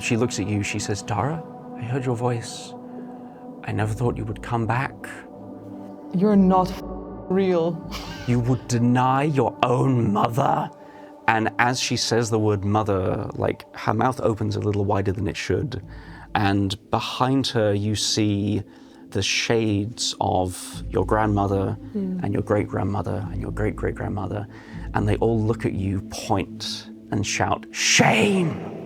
She looks at you, she says, Dara, I heard your voice. I never thought you would come back. You're not real. You would deny your own mother? And as she says the word mother, like her mouth opens a little wider than it should. And behind her you see the shades of your grandmother and your great-grandmother and your great-great-grandmother. And they all look at you, point, and shout, shame!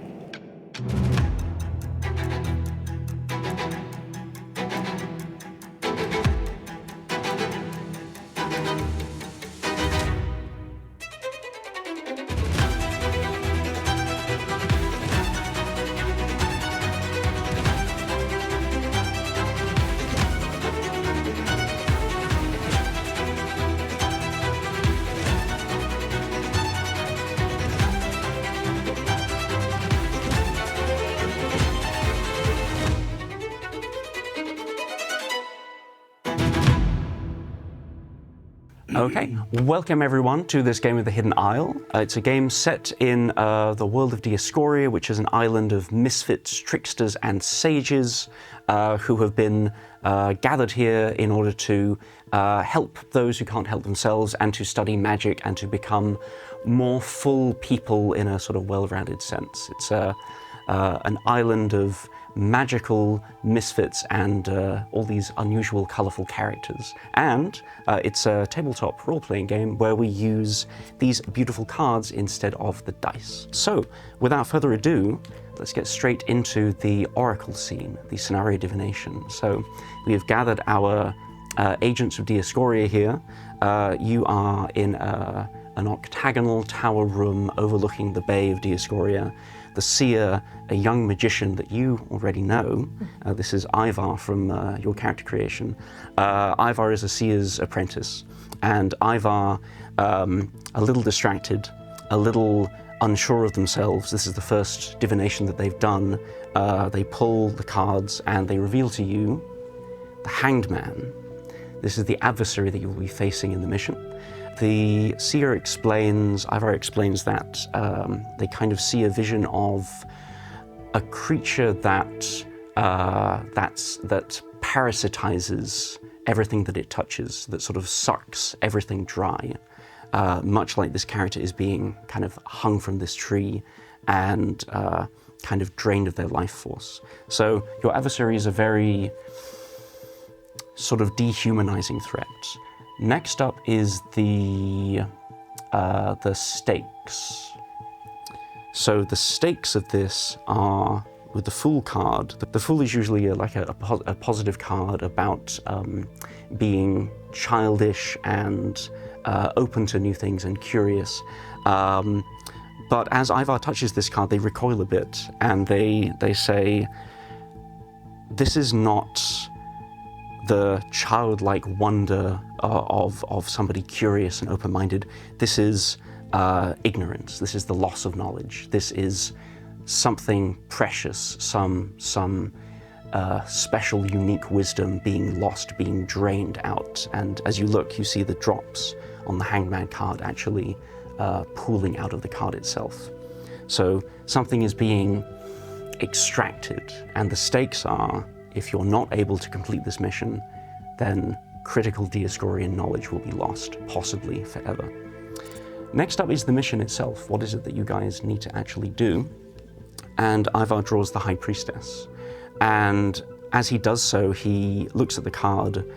Okay, welcome everyone to this game of the Hidden Isle. It's a game set in the world of Dioscoria, which is an island of misfits, tricksters, and sages who have been gathered here in order to help those who can't help themselves and to study magic and to become more full people in a sort of well-rounded sense. It's an island of magical misfits and all these unusual, colourful characters. And it's a tabletop role-playing game where we use these beautiful cards instead of the dice. So, without further ado, let's get straight into the oracle scene, the scenario divination. So, we have gathered our agents of Dioscoria here. You are in an octagonal tower room overlooking the bay of Dioscoria. The Seer, a young magician that you already know. This is Ivar from your character creation. Ivar is a Seer's apprentice, and Ivar, a little distracted, a little unsure of themselves. This is the first divination that they've done. They pull the cards and they reveal to you the Hanged Man. This is the adversary that you will be facing in the mission. The Seer explains, Ivar explains that they kind of see a vision of a creature that parasitizes everything that it touches, that sort of sucks everything dry, much like this character is being kind of hung from this tree and kind of drained of their life force. So your adversary is a very sort of dehumanizing threat. Next up is the stakes. So the stakes of this are with the Fool card. The Fool is usually like a positive card about being childish and open to new things and curious. But as Ivar touches this card, they recoil a bit and they say, this is not the childlike wonder of somebody curious and open-minded. This is ignorance. This is the loss of knowledge. This is something precious, some special, unique wisdom being lost, being drained out. And as you look, you see the drops on the Hanged Man card actually pooling out of the card itself. So something is being extracted, and the stakes are, if you're not able to complete this mission, then critical Dioscorian knowledge will be lost, possibly forever. Next up is the mission itself. What is it that you guys need to actually do? And Ivar draws the High Priestess. And as he does so, he looks at the card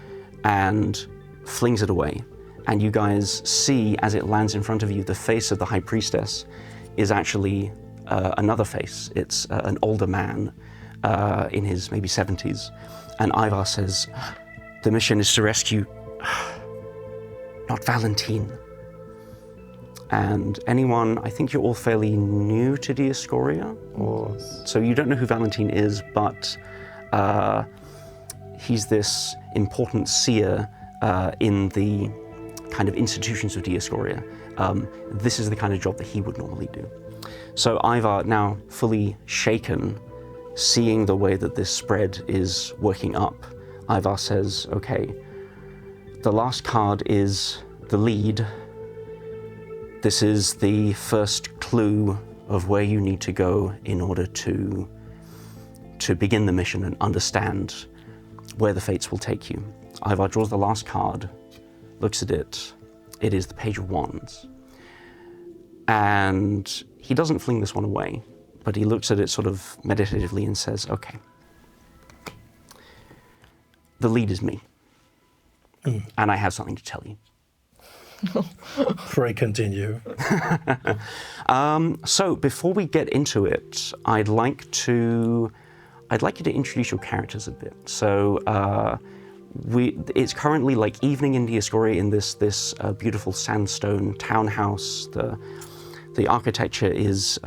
and flings it away. And you guys see, as it lands in front of you, the face of the High Priestess is actually another face. It's an older man in his maybe 70s. And Ivar says, the mission is to rescue, not Valentin. And anyone, I think you're all fairly new to Dioscoria, or so you don't know who Valentin is, but he's this important seer in the kind of institutions of Dioscoria. This is the kind of job that he would normally do. So Ivar, now fully shaken, seeing the way that this spread is working up, Ivar says, okay, the last card is the lead. This is the first clue of where you need to go in order to to begin the mission and understand where the fates will take you. Ivar draws the last card, looks at it. It is the Page of Wands. And he doesn't fling this one away, but he looks at it sort of meditatively and says, okay, the lead is me, and I have something to tell you. Pray continue. So before we get into it, I'd like you to introduce your characters a bit. So it's currently like evening in Dioscoria in this beautiful sandstone townhouse. The architecture is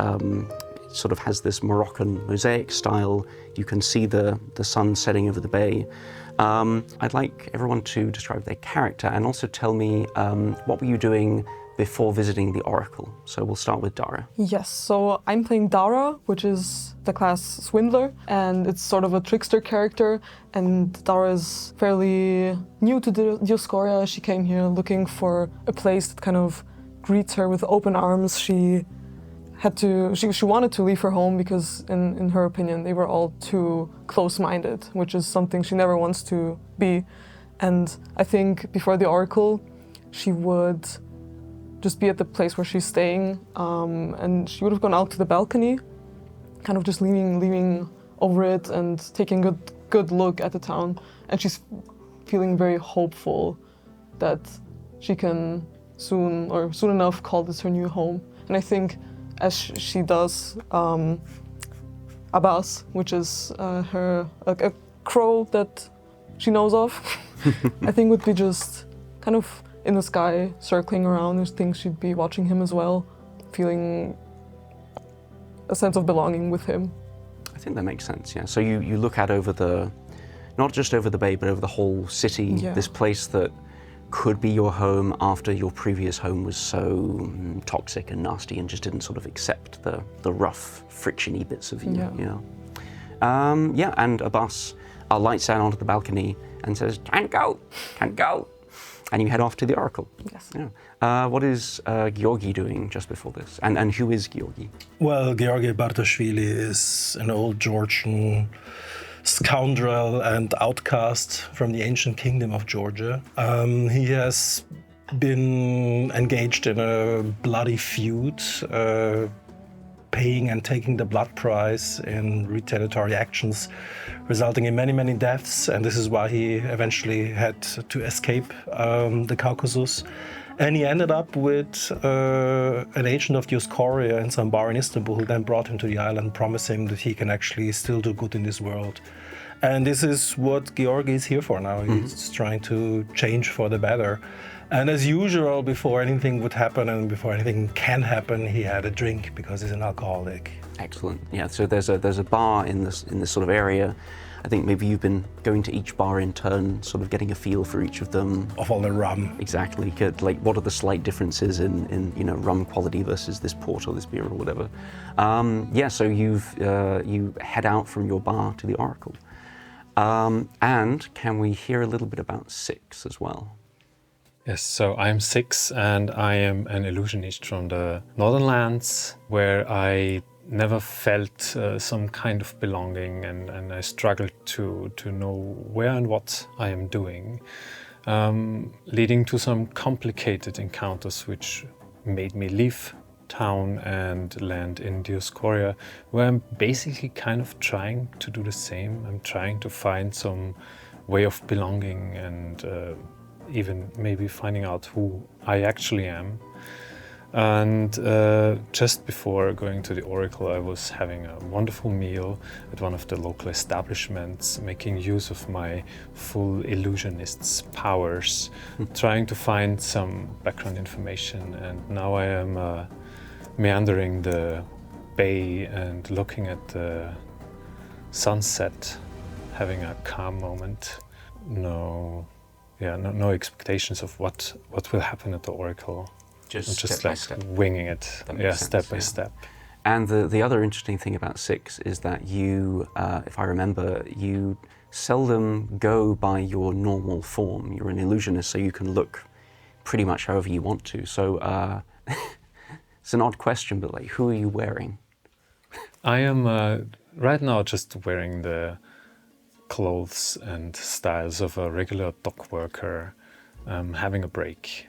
sort of has this Moroccan mosaic style. You can see the sun setting over the bay. I'd like everyone to describe their character and also tell me what were you doing before visiting the Oracle. So we'll start with Dara. Yes, so I'm playing Dara, which is the class Swindler, and it's sort of a trickster character. And Dara is fairly new to Dioscoria. She came here looking for a place that kind of greets her with open arms. She wanted to leave her home because, in her opinion, they were all too close-minded, which is something she never wants to be. And I think before the Oracle, she would just be at the place where she's staying, and she would have gone out to the balcony, kind of just leaning over it and taking a good look at the town. And she's feeling very hopeful that she can soon enough call this her new home. And I think as she does, Abbas, which is a crow that she knows of, I think would be just kind of in the sky, circling around. I think she'd be watching him as well, feeling a sense of belonging with him. I think that makes sense, yeah. So you look out over not just over the bay, but over the whole city, Yeah. This place that could be your home after your previous home was so toxic and nasty and just didn't sort of accept the rough, frictiony bits of you, Yeah. you know. And Abbas lights out onto the balcony and says, can't go. And you head off to the Oracle. Yes. Yeah. What is Georgi doing just before this? And who is Georgi? Well, Georgi Bartoshvili is an old Georgian scoundrel and outcast from the ancient kingdom of Georgia. He has been engaged in a bloody feud, paying and taking the blood price in retaliatory actions, resulting in many, many deaths. And this is why he eventually had to escape the Caucasus. And he ended up with an agent of Dioscoria in some bar in Istanbul, who then brought him to the island, promising him that he can actually still do good in this world. And this is what Georgi is here for now. He's trying to change for the better. And as usual, before anything would happen and before anything can happen, he had a drink because he's an alcoholic. Excellent. Yeah. So there's a bar in this sort of area. I think maybe you've been going to each bar in turn, sort of getting a feel for each of them. Of all the rum. Exactly. Like, what are the slight differences in rum quality versus this port or this beer or whatever? So you head out from your bar to the Oracle. And can we hear a little bit about Six as well? Yes, so I'm Six and I am an illusionist from the Northern Lands, where I never felt some kind of belonging, and I struggled to know where and what I am doing, leading to some complicated encounters which made me leave town and land in Dioscoria, where I'm basically kind of trying to do the same. I'm trying to find some way of belonging and even maybe finding out who I actually am. And just before going to the Oracle, I was having a wonderful meal at one of the local establishments, making use of my full illusionist's powers, trying to find some background information. And now I am meandering the bay and looking at the sunset, having a calm moment. No expectations of what will happen at the Oracle. Just like step by step. Winging it, step by step. And the other interesting thing about Six is that you, if I remember, you seldom go by your normal form. You're an illusionist, so you can look pretty much however you want to. So it's an odd question, but like, who are you wearing? I am right now just wearing the clothes and styles of a regular dock worker, having a break.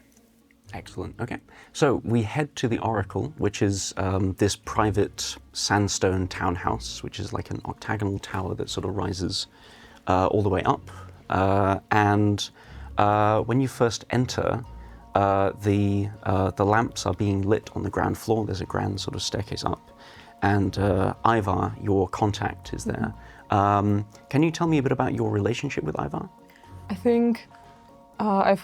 Excellent. Okay. So we head to the Oracle, which is this private sandstone townhouse, which is like an octagonal tower that sort of rises all the way up. And when you first enter, the lamps are being lit on the ground floor. There's a grand sort of staircase up. And Ivar, your contact, is there. Can you tell me a bit about your relationship with Ivar? I think I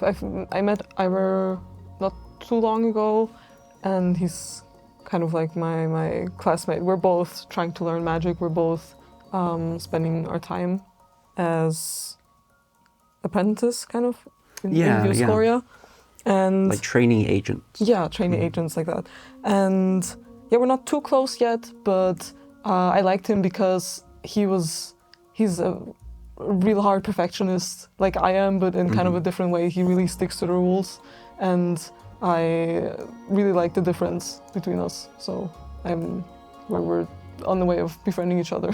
met Ivar not too long ago, and he's kind of like my classmate. We're both trying to learn magic. We're both spending our time as apprentices, kind of, in Dioscoria. And like trainee agents. Yeah, trainee agents like that. And yeah, we're not too close yet, but I liked him because he's a real hard perfectionist like I am, but in kind of a different way. He really sticks to the rules, and I really like the difference between us. So we're on the way of befriending each other.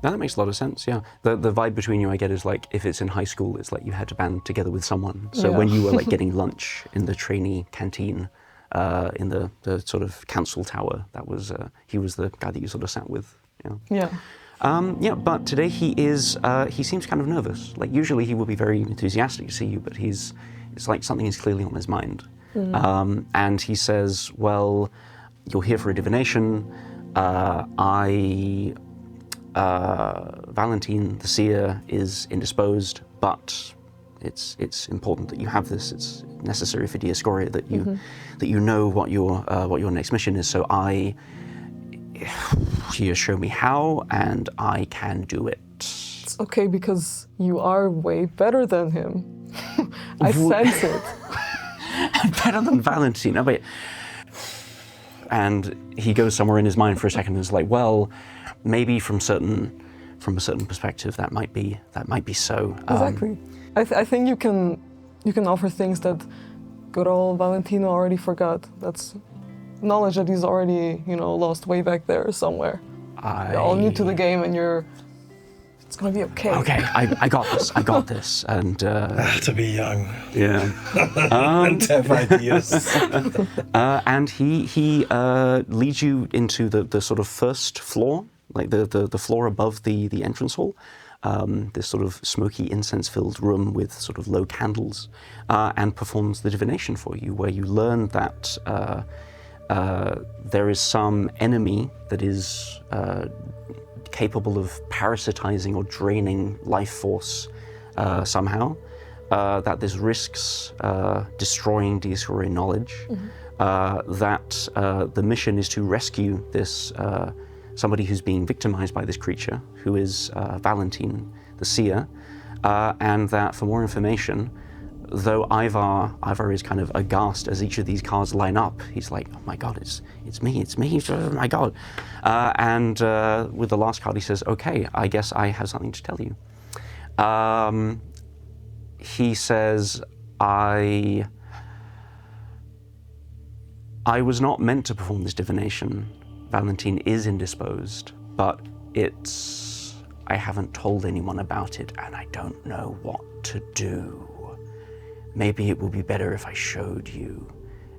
No, that makes a lot of sense, yeah. The vibe between you, I get, is like, if it's in high school, it's like you had to band together with someone. So when you were like getting lunch in the trainee canteen, in the sort of council tower, that was, he was the guy that you sort of sat with, yeah. Yeah, but today he seems kind of nervous. Like usually he will be very enthusiastic to see you, but it's like something is clearly on his mind. And he says, well, you're here for a divination. Valentin, the Seer, is indisposed, but it's important that you have this. It's necessary for Dioscoria that you know what your next mission is. So you show me how, and I can do it. It's okay because you are way better than him. I sense it. Better than Valentin. No, but... And he goes somewhere in his mind for a second and is like, well, maybe from a certain perspective that might be so. Exactly. I think you can offer things that good old Valentino already forgot. That's knowledge that he's already lost way back there somewhere. You're all new to the game, and it's gonna be okay. Okay, I got this. And to be young. Yeah. And have ideas. And he leads you into the sort of first floor, like the floor above the entrance hall. This sort of smoky, incense-filled room with sort of low candles, and performs the divination for you, where you learn that there is some enemy that is capable of parasitizing or draining life force somehow, that this risks destroying Dioscoria knowledge, that the mission is to rescue this somebody who's being victimized by this creature, who is Valentin, the Seer, and that for more information, though Ivar is kind of aghast as each of these cards line up, he's like, oh my god, it's me, oh my god. And with the last card he says, okay, I guess I have something to tell you. He says, I was not meant to perform this divination. Valentin is indisposed, but I haven't told anyone about it, and I don't know what to do. Maybe it will be better if I showed you.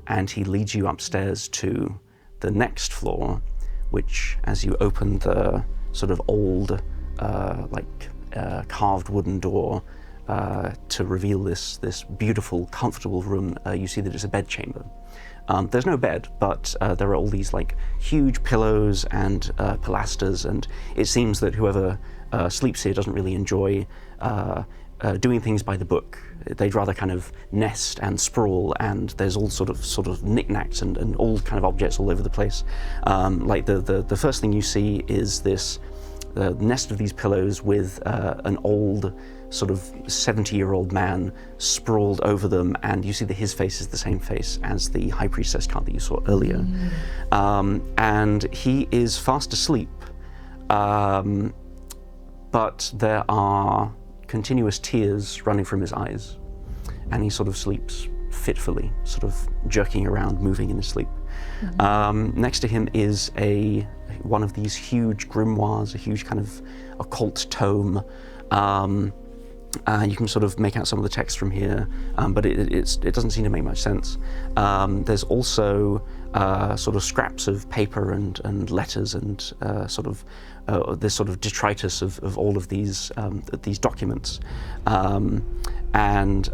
And he leads you upstairs to the next floor, which, as you open the sort of old, carved wooden door to reveal this beautiful, comfortable room, you see that it's a bedchamber. There's no bed, but there are all these like huge pillows and pilasters, and it seems that whoever sleeps here doesn't really enjoy doing things by the book. They'd rather kind of nest and sprawl, and there's all sort of knickknacks and all kind of objects all over the place. Like the first thing you see is this nest of these pillows with an old sort of 70-year-old man sprawled over them, and you see that his face is the same face as the High Priestess card that you saw earlier. And he is fast asleep, but there are continuous tears running from his eyes, and he sort of sleeps fitfully, sort of jerking around, moving in his sleep. Next to him is a one of these huge grimoires, a huge kind of occult tome. You can sort of make out some of the text from here, but it doesn't seem to make much sense. There's also sort of scraps of paper and letters and sort of this sort of detritus of all of these documents. And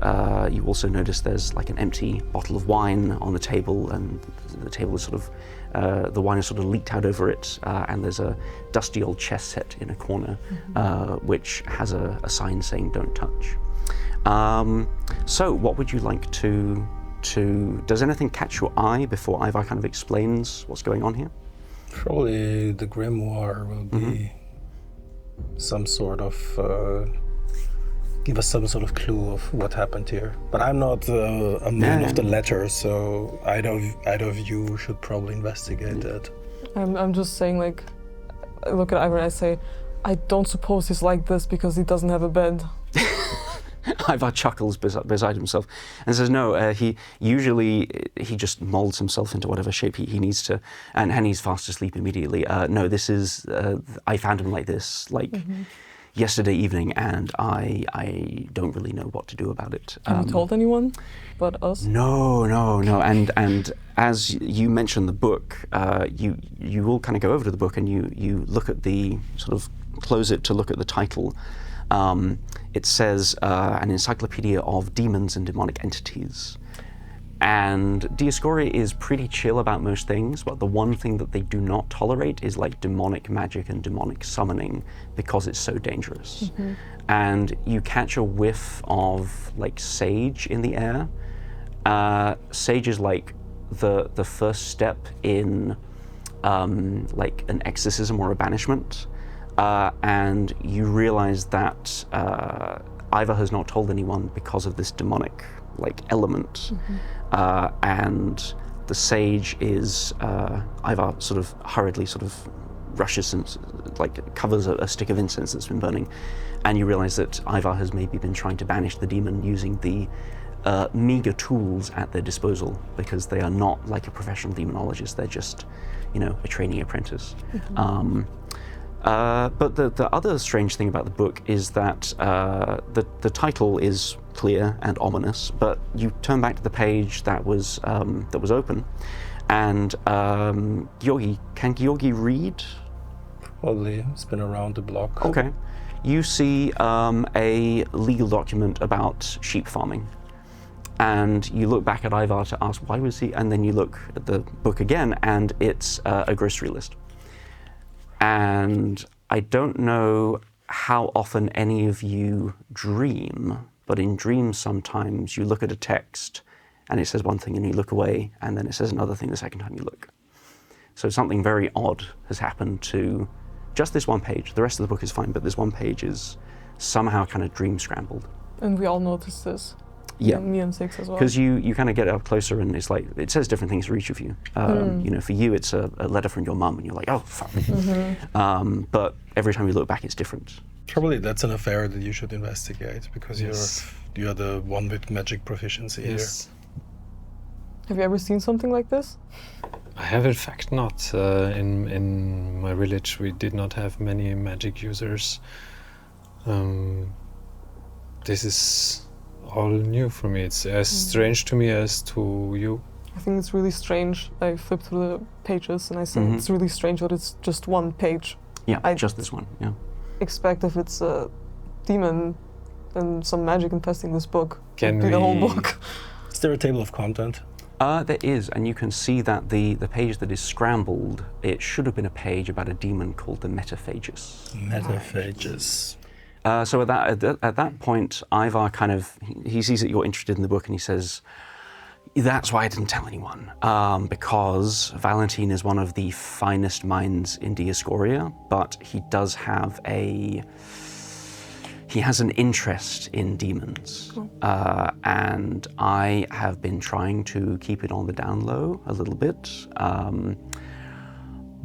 you also notice there's like an empty bottle of wine on the table, and the table is sort of the wine is sort of leaked out over it, and there's a dusty old chess set in a corner, which has a sign saying "Don't touch." So, what would you like to? Does anything catch your eye before Ivar kind of explains what's going on here? Probably the grimoire will be some sort of give us some sort of clue of what happened here. But I'm not a man of the letter, so either of you should probably investigate that. I'm just saying, like, I look at Ivar and I say, I don't suppose he's like this because he doesn't have a bed. Ivar chuckles beside himself and says, no, he just molds himself into whatever shape he needs to, and he's fast asleep immediately. No, this is, I found him like this, like yesterday evening, and I don't really know what to do about it. Have you told anyone but us? No. And as you mentioned the book, you will kind of go over to the book and you look at the, sort of close it to look at the title. It says an encyclopedia of demons and demonic entities. And Dioscoria is pretty chill about most things, but the one thing that they do not tolerate is like demonic magic and demonic summoning, because it's so dangerous. And you catch a whiff of like sage in the air. Sage is like the first step in like an exorcism or a banishment. And you realize that Ivar has not told anyone because of this demonic like element. And the sage is, Ivar sort of hurriedly sort of rushes and like covers a stick of incense that's been burning. And you realize that Ivar has maybe been trying to banish the demon using the meager tools at their disposal, because they are not like a professional demonologist, they're just, you know, a trainee apprentice. But the other strange thing about the book is that the title is clear and ominous, but you turn back to the page that was open, and Georgi, can Georgi read? Probably, it's been around the block. Okay. You see a legal document about sheep farming, and you look back at Ivar to ask why was he, and then you look at the book again, and it's a grocery list. And I don't know how often any of you dream, but in dreams sometimes you look at a text and it says one thing and you look away, and then it says another thing the second time you look. So something very odd has happened to just this one page. The rest of the book is fine, but this one page is somehow kind of dream scrambled. And we all noticed this. Yeah, me and Six as well. Because you kind of get up closer and it's like, it says different things for each of you. You know, for you it's a letter from your mum and you're like, oh, fuck. But every time you look back, it's different. Probably that's an affair that you should investigate, because you're the one with magic proficiency here. Have you ever seen something like this? I have in fact not. In my village we did not have many magic users. This is all new for me. It's as strange to me as to you. I think it's really strange. I flipped through the pages and I said it's really strange that it's just one page. Yeah, just this one, yeah. Expect if it's a demon and some magic infesting this book, Can the whole book. Is there a table of content? There is, and you can see that the page that is scrambled, it should have been a page about a demon called the Metaphagus. Metaphagus. So at that point, Ivar kind of, he sees that you're interested in the book and he says, that's why I didn't tell anyone, because Valentin is one of the finest minds in Dioscoria, but he does have he has an interest in demons. And I have been trying to keep it on the down low a little bit.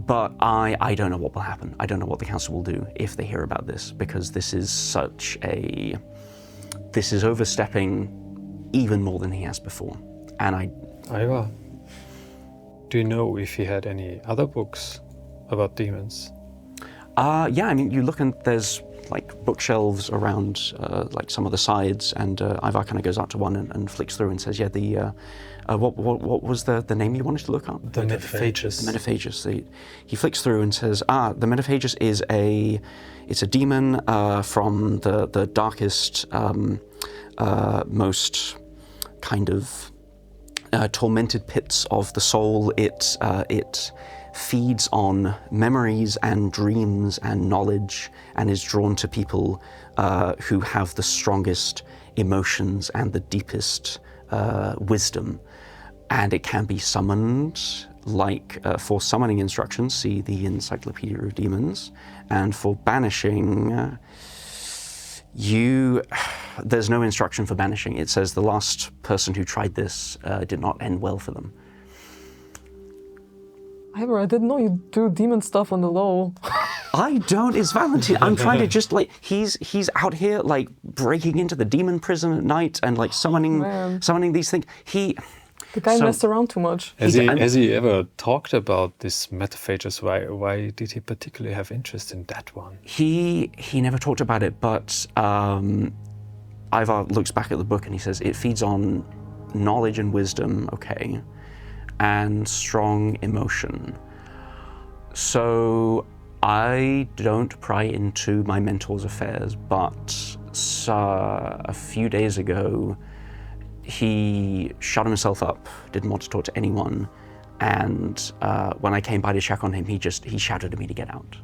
But I don't know what will happen. I don't know what the council will do if they hear about this, because this is overstepping even more than he has before. And Ivar, do you know if he had any other books about demons? Yeah, I mean, you look and there's like bookshelves around like some of the sides, and Ivar kind of goes up to one and flicks through and says, yeah, what was the name you wanted to look up? The Metaphagus. The Metaphagus. He flicks through and says, the Metaphagus is it's a demon from the darkest, most kind of tormented pits of the soul. It feeds on memories and dreams and knowledge, and is drawn to people who have the strongest emotions and the deepest wisdom. And it can be summoned, like for summoning instructions, see the Encyclopedia of Demons, and for banishing, there's no instruction for banishing. It says the last person who tried this did not end well for them. Ivor, I didn't know you do demon stuff on the low. I don't, it's Valentin. I'm trying to just like, he's out here like breaking into the demon prison at night and like summoning these things. The guy messed around too much. Has he ever talked about this Metaphagus? Why did he particularly have interest in that one? He never talked about it, but Ivar looks back at the book and he says, it feeds on knowledge and wisdom, okay, and strong emotion. So I don't pry into my mentor's affairs, but a few days ago, he shut himself up, didn't want to talk to anyone, and when I came by to check on him, he shouted at me to get out.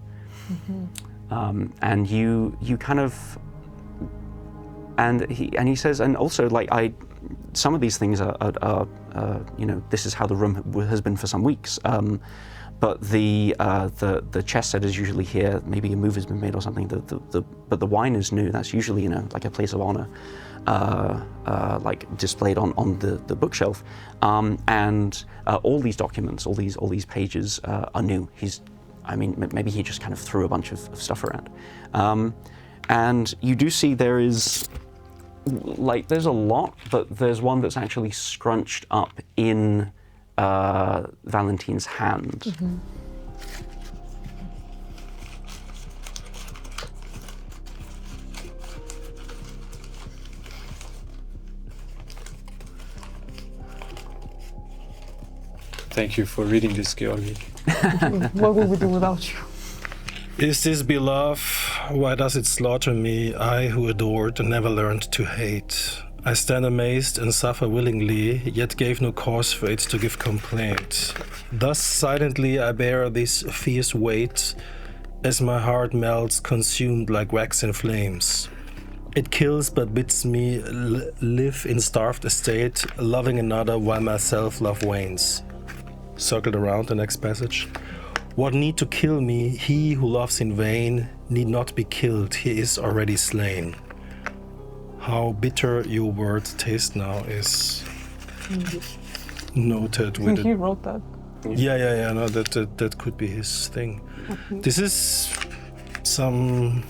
Mm-hmm. And you kind of, and he says, and also like some of these things are this is how the room has been for some weeks. But the chess set is usually here. Maybe a move has been made or something. But the wine is new. That's usually like a place of honor, like displayed on the bookshelf. And all these documents, all these pages are new. Maybe he just kind of threw a bunch of stuff around. And you do see there's a lot, but there's one that's actually scrunched up in Valentin's hand. Mm-hmm. Thank you for reading this, Georgi. What would we do without you? Is this beloved? Why does it slaughter me, I who adored and never learned to hate? I stand amazed and suffer willingly, yet gave no cause for it to give complaint. Thus silently I bear this fierce weight, as my heart melts, consumed like wax in flames. It kills but bids me live in starved estate, loving another while my self-love wanes. Circled around the next passage. What need to kill me? He who loves in vain need not be killed, he is already slain. How bitter your words taste now is noted with He wrote that. Yeah. No, that could be his thing. Mm-hmm. This is some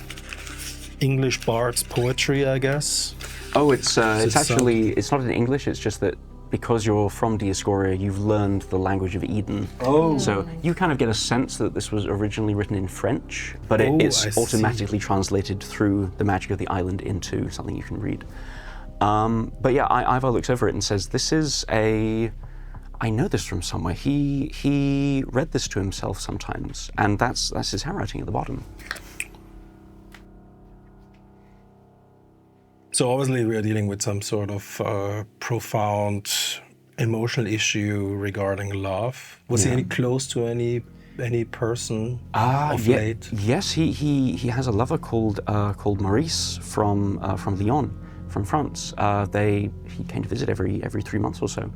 English bard's poetry, I guess. Oh, it's actually it's not in English. It's just that because you're from Dioscoria, you've learned the language of Eden. Oh. So you kind of get a sense that this was originally written in French, but it's automatically translated through the magic of the island into something you can read. But yeah, Ivar looks over it and says, this is I know this from somewhere. He read this to himself sometimes, and that's his handwriting at the bottom. So obviously we are dealing with some sort of profound emotional issue regarding love. Was he any close to any person of late? Yes, he has a lover called Maurice from Lyon, from France. He came to visit every 3 months or so.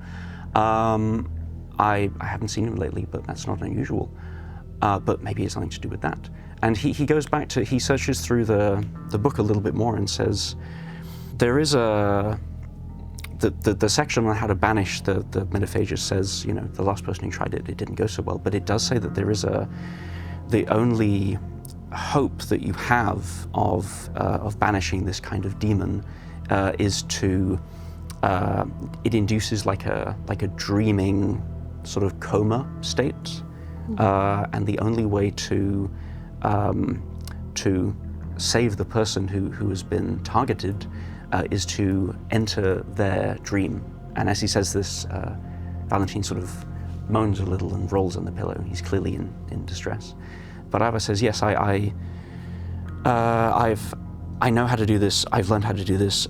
I haven't seen him lately, but that's not unusual. But maybe it's something to do with that. And he goes back to, he searches through the book a little bit more and says, there is the section on how to banish the Metaphagus says, the last person who tried it didn't go so well, but it does say that there is the only hope that you have of banishing this kind of demon is to, it induces like a dreaming sort of coma state. and the only way to save the person who has been targeted is to enter their dream. And as he says this, Valentin sort of moans a little and rolls on the pillow. He's clearly in distress. But Ava says, yes, I know how to do this. I've learned how to do this.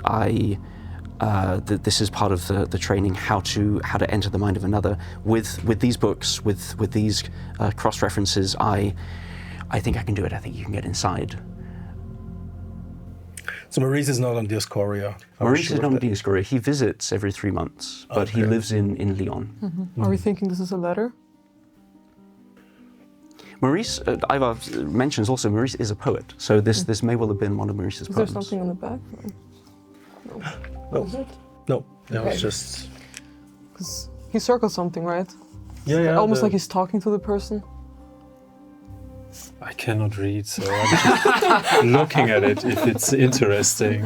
This is part of the training, how to enter the mind of another. With these books, with these cross references, I think I can do it. I think you can get inside. So Maurice is not on Dioscoria. Maurice is not on Dioscoria. He visits every 3 months, but he lives in Lyon. Are we thinking this is a letter? Maurice, Ivar mentions also Maurice is a poet, so this may well have been one of Maurice's Is poems. there something on the back? No. Is it? No, that Okay. was just... Because he circles something, right? Yeah, Almost like he's talking to the person. I cannot read, so I'm just looking at it if it's interesting.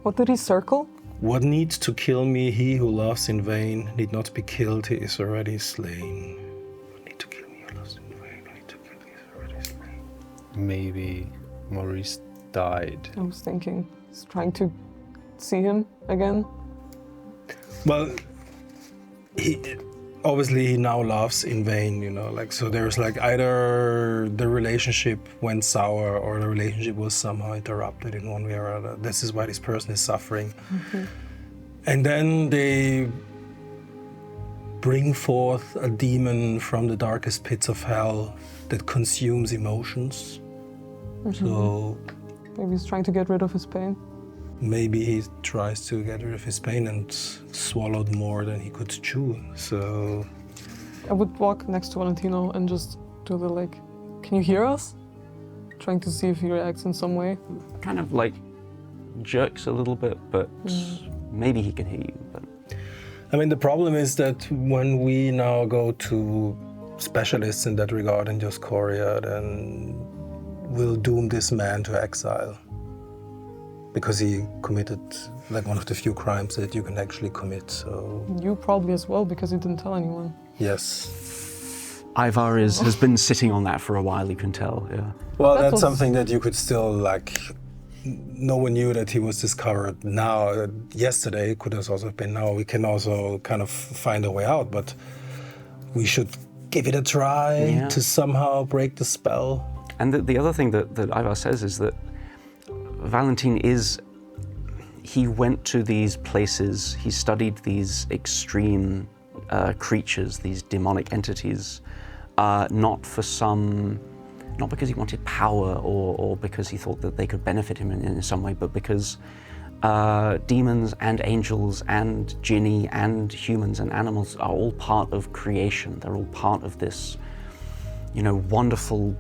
What did he circle? What needs to kill me, he who loves in vain, need not be killed, he is already slain. What need to kill me, who loves in vain, need to kill me, he is already slain. Maybe Maurice died. I was thinking he's trying to see him again. Well, obviously he now loves in vain, so there's either the relationship went sour or the relationship was somehow interrupted in one way or other. This is why this person is suffering. And then they bring forth a demon from the darkest pits of hell that consumes emotions. So Maybe he's trying to get rid of his pain. maybe he tries to get rid of his pain and swallowed more than he could chew. So I would walk next to Valentino and just do the can you hear us? Trying to see if he reacts in some way. Kind of jerks a little bit, but maybe he can hear you. But I mean, the problem is that when we now go to specialists in that regard in Dioscoria, then we'll doom this man to exile. Because he committed one of the few crimes that you can actually commit, so... You probably as well, because you didn't tell anyone. Yes. Ivar has been sitting on that for a while, you can tell, yeah. Well, That that's was- something that you could still, no one knew that he was discovered now. Yesterday, it could have also been now. We can also kind of find a way out, but we should give it a try to somehow break the spell. And the other thing that Ivar says is that Valentin he went to these places, he studied these extreme creatures, these demonic entities, not because he wanted power or because he thought that they could benefit him in some way, but because demons and angels and jinni and humans and animals are all part of creation. They're all part of this, wonderful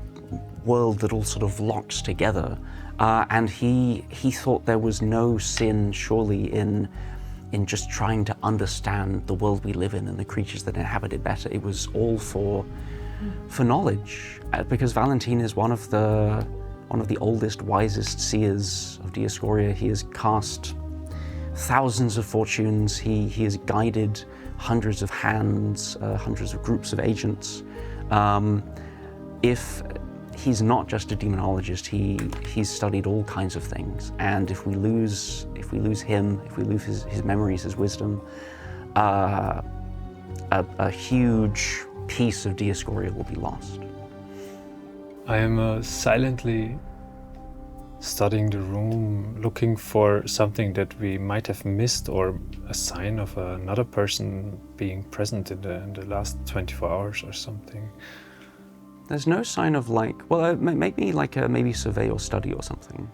world that all sort of locks together. And he thought there was no sin, surely, in just trying to understand the world we live in and the creatures that inhabit it better. It was all for knowledge, because Valentin is one of the oldest, wisest seers of Dioscoria. He has cast thousands of fortunes. He has guided hundreds of hands, hundreds of groups of agents. If he's not just a demonologist, he's studied all kinds of things. And if we lose him, if we lose his memories, his wisdom, a huge piece of Dioscoria will be lost. I am silently studying the room, looking for something that we might have missed or a sign of another person being present in the last 24 hours or something. There's no sign of maybe survey or study or something.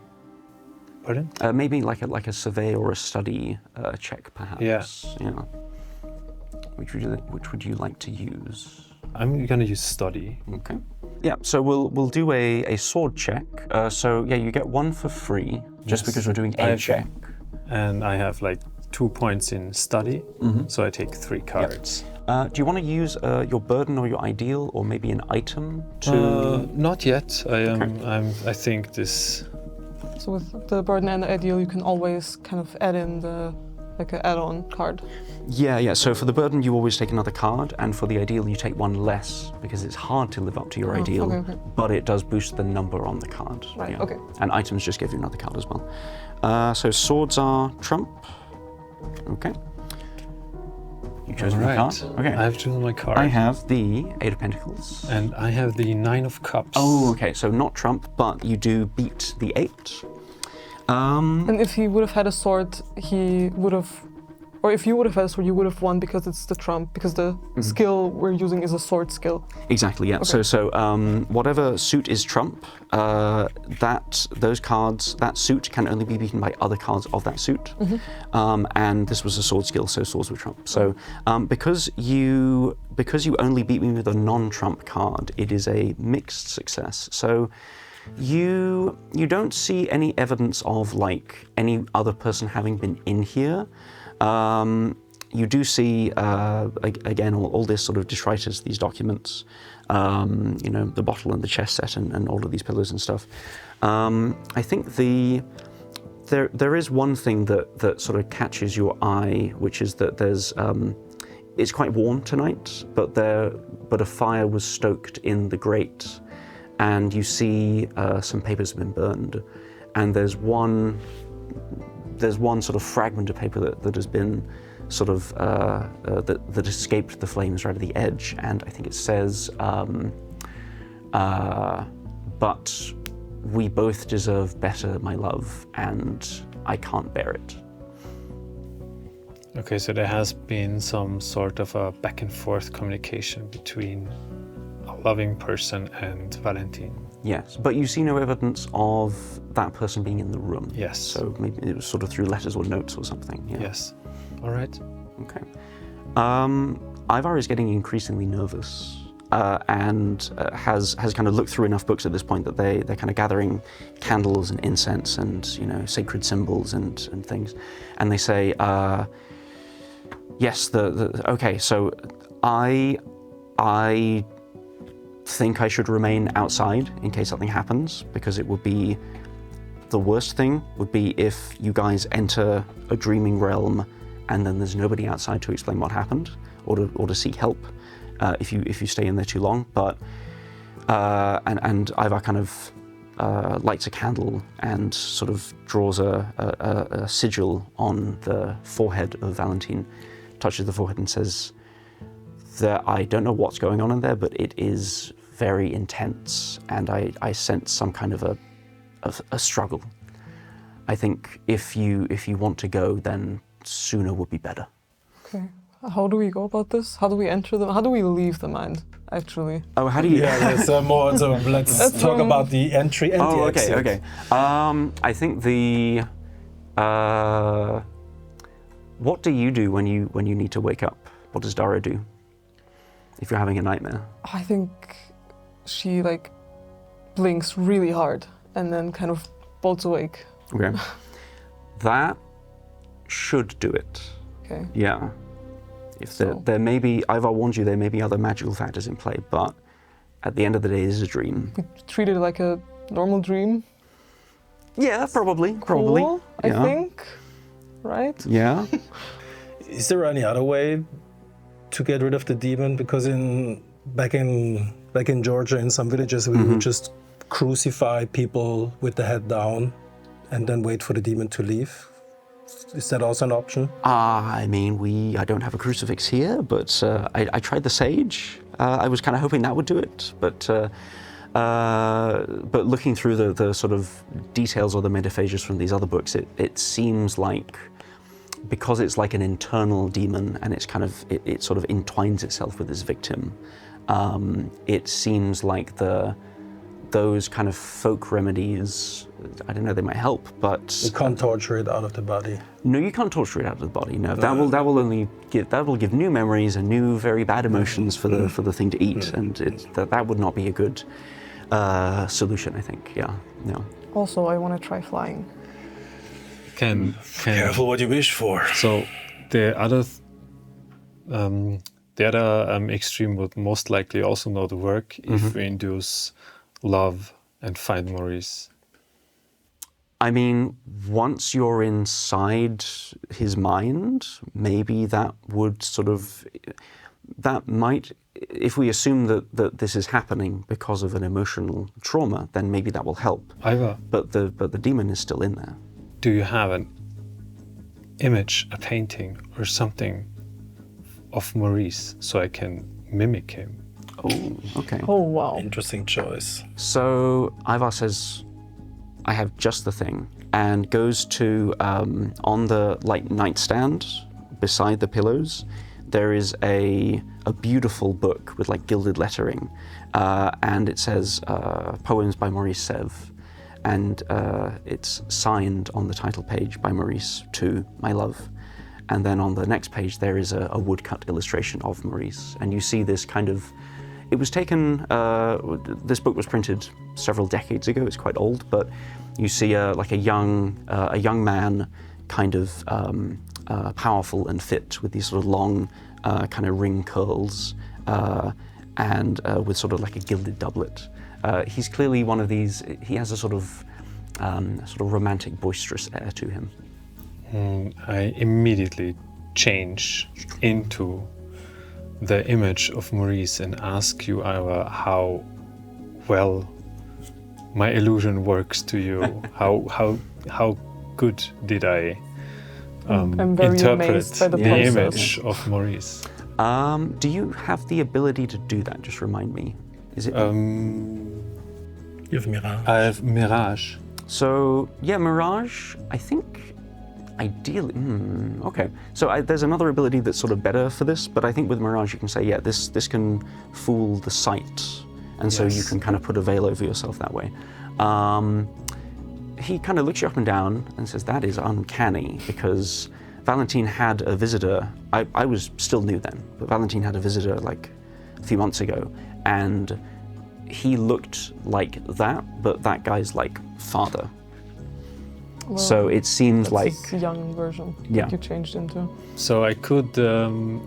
Pardon? Maybe like a survey or a study check, perhaps. Yeah. Which would you like to use? I'm gonna use study. Okay. Yeah. So we'll do a sword check. You get one for free just because we're doing a check. And I have 2 points in study, so I take 3 cards. Do you want to use your burden or your ideal, or maybe an item to? Not yet. I think this. So with the burden and the ideal, you can always kind of add in the like an add-on card. Yeah. So for the burden, you always take another card, and for the ideal, you take one less because it's hard to live up to your ideal, okay. but it does boost the number on the card. Right, okay. And items just give you another card as well. So swords are trump. Okay. You've chosen a card. Okay. I have chosen my card. I have the Eight of Pentacles. And I have the Nine of Cups. Oh, okay. So not trump, but you do beat the 8. And if he would have had a sword, he would have, or if you would have had a sword, you would have won because it's the trump, because the skill we're using is a sword skill. Exactly, yeah. Okay. So whatever suit is trump, those cards, that suit can only be beaten by other cards of that suit. And this was a sword skill, so swords were trump. So because you only beat me with a non-trump card, it is a mixed success. So you don't see any evidence of like any other person having been in here. You do see, again, all this sort of detritus, these documents, the bottle and the chess set and all of these pillars and stuff. I think there is one thing that sort of catches your eye, which is that there's, it's quite warm tonight, but a fire was stoked in the grate, and you see some papers have been burned, and there's one sort of fragment of paper that has been sort of that escaped the flames right at the edge, and I think it says, but we both deserve better, my love, and I can't bear it. Okay, so there has been some sort of a back and forth communication between a loving person and Valentin. Yes, but you see no evidence of that person being in the room. Yes. So maybe it was sort of through letters or notes or something. Yeah. Yes. All right. Okay. Ivar is getting increasingly nervous and has kind of looked through enough books at this point that they're kind of gathering candles and incense and sacred symbols and things, and they say, yes, okay, so I think I should remain outside in case something happens, because it would be, the worst thing would be if you guys enter a dreaming realm and then there's nobody outside to explain what happened or to seek help if you stay in there too long. But and Ivar kind of lights a candle and sort of draws a sigil on the forehead of Valentin, touches the forehead and says, I don't know what's going on in there, but it is very intense, and I sense some kind of a struggle. I think if you want to go, then sooner would be better. Okay. How do we go about this? How do we enter them? How do we leave the mind, actually? Oh, how do you? Yeah, there's more. So let's talk about the entry and the exit. Okay. I think the. What do you do when you need to wake up? What does Dara do if you're having a nightmare? I think she blinks really hard and then kind of bolts awake. Okay. That should do it. Okay. Yeah. If there may be, Ivar warned you, there may be other magical factors in play, but at the end of the day, this is a dream. We treat it like a normal dream. Yeah, probably. Cool, I Yeah. think. Right? Yeah. Is there any other way to get rid of the demon? Because back in Georgia, in some villages, we would just crucify people with the head down and then wait for the demon to leave. Is that also an option? I mean, I don't have a crucifix here, but I tried the sage. I was kind of hoping that would do it, but looking through the sort of details or the metaphagus from these other books, it seems like, because it's like an internal demon and it's kind of it sort of entwines itself with its victim, it seems like those kind of folk remedies, I don't know, they might help, but You can't torture it out of the body. no, you can't torture it out of the body. No, that will only give new memories and new very bad emotions for the thing to eat, and that would not be a good solution, I think. Yeah, no. Also, I want to try flying. Careful what you wish for. So the other extreme would most likely also not work if we induce love and find Maurice. I mean, once you're inside his mind, maybe that would sort of, that might, if we assume that this is happening because of an emotional trauma, then maybe that will help. Iva, But the demon is still in there. do you have an image, a painting, or something of Maurice so I can mimic him? Oh, okay. Oh, wow. Interesting choice. So Ivar says, I have just the thing, and goes to, on the nightstand beside the pillows, there is a beautiful book with gilded lettering, and it says Poems by Maurice Sèvres, and it's signed on the title page by Maurice to my love. And then on the next page there is a woodcut illustration of Maurice, and you see this kind of, it was taken, this book was printed several decades ago, it's quite old, but you see a young man, kind of powerful and fit, with these sort of long kind of ring curls, and with sort of a gilded doublet. He's clearly one of these, he has a sort of romantic, boisterous air to him. I immediately change into the image of Maurice and ask you, Iva, how well my illusion works to you. How good did I I'm very interpret amazed by the the process. image of Maurice? Do you have the ability to do that? Just remind me. Is it? You have Mirage. I have Mirage. So yeah, Mirage. I think ideally. Okay. So there's another ability that's sort of better for this, but I think with Mirage you can say, yeah, this can fool the sight, and so you Yes. can kind of put a veil over yourself that way. He kind of looks you up and down and says, that is uncanny, because Valentin had a visitor. I was still new then, but Valentin had a visitor a few months ago, and he looked like that, but that guy's father. Well, So it seems that's his young version Yeah. that you changed into. So I could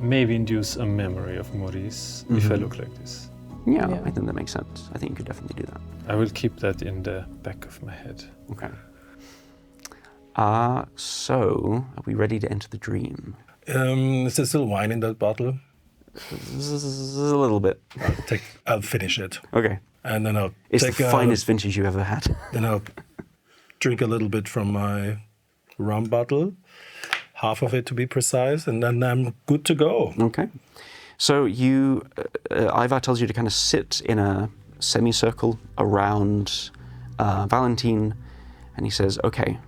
maybe induce a memory of Maurice if I look like this. yeah, Yeah. I think that makes sense. I think you could definitely do that. I will keep that in the back of my head. Okay. So are we ready to enter the dream? Is there still wine in that bottle? A little bit. I'll finish it, Okay. and then I'll It's take the finest vintage you've ever had. Then I'll drink a little bit from my rum bottle, half of it to be precise, and then I'm good to go. Okay. So you, Ivar tells you to kind of sit in a semicircle around Valentin, and he says, okay,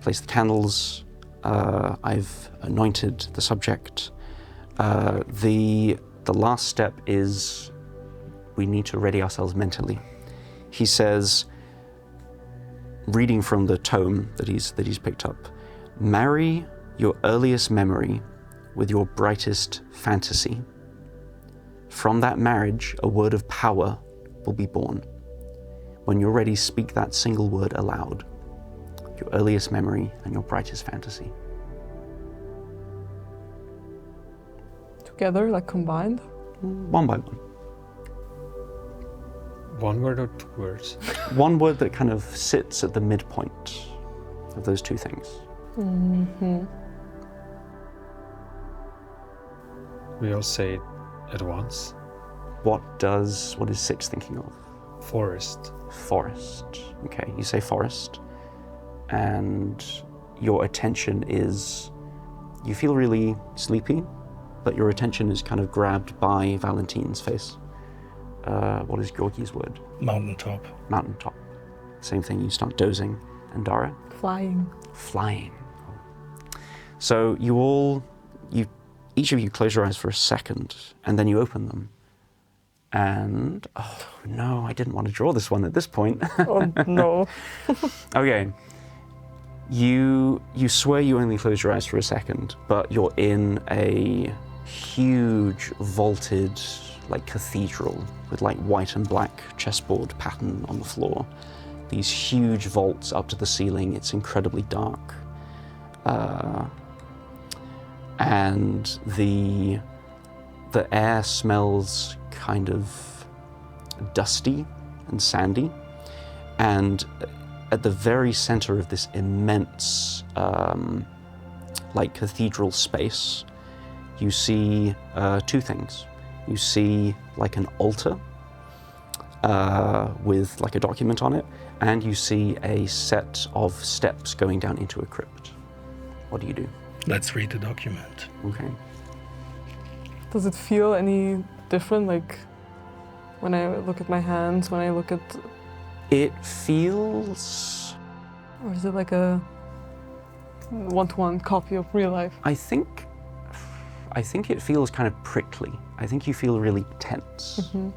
place the candles, I've anointed the subject. The last step is we need to ready ourselves mentally. He says, reading from the tome that he's picked up, marry your earliest memory with your brightest fantasy. From that marriage, a word of power will be born. When you're ready, speak that single word aloud. Your earliest memory and your brightest fantasy. Together, combined. One by one. One word or two words? One word that kind of sits at the midpoint of those two things. We all say it at once. What is Six thinking of? Forest. Forest. Okay, you say forest, and your attention is, you feel really sleepy, but your attention is kind of grabbed by Valentin's face. What is Georgi's word? Mountaintop. Mountaintop. Same thing, you start dozing. And Dara? Flying. Flying. So each of you close your eyes for a second, and then you open them. And, oh no, I didn't want to draw this one at this point. Oh no. Okay. You swear you only closed your eyes for a second, but you're in a huge vaulted cathedral with white and black chessboard pattern on the floor. These huge vaults up to the ceiling. It's incredibly dark. And the air smells kind of dusty and sandy. And at the very center of this immense, like cathedral space, you see two things. You see like an altar with like a document on it, and you see a set of steps going down into a crypt. What do you do? Let's read the document. Okay. Does it feel any different, like when I look at my hands, when I look at... It feels... Or is it like a one-to-one copy of real life? I think it feels kind of prickly. I think you feel really tense. Mm-hmm.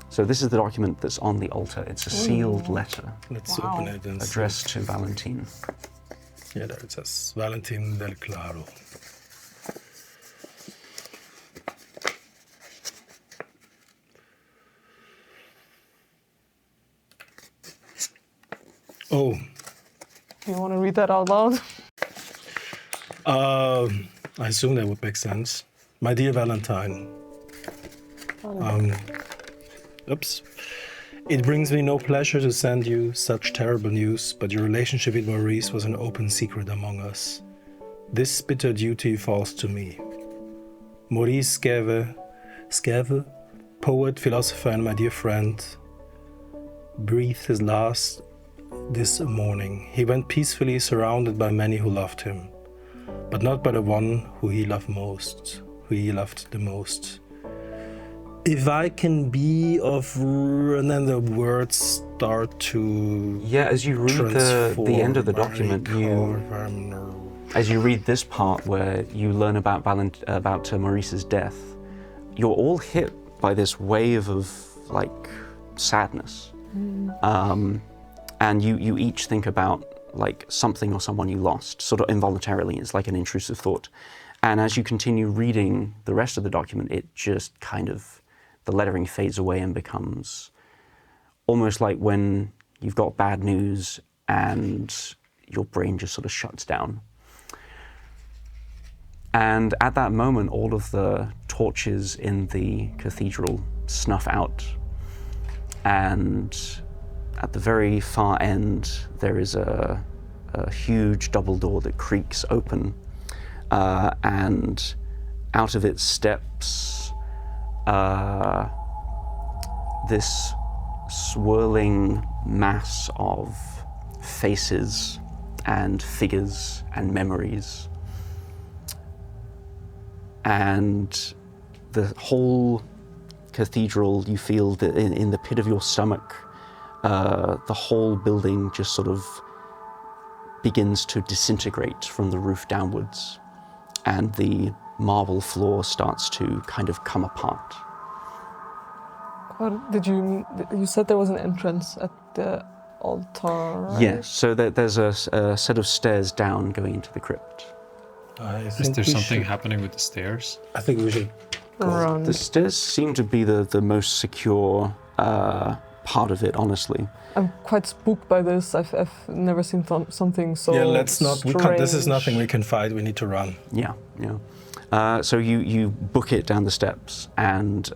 So this is the document that's on the altar. It's a sealed letter Let's Wow. open it and see. addressed to Valentin. Yeah, there it says Valentin del Claro. Oh, Do you want to read that out loud? I assume that would make sense. My dear Valentine. Oops. It brings me no pleasure to send you such terrible news, but your relationship with Maurice was an open secret among us. This bitter duty falls to me. Maurice Sceve, poet, philosopher, and my dear friend, breathed his last this morning. He went peacefully, surrounded by many who loved him, but not by the one who he loved the most. If I can be of... And then the words start to... Yeah, as you read the end of the document, as you read this part where you learn about Maurice's death, you're all hit by this wave of like sadness. And you each think about like something or someone you lost, sort of involuntarily. It's like an intrusive thought. And as you continue reading the rest of the document, it just kind of, the lettering fades away and becomes almost like when you've got bad news and your brain just sort of shuts down. And at that moment, all of the torches in the cathedral snuff out. And at the very far end, there is a huge double door that creaks open. And out of it steps this swirling mass of faces and figures and memories. And the whole cathedral, you feel that in the pit of your stomach, the whole building just sort of begins to disintegrate from the roof downwards, and the marble floor starts to kind of come apart. What did you said there was an entrance at the altar, right? Yes, so there's a set of stairs down going into the crypt. Is there something happening with the stairs? I think we should Around. The stairs seem to be the most secure part of it, honestly. I'm quite spooked by this. I've never seen something so Yeah, let's not. We can't, this is strange. nothing we can fight. We need to run. Yeah. So you book it down the steps, and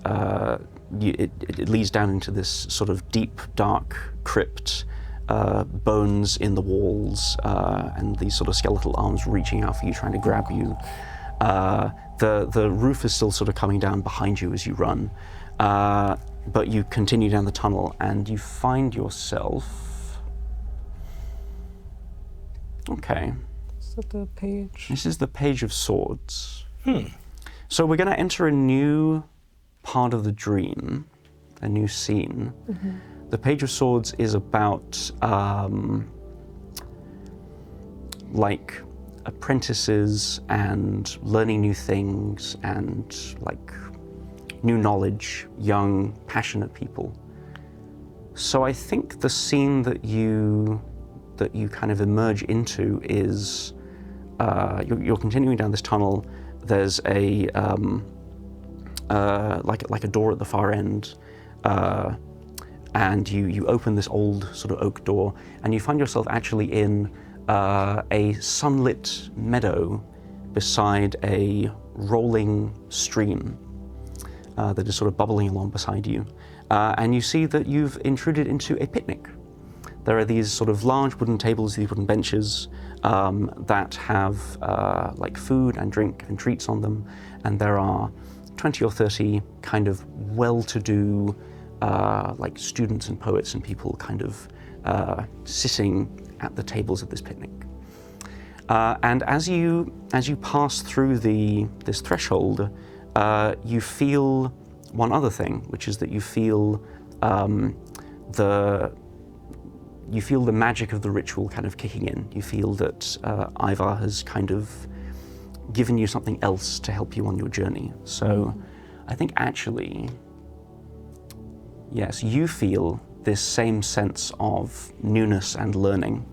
it leads down into this sort of deep, dark crypt. Bones in the walls, and these sort of skeletal arms reaching out for you, trying to grab you. The roof is still sort of coming down behind you as you run, but you continue down the tunnel, and you find yourself... Okay. Is that the page? This is the Page of Swords. So we're going to enter a new part of the dream, a new scene. Mm-hmm. The Page of Swords is about like apprentices and learning new things and like new knowledge, young, passionate people. So I think the scene that you kind of emerge into is you're continuing down this tunnel. There's a like a door at the far end. And you open this old sort of oak door, and you find yourself actually in a sunlit meadow beside a rolling stream that is sort of bubbling along beside you. And you see that you've intruded into a picnic. there are these sort of large wooden tables, these wooden benches that have like food and drink and treats on them, and there are 20 or 30 kind of well-to-do like students and poets and people kind of sitting at the tables of this picnic. And as you pass through this threshold, you feel one other thing, which is that you feel the magic of the ritual kind of kicking in. You feel that Ivar has kind of given you something else to help you on your journey. So I think actually, yes, you feel this same sense of newness and learning.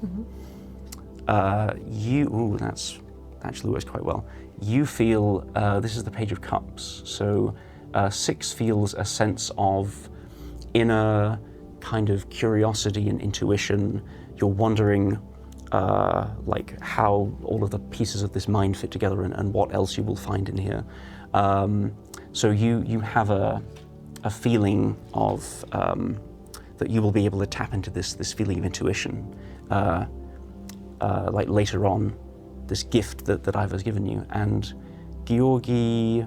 That's actually works quite well. You feel, this is the Page of Cups, so 6 feels a sense of inner kind of curiosity and intuition. You're wondering like how all of the pieces of this mind fit together and what else you will find in here. So you have a feeling of that you will be able to tap into this feeling of intuition like later on, this gift that Ivar's given you. And Georgi,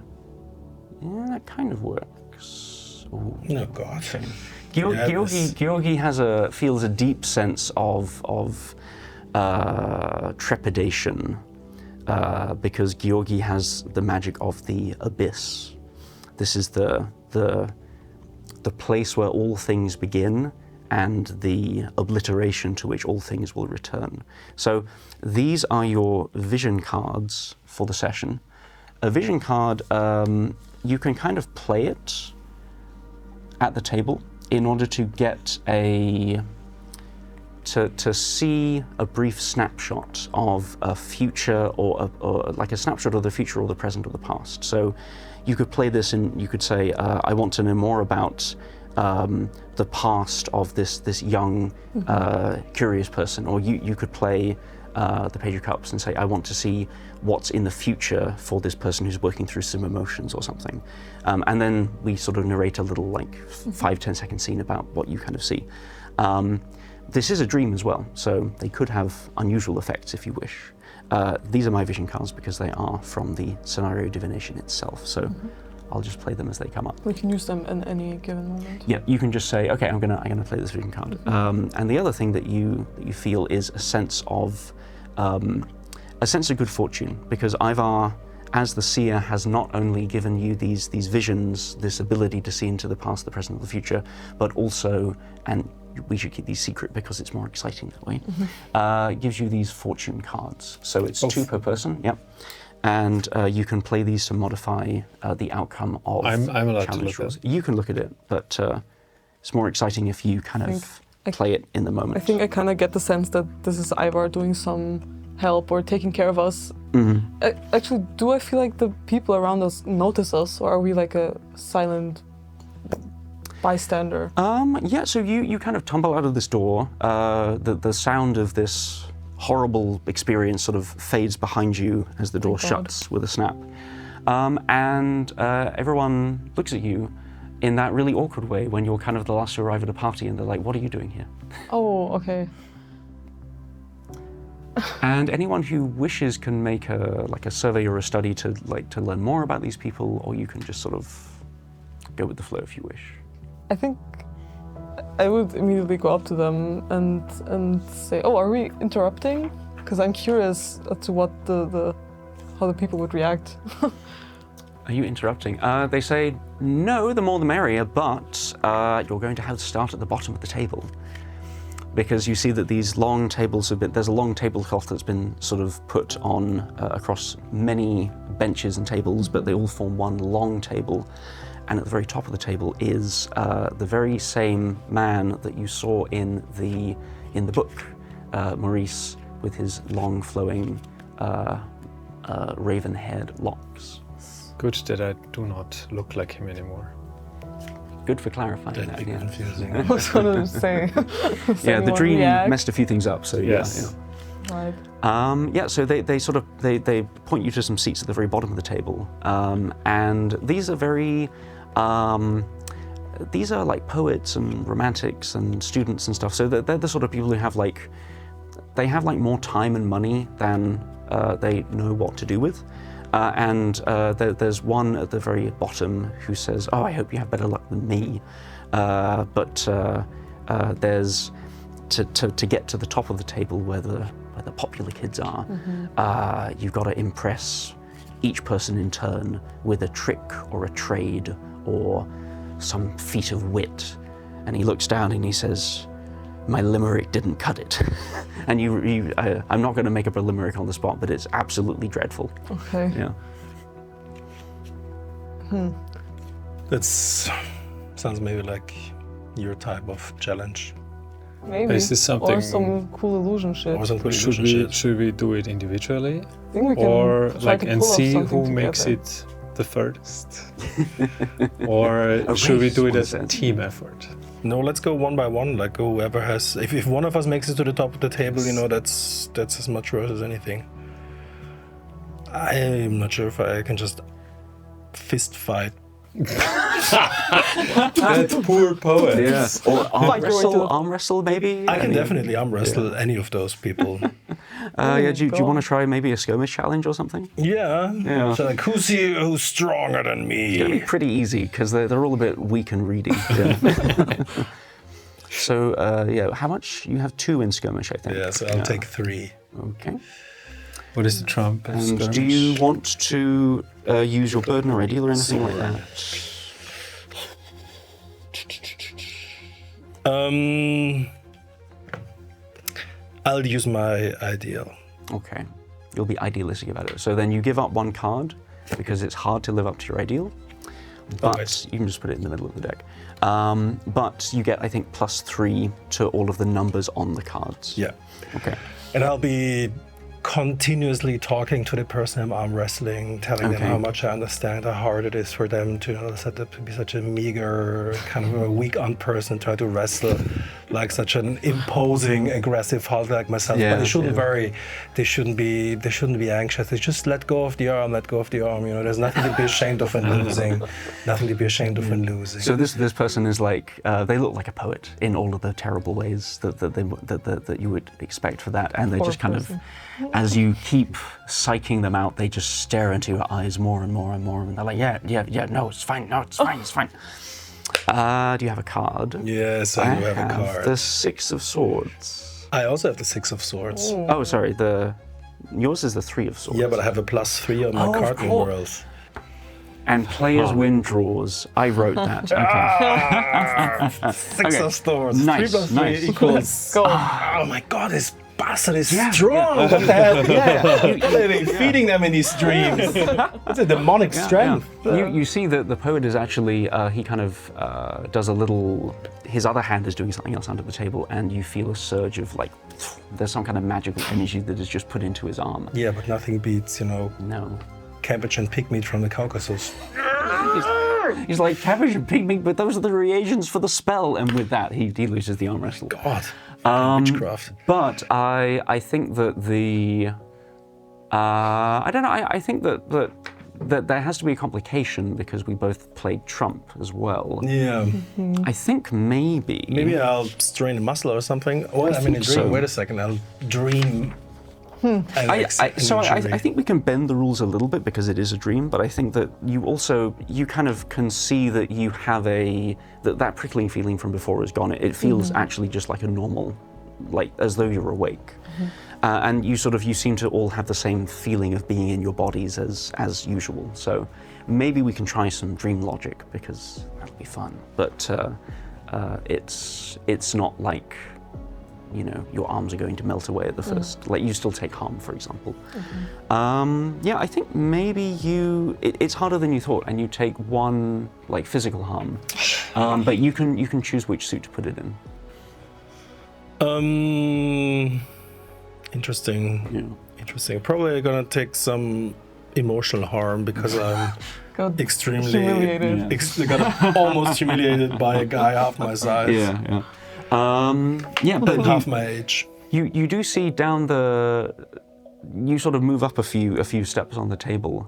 yeah, that kind of works. Ooh. Oh God. Georgi feels a deep sense of trepidation because Georgi has the magic of the abyss. This is the place where all things begin and the obliteration to which all things will return. So these are your vision cards for the session. A vision card, you can kind of play it at the table in order to get to see a brief snapshot of a future or like a snapshot of the future or the present or the past. So you could play this and you could say, I want to know more about the past of this young, curious person. Or you could play the Page of Cups and say, I want to see what's in the future for this person who's working through some emotions or something. And then we sort of narrate a little like 5-10 second scene about what you kind of see. This is a dream as well, so they could have unusual effects if you wish. These are my vision cards because they are from the scenario divination itself. So I'll just play them as they come up. We can use them in any given moment. Yeah, you can just say, okay, I'm gonna play this vision card. And the other thing that you feel is a sense of good fortune, because Ivar, as the Seer, has not only given you these visions, this ability to see into the past, the present, and the future, but also, and we should keep these secret because it's more exciting that way, gives you these fortune cards. So it's 2 per person, yep. And you can play these to modify the outcome of I'm allowed to challenge look rules. at it. You can look at it, but it's more exciting if you kind of play it in the moment. I think I kind of get the sense that this is Ivar doing some help or taking care of us. Actually, do I feel like the people around us notice us, or are we like a silent bystander? Yeah, so you kind of tumble out of this door. The sound of this horrible experience sort of fades behind you as the door shuts with a snap. And everyone looks at you in that really awkward way when you're kind of the last to arrive at a party and they're like, what are you doing here? Oh, okay. And anyone who wishes can make a survey or a study to learn more about these people, or you can just sort of go with the flow if you wish. I think I would immediately go up to them and say, "Oh, are we interrupting?" Because I'm curious as to what how the people would react. Are you interrupting? They say, no, the more the merrier, but you're going to have to start at the bottom of the table. Because you see that these long tables there's a long tablecloth that's been sort of put on across many benches and tables, but they all form one long table. And at the very top of the table is the very same man that you saw in the book, Maurice, with his long flowing raven-haired locks. Good that I do not look like him anymore. Good for clarifying That'd that. be Yeah. I confusing. was gonna say. Yeah, the dream messed a few things up. So Yes. Right. Yeah, so they point you to some seats at the very bottom of the table, and these are very these are like poets and romantics and students and stuff. So they're the sort of people who have like more time and money than they know what to do with. There's one at the very bottom who says, "Oh, I hope you have better luck than me." But there's to get to the top of the table where the popular kids are. You've got to impress each person in turn with a trick or a trade or some feat of wit. And he looks down and he says, "My limerick didn't cut it." And I'm not going to make up a limerick on the spot, but it's absolutely dreadful. Okay. Yeah. That sounds maybe like your type of challenge. Maybe. Is this something- Or some cool illusion shit. Or some cool Should illusion we shit. should we do it individually, I think we can or try like to and pull off see something who makes together. it the furthest, or A should we race, do it one as a sense. team effort? No, let's go one by one. Like whoever has, if one of us makes it to the top of the table, you know, that's as much worth as anything. I'm not sure if I can just fist fight. That poor poet. Yeah. Or Fight your way to the- arm wrestle maybe? I can definitely arm wrestle any of those people. Do you want to try maybe a skirmish challenge or something? Yeah. Yeah. So like, who's here? Who's stronger than It's gonna be me? pretty easy because they're all a bit weak and reedy. Yeah. So how much? You have 2 in skirmish, I think. Yeah. So I'll take 3. Okay. What is the trump? And do you want to use your burden or ideal or anything like that? I'll use my ideal. Okay. You'll be idealistic about it. So then you give up 1 card because it's hard to live up to your ideal. But Right. you can just put it in the middle of the deck. But you get, I think, +3 to all of the numbers on the cards. Yeah. Okay. And I'll be continuously talking to the person I'm arm wrestling, telling them Okay. how much I understand, how hard it is for them to be such a meager, kind of a weak-armed person, try to wrestle like such an imposing, aggressive Hulk like myself. Yeah, But they shouldn't yeah. worry. They shouldn't be anxious. They just let go of the arm, let go of the arm. You know, there's nothing to be ashamed of in losing. Nothing to be ashamed of in losing. So this person is like they look like a poet in all of the terrible ways that you would expect for that, and they Poor just kind person. of, as you keep psyching them out, they just stare into your eyes more and more and more, and they're like, yeah, no, it's fine, it's fine. Do you have a card? Yes, I do have a card. The 6 of Swords. I also have the 6 of Swords. Oh, sorry, yours is the 3 of Swords. Yeah, but I have a +3 on my Oh, of card course. numerals. And players win draws. I wrote that. Okay. 6 Okay. of Swords. Nice, 3 + 3 nice. equals. Go. Oh my God, this bastard is Yeah, strong. What the hell? What are they feeding them in these dreams? It's a demonic strength. You see that the poet is actually, he kind of does a little, his other hand is doing something else under the table, and you feel a surge of like, there's some kind of magical energy that is just put into his arm. Yeah, but nothing beats, No. cabbage and pig meat from the Caucasus. He's like, cabbage and pig meat, but those are the reagents for the spell. And with that, he loses the arm wrestle. God, witchcraft. But I think that I don't know, I think that there has to be a complication because we both played Trump as well. Yeah, I think maybe. maybe I'll strain a muscle or something. Oh, I mean, a think dream. so. Wait a second, I'll dream. I think we can bend the rules a little bit because it is a dream, but I think that you kind of can see that you have that prickling feeling from before is gone. It feels actually just like a normal, like as though you're awake. And you seem to all have the same feeling of being in your bodies as usual. So maybe we can try some dream logic because that'll be fun. But it's not like, your arms are going to melt away at the first. Like you still take harm, for example. I think maybe it's harder than you thought, and you take 1 like physical harm, but you can choose which suit to put it in. Interesting. Yeah. Interesting. Probably gonna take some emotional harm because I'm Got extremely humiliated. got almost humiliated by a guy half my size. Yeah. But And half my age. you do see down you sort of move up a few steps on the table,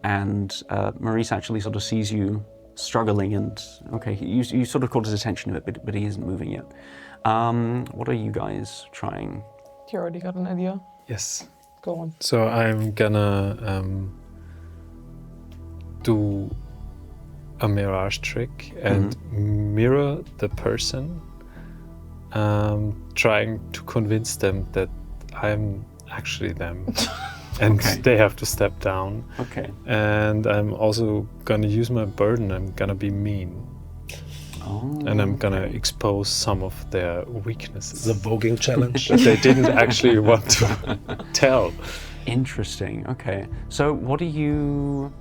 and Maurice actually sort of sees you struggling and okay, you sort of caught his attention a bit, but he isn't moving yet. What are you guys trying? You already got an idea. Yes. Go on. So I'm gonna do a mirage trick and mirror the person, trying to convince them that I'm actually them. And they have to step down. Okay. And I'm also gonna use my burden. I'm gonna be mean. Oh, And I'm gonna expose some of their weaknesses The voguing challenge. that they didn't actually want to tell. interesting. Okay. So what do you?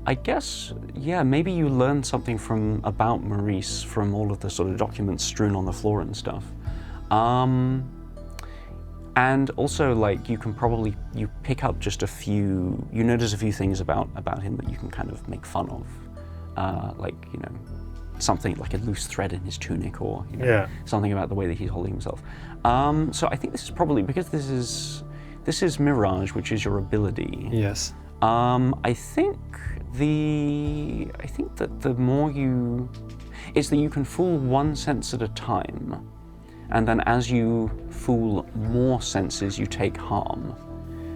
I guess, yeah, maybe you learned something about Maurice from all of the sort of documents strewn on the floor and stuff. And also, like, you pick up just you notice a few things about him that you can kind of make fun of. Like, something like a loose thread in his tunic or, something about the way that he's holding himself. So I think this is probably, because this is Mirage, which is your ability. Yes. I think that the more it's that you can fool one sense at a time, and then as you fool more senses, you take harm.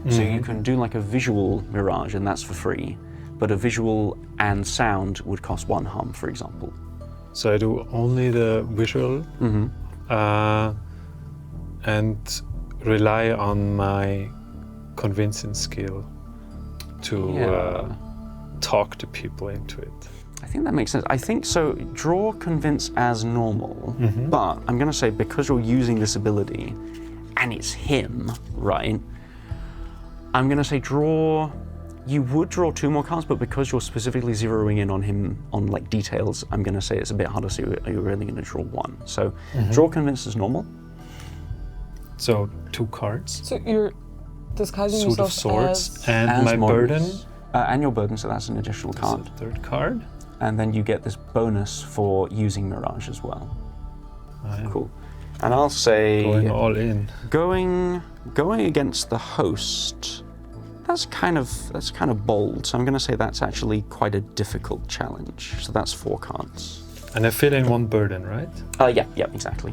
So you can do like a visual mirage, and that's for free, but a visual and sound would cost 1 harm, for example. So I do only the visual and rely on my convincing skill to talk to people into it. I think that makes sense. I think so. Draw convince as normal, but I'm going to say because you're using this ability, and it's him, right? I'm going to say draw. You would draw 2 more cards, but because you're specifically zeroing in on him on like details, I'm going to say it's a bit harder. So you're really going to draw 1. So draw convince as normal. So 2 cards. So you're disguising Suit yourself of Swords as... and my Maurice. burden. And your burden, so that's an additional card. So 3rd card. And then you get this bonus for using Mirage as well. I'm Cool. And I'll say going all in. Going against the host. That's kind of bold. So I'm going to say that's actually quite a difficult challenge. So that's 4 cards. And I fill in 1 burden, right? Yeah, exactly.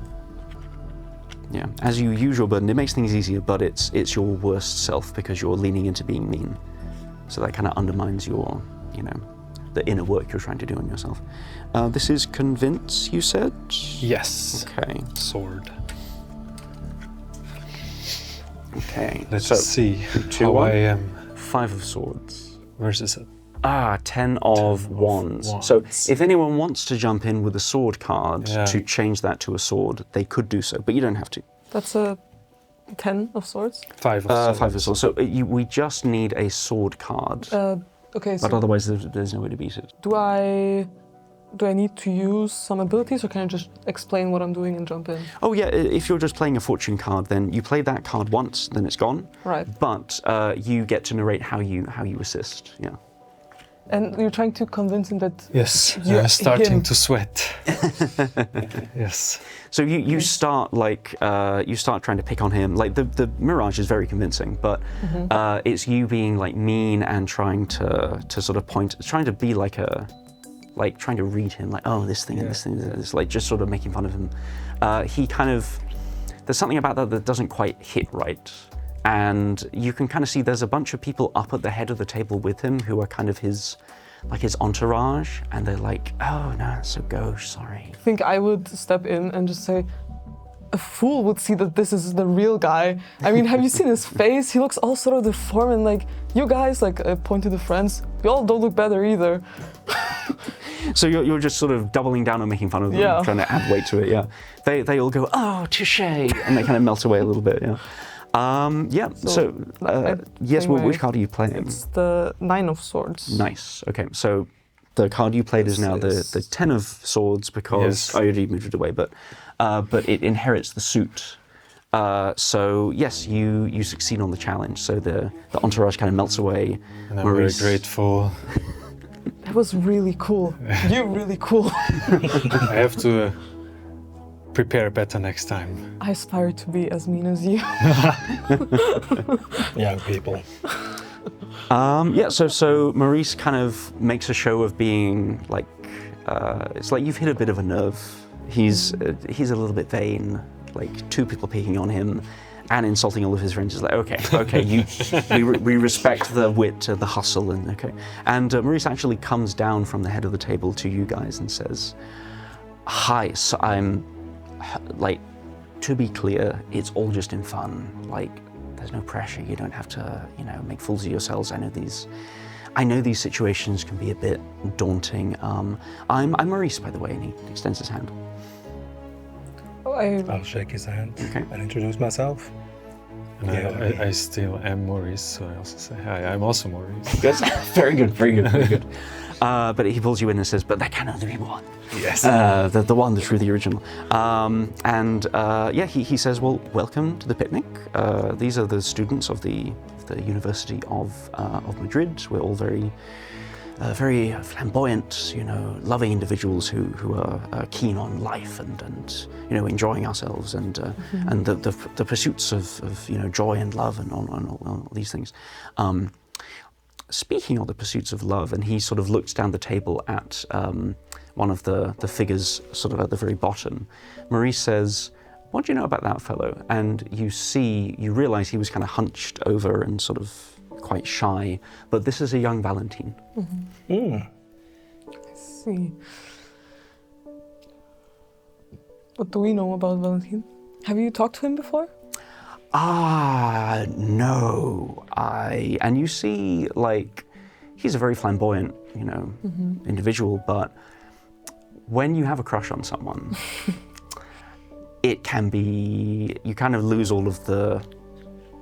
Yeah. As you use your burden, it makes things easier, but it's your worst self because you're leaning into being mean. So that kind of undermines your, the inner work you're trying to do on yourself. This is convince, you said? Yes. Okay. Sword. Okay. Let's so, see 2, how 1. I am 5 of swords. versus it. 10 of wands. So if anyone wants to jump in with a sword card to change that to a sword, they could do so, but you don't have to. That's a 10 of swords? 5 of swords. 5 of swords. So we just need a sword card. Okay, But so otherwise there's no way to beat it. do I need to use some abilities, or can I just explain what I'm doing and jump in? Oh yeah, if you're just playing a fortune card, then you play that card once, then it's gone. Right. But you get to narrate how you assist. Yeah. And you're trying to convince him that... Yes, You're I'm starting him. to sweat. Yes. So you start you start trying to pick on him. Like the mirage is very convincing, but it's you being like mean and trying to sort of trying to be trying to read him, like, oh, this thing and this thing, this, like just sort of making fun of him. He kind of, there's something about that doesn't quite hit right. And you can kind of see there's a bunch of people up at the head of the table with him who are kind of his entourage, and they're like, oh no, it's so gauche, sorry. I think I would step in and just say, a fool would see that this is the real guy. I mean, have you seen his face? He looks all sort of deformed, and like, you guys, like, point to the friends, you all don't look better either. So you're just sort of doubling down on making fun of them, trying to add weight to it, yeah. They all go, oh, touché, and they kind of melt away a little bit, yeah. Yes, well, which card are you playing? It's the 9 of swords. Nice, okay, so the card you played is now the 10 of swords because I already moved it away, but it inherits the suit. So yes, you succeed on the challenge, so the entourage kind of melts away. And I'm very grateful. That was really cool. You're really cool. I have to prepare better next time. I aspire to be as mean as you. Young people. So Maurice kind of makes a show of being like it's like you've hit a bit of a nerve. He's a little bit vain, like two people picking on him and insulting all of his friends. It's like, okay, we respect the wit, the hustle, and okay. And Maurice actually comes down from the head of the table to you guys and says, "Hi, so I'm, like, to be clear, it's all just in fun. Like, there's no pressure. You don't have to, make fools of yourselves. I know these situations can be a bit daunting. I'm Maurice, by the way," and he extends his hand. I'll shake his hand and introduce myself. And I still am Maurice, so I also say, hi, I'm also Maurice. Good. Very good, very good, very good. But he pulls you in and says, "But there can only be one." Yes. The one, the true, the original. He says, "Well, welcome to the picnic. These are the students of the University of Madrid. We're all very flamboyant, loving individuals who are keen on life and enjoying ourselves and the pursuits of joy and love and all these things." Speaking of the pursuits of love, and he sort of looks down the table at one of the figures sort of at the very bottom. Maurice says, "What do you know about that fellow?" And you realize he was kind of hunched over and sort of quite shy, but this is a young Valentin. I see. What do we know about Valentin? Have you talked to him before? No. And you see, like, he's a very flamboyant, individual, but when you have a crush on someone, it can be, you kind of lose all of the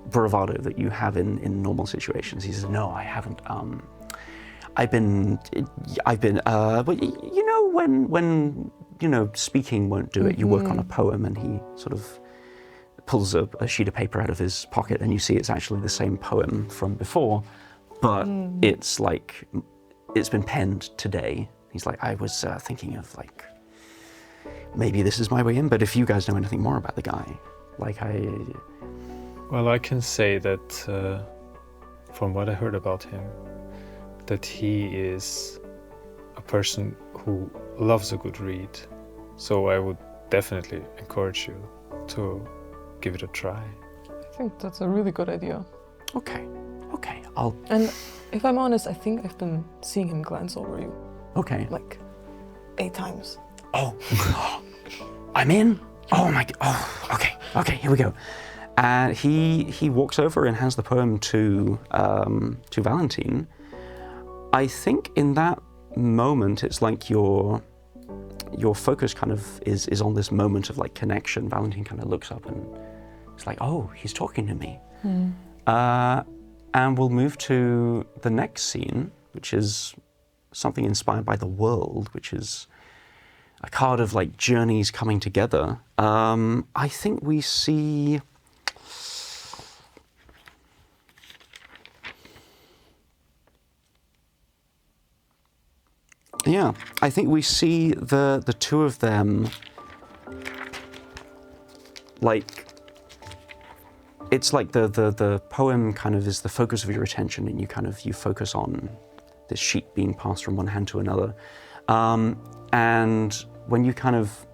bravado that you have in normal situations. He says, "No, I haven't. I've been, but when speaking won't do it, you work on a poem," and he sort of pulls a sheet of paper out of his pocket, and you see it's actually the same poem from before, but it's like, it's been penned today. He's like, "I was thinking of, like, maybe this is my way in, but if you guys know anything more about the guy, like Well, I can say that from what I heard about him, that he is a person who loves a good read. So I would definitely encourage you to give it a try." I think that's a really good idea. Okay, And if I'm honest, I think I've been seeing him glance over you. Okay. Like 8 times. Oh, I'm in? Oh my God, okay, here we go. And he walks over and hands the poem to Valentin. I think in that moment, it's like your focus kind of is on this moment of like connection. Valentin kind of looks up and it's like, "Oh, he's talking to me." And we'll move to the next scene, which is something inspired by the world, which is a card of like journeys coming together. I think we see, I think we see the two of them, like, it's like the poem kind of is the focus of your attention, and you focus on this sheet being passed from one hand to another. And when you kind of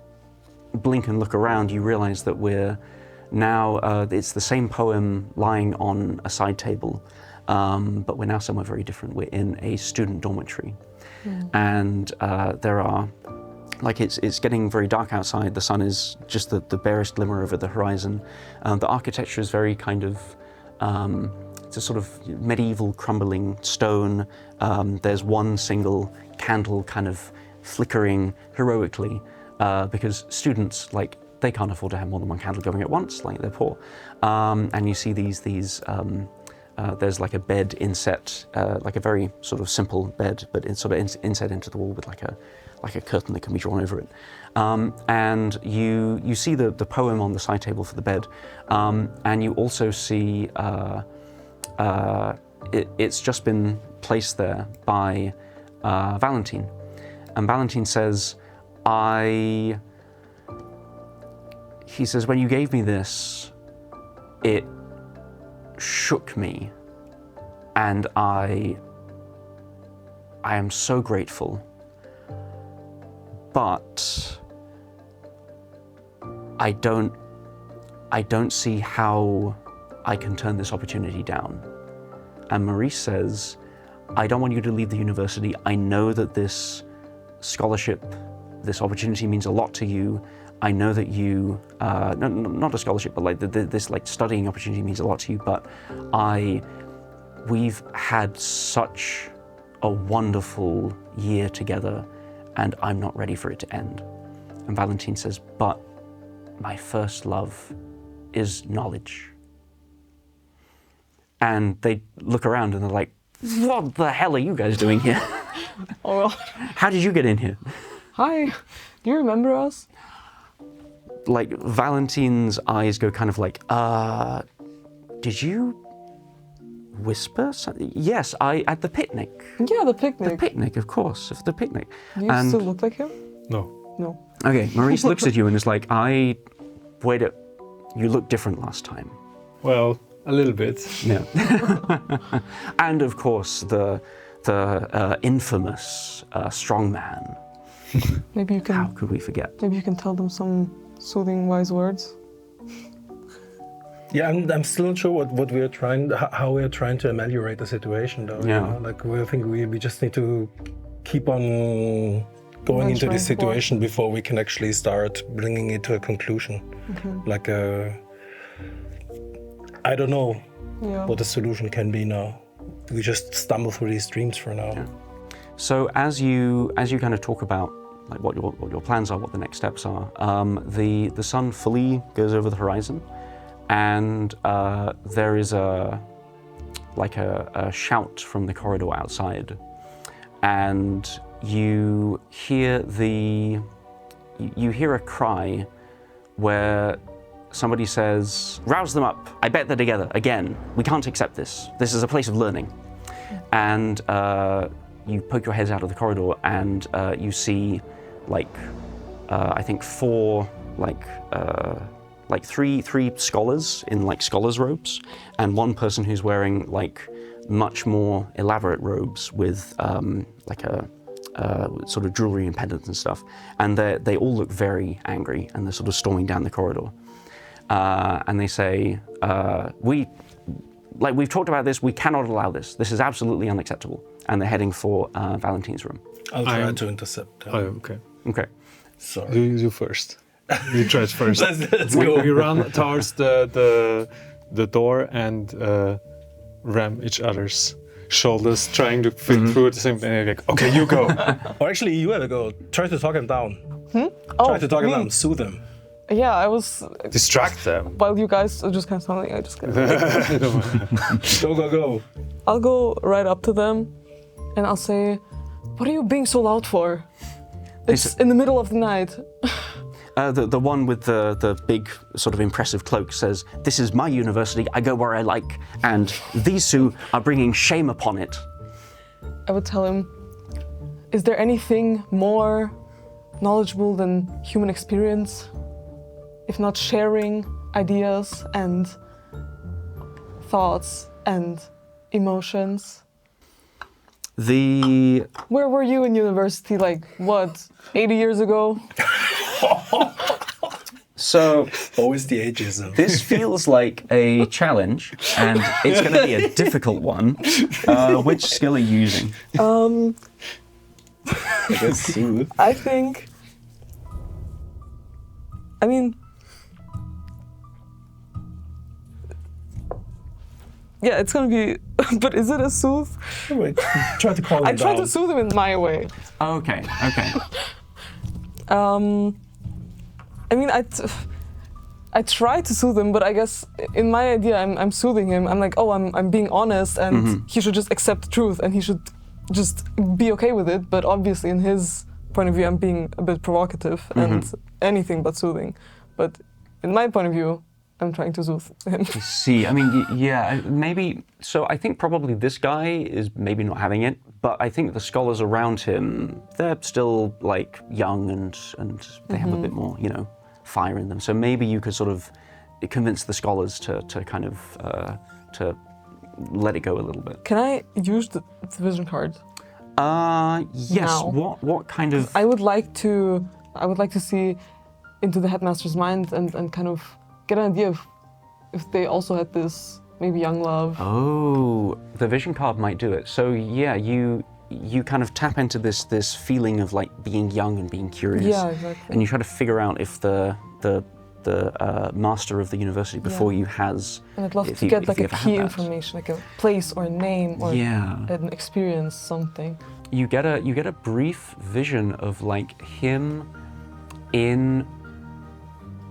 blink and look around, you realize that we're now, it's the same poem lying on a side table, but we're now somewhere very different. We're in a student dormitory. And there are, like, it's getting very dark outside. The sun is just the barest glimmer over the horizon. The architecture is very kind of, it's a sort of medieval crumbling stone. There's one single candle kind of flickering heroically, because students, like, they can't afford to have more than one candle going at once, like, they're poor. And you see there's like a bed inset, like a very sort of simple bed, but it's sort of inset into the wall with like a curtain that can be drawn over it. And you see the poem on the side table for the bed, and you also see it's just been placed there by Valentin. And Valentin says, he says, "When you gave me this, it shook me, and I am so grateful. but I don't see how I can turn this opportunity down. And Maurice says, I don't want you to leave the university. I know that this scholarship, this opportunity means a lot to you. I know that you, not a scholarship, but like this like studying opportunity means a lot to you, but we've had such a wonderful year together and I'm not ready for it to end. And Valentin says, but my first love is knowledge. And they look around and they're like, what the hell are you guys doing here? Oh, well. How did you get in here? Hi, do you remember us? Like, Valentin's eyes go kind of like, did you whisper something? Yes, at the picnic. Yeah, the picnic. The picnic, of course, the picnic. Do you still look like him? No. No. Okay, Maurice looks at you and is like, you looked different last time. Well, a little bit. Yeah. And of course, the infamous strongman. Maybe you can. How could we forget? Maybe you can tell them some soothing, wise words. Yeah, I'm still not sure what we are trying, how we are trying to ameliorate the situation, though. Yeah. You know? Like, I think we just need to keep on going into this situation before we can actually start bringing it to a conclusion. Mm-hmm. Like, I don't know what the solution can be now. We just stumble through these dreams for now. Yeah. So as you kind of talk about like what your plans are, what the next steps are, the sun fully goes over the horizon, and there is a shout from the corridor outside, and you hear a cry where somebody says, "Rouse them up! I bet they're together again. We can't accept this. This is a place of learning." And you poke your heads out of the corridor, and you see, I think three scholars in scholars' robes, and one person who's wearing much more elaborate robes with sort of jewelry and pendants and stuff. And they all look very angry, and they're sort of storming down the corridor. And they say, we've talked about this, we cannot allow this. This is absolutely unacceptable. And they're heading for Valentin's room. I'll try to intercept. Oh, okay. Okay. Sorry. You first. You try it first. Let's go. We run towards the door and ram each other's shoulders, trying to fit through at the same time. Like, okay, you go. Or actually, you have a go. Try to talk him down. Oh, Try to talk him down, soothe him. Yeah, I was. Distract them. While you guys are just kind of sounding, I just kind of. Go. I'll go right up to them, and I'll say, "What are you being so loud for? It's in the middle of the night." The one with the big sort of impressive cloak says, "This is my university, I go where I like, and these two are bringing shame upon it." I would tell him, "Is there anything more knowledgeable than human experience? If not sharing ideas and thoughts and emotions?" Where were you in university, 80 years ago? So, always the ageism. This feels like a challenge, and it's going to be a difficult one. Which skill are you using? I guess soothe. I think... I mean... Yeah, it's gonna be... But is it a soothe? Wait, try to calm him I try down. to soothe him in my way. Okay. I mean, I try to soothe him, but I guess in my idea, I'm soothing him. I'm like, oh, I'm being honest, and he should just accept the truth, and he should just be okay with it. But obviously, in his point of view, I'm being a bit provocative and anything but soothing. But in my point of view, I'm trying to soothe him. See, I mean, yeah, maybe. So I think probably this guy is maybe not having it, but I think the scholars around him, they're still young and they have a bit more, fire in them. So maybe you could sort of convince the scholars to kind of to let it go a little bit. Can I use the vision card? Yes. Now. What kind of? I would like to see into the headmaster's mind and kind of get an idea of if they also had this maybe young love. Oh, the vision card might do it. So yeah, you kind of tap into this feeling of like being young and being curious. Yeah, exactly. And you try to figure out if the master of the university before you has. And I'd love if to you- get if like you a ever had key that. information, like a place or a name or Yeah. an experience, something. You get a brief vision of like him in.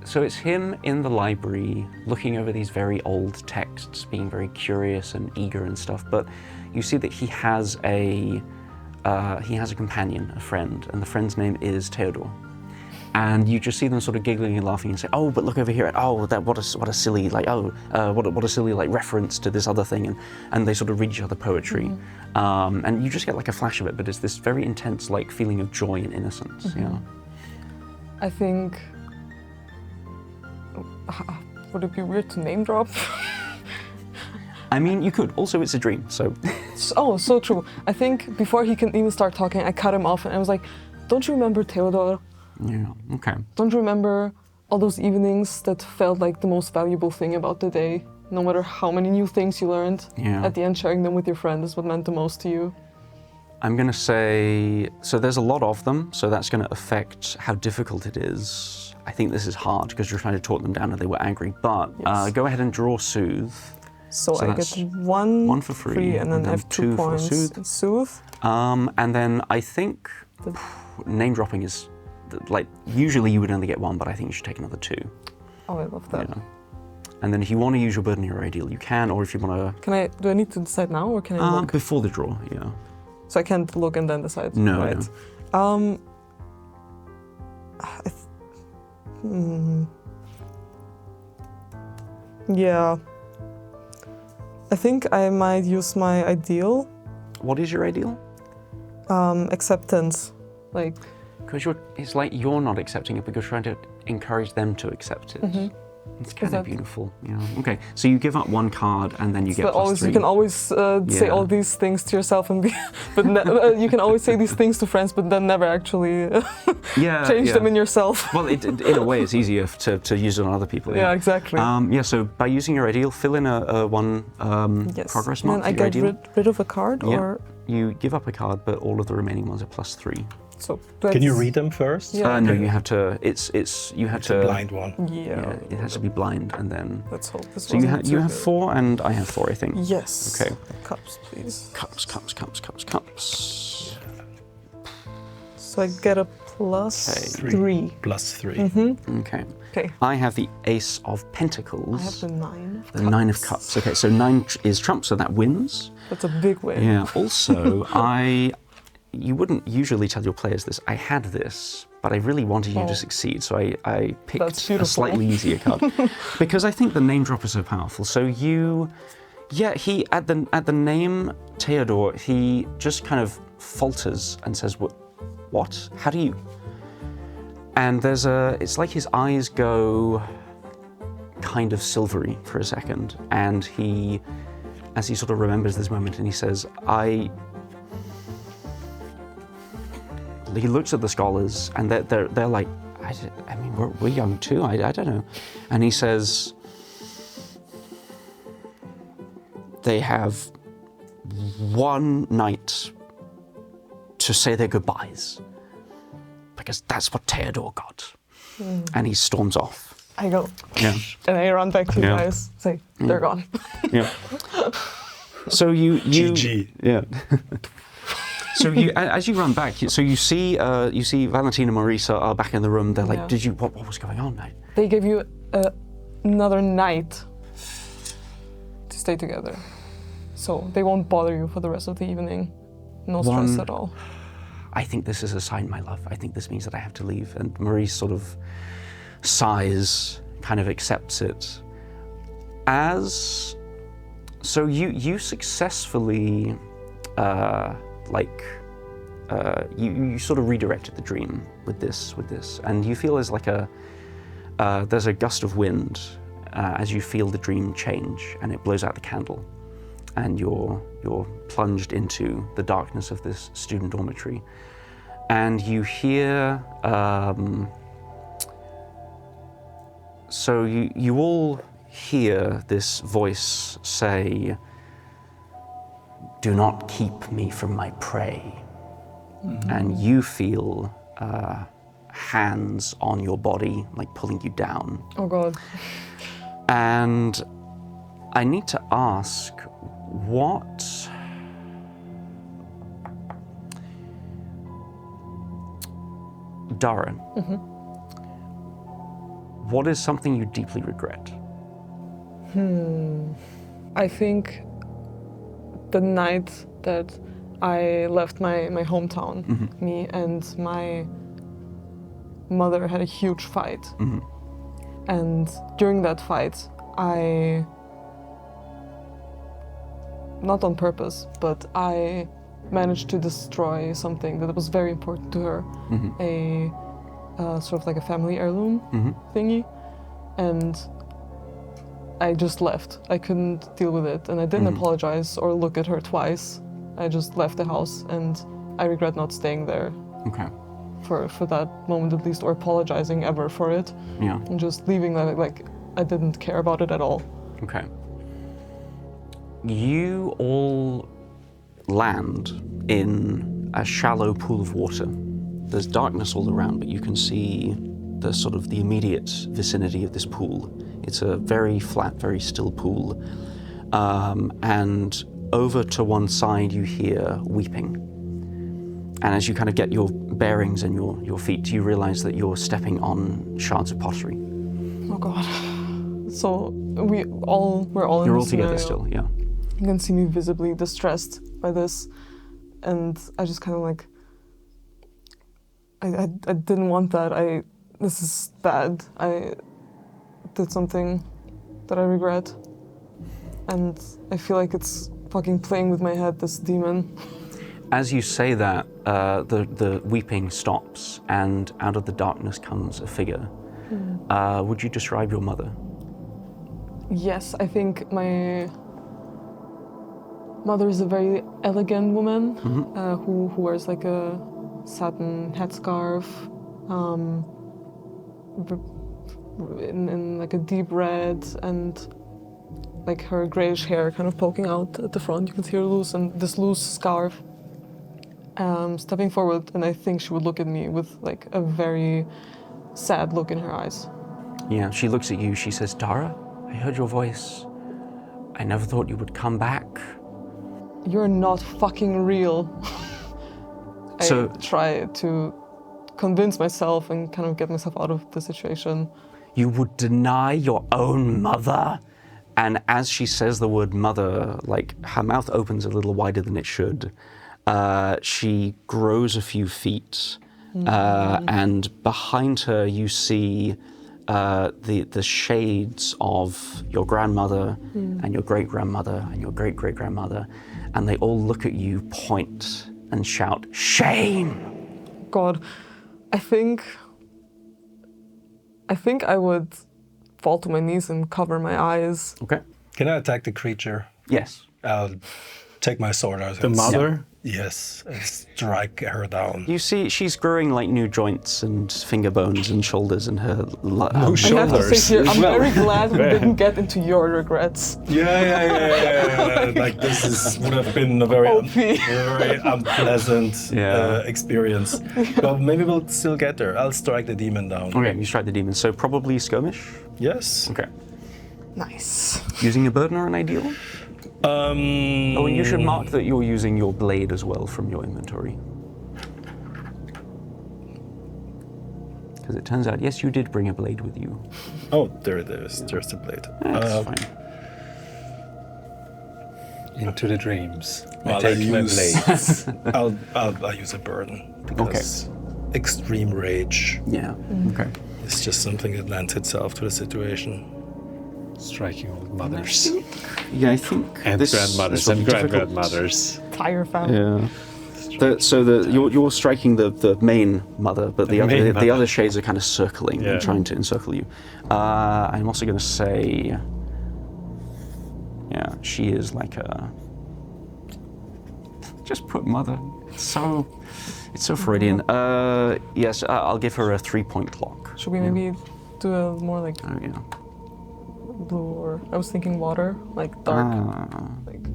So it's him in the library looking over these very old texts, being very curious and eager and stuff. But you see that he has a companion, a friend, and the friend's name is Theodore. And you just see them sort of giggling and laughing and say, "Oh, but look over here! Oh, what a silly like what a silly like reference to this other thing!" And they sort of read each other poetry, and you just get like a flash of it. But it's this very intense like feeling of joy and innocence. Yeah. I think. Would it be weird to name drop? I mean, you could. Also, it's a dream, so. Oh, so true. I think before he can even start talking, I cut him off and I was like, "Don't you remember Theodore? Yeah. Okay. Don't you remember all those evenings that felt like the most valuable thing about the day? No matter how many new things you learned, Yeah. at the end sharing them with your friend is what meant the most to you." I'm gonna say, so there's a lot of them, so that's gonna affect how difficult it is. I think this is hard because you're trying to talk them down and they were angry, but Yes. go ahead and draw Soothe. So I that's get one for free, and then I have 2 2 for points Soothe. in Soothe. And then I think name dropping is, like, usually you would only get 1, but I think you should take another 2. Oh, I love that. Yeah. And then if you want to use your burden hero ideal, you can, or if you want Do I need to decide now or can I to, look? before the draw, yeah. So I can't look and then decide? No, Right. Yeah. I think I might use my ideal. What is your ideal? Acceptance. Like, Because it's like you're not accepting it, but you're trying to encourage them to accept it. It's kind that- of beautiful, yeah. Okay, so you give up 1 card and then you get but plus always, 3. you can always say Yeah. all these things to yourself and be, but you can always say these things to friends, but then never actually change them in yourself. Well, in a way, it's easier to use it on other people. Yeah, exactly. Yeah, so by using your ideal, fill in a 1 Yes. progress And mark then I for your get ideal. rid of a card, Yeah. or You give up a card, but all of the remaining ones are plus 3. so. Can you read them first? Yeah. No, you have to. You have to. Blind one. Yeah. Yeah, it has to be blind, and then. Let's hope this. So you wasn't have too good. 4, and I have 4, I think. Yes. Okay. Cups, please. Cups. So I get a plus Okay. 3. Plus 3. Okay. Okay. I have the Ace of Pentacles. I have the 9 of The cups. 9 of Cups. Okay, so 9 is trump, so that wins. That's a big win. Yeah. Also, you wouldn't usually tell your players this. I had this, but I really wanted you Oh. to succeed, so I That's picked a beautiful. slightly easier card because I think the name drop is so powerful. So he at the name Theodore, he just kind of falters and says, "What? How do you?" And it's like his eyes go kind of silvery for a second, and as he sort of remembers this moment, and he says, He looks at the scholars, and they're like, I mean, we're young too. I don't know. And he says, they have 1 night to say their goodbyes, because that's what Theodore got. And he storms off. I go. Yeah. And I run back to you Yeah. guys. Say, they're gone. Yeah. So you GG. Yeah. So as you run back, so you see Valentin and Maurice are back in the room. They're like, Yeah. what was going on, mate? They give you another night to stay together. So they won't bother you for the rest of the evening. No stress at all. I think this is a sign, my love. I think this means that I have to leave. And Maurice sort of sighs, kind of accepts it. So you successfully, you sort of redirected the dream with this, and you feel there's like there's a gust of wind as you feel the dream change, and it blows out the candle, and your You're plunged into the darkness of this student dormitory. And you hear, so you all hear this voice say, "Do not keep me from my prey." And you feel hands on your body, like pulling you down. Oh God. And I need to ask, what... Dara, what is something you deeply regret? I think the night that I left my hometown, me and my mother had a huge fight. And during that fight, I, not on purpose, but I managed to destroy something that was very important to her, a sort of like a family heirloom thingy, and I just left. I couldn't deal with it, and I didn't apologize or look at her twice. I just left the house, and I regret not staying there. Okay. For that moment at least, or apologizing ever for it. Yeah. And just leaving that, like, I didn't care about it at all. Okay. You all land in a shallow pool of water. There's darkness all around, but you can see the sort of the immediate vicinity of this pool. It's a very flat, very still pool. And over to one side, you hear weeping. And as you kind of get your bearings and your feet, you realize that you're stepping on shards of pottery. Oh God. So we're all in You're this all together scenario. still, yeah. You can see me visibly distressed by this, and I just kind of like, I didn't want that. This is bad. I did something that I regret, and I feel like it's fucking playing with my head, this demon. As you say that, the weeping stops, and out of the darkness comes a figure. Would you describe your mother? Yes, I think my mother is a very elegant woman who wears like a satin headscarf in like a deep red, and like her grayish hair kind of poking out at the front. You can see her loose, and this loose scarf. Stepping forward, and I think she would look at me with like a very sad look in her eyes. Yeah, she looks at you, she says, "Dara, I heard your voice. I never thought you would come back." You're not fucking real. So- I try to convince myself and kind of get myself out of the situation. You would deny your own mother? And as she says the word mother, like her mouth opens a little wider than it should. She grows a few feet, and behind her you see the shades of your grandmother and your great-grandmother and your great-great-grandmother, and they all look at you, point, and shout, "Shame!" God, I think I would fall to my knees and cover my eyes. Okay. Can I attack the creature? Yes. I'll take my sword out. The mother? Yes, and strike her down. You see, she's growing like new joints and finger bones and shoulders and her... I have to Shoulders say here, as I'm well. very glad we didn't get into your regrets. Yeah. Like this would have been a very, OP. very unpleasant Yeah. experience. But maybe we'll still get there. I'll strike the demon down. Okay, you strike the demon. So probably skirmish? Yes. Okay. Nice. Using a burden or an ideal? Oh, and you should mark that you're using your blade as well from your inventory. Because it turns out, yes, you did bring a blade with you. Oh, there it is. There's the blade. That's fine. Into the dreams. Well, I take my use- blades. I'll use a burden because extreme rage Yeah, okay. is just something that lends itself to the situation. Striking old mothers. Yeah, I think And this grandmothers will and be difficult. great-grandmothers. Entire family. Yeah. You're striking the main mother, but the main mother. other shades are kind of circling Yeah. and trying to encircle you. I'm also going to say, yeah, she is like Just put mother. It's so Freudian. Yes, I'll give her a 3-point clock. Should we maybe do a more like Oh yeah. blue or I was thinking water, like dark. Like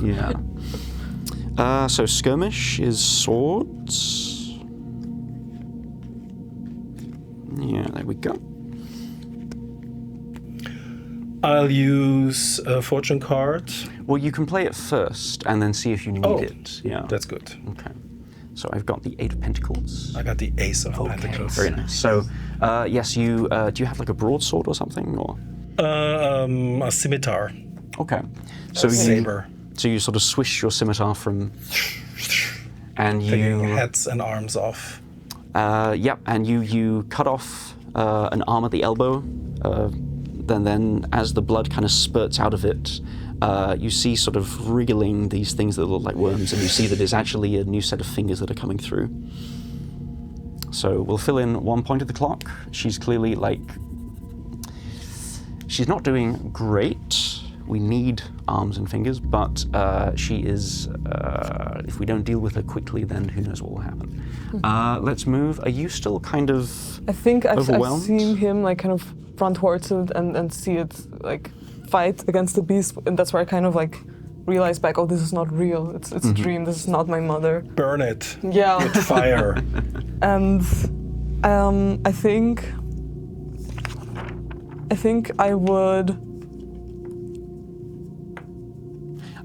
Yeah. So skirmish is swords. Yeah, there we go. I'll use a fortune card. Well, you can play it first and then see if you need it. Yeah. That's good. Okay. So I've got the 8 of Pentacles. I got the Ace of Pentacles. Very nice. So, yes, you do you have like a broadsword or something, or? A scimitar. Okay. So A saber. So you sort of swish your scimitar from, and Taking you. heads and arms off. Yep, and you cut off an arm at the elbow. Then as the blood kind of spurts out of it, you see sort of wriggling these things that look like worms, and you see that it's actually a new set of fingers that are coming through. So we'll fill in 1 point of the clock. She's clearly she's not doing great. We need arms and fingers, but she is, if we don't deal with her quickly, then who knows what will happen. Let's move. Are you still kind of I think I've overwhelmed? seen him like kind of run towards it and see it like fight against the beast, and that's where I kind of like realized back, oh, this is not real. It's a dream. This is not my mother. Burn it Yeah. with fire. And I think I would.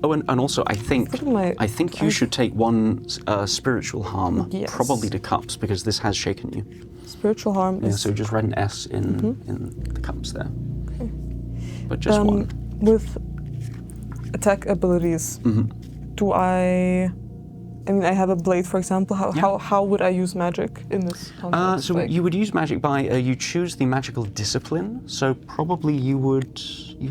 Oh, and also, I think you should take 1 spiritual harm, Yes. probably to cups, because this has shaken you. Spiritual harm Yeah, is so just write an S in the cups there. Okay. But just 1. with attack abilities. Do I mean, I have a blade, for example. How would I use magic in this context? So you would use magic by you choose the magical discipline. So probably you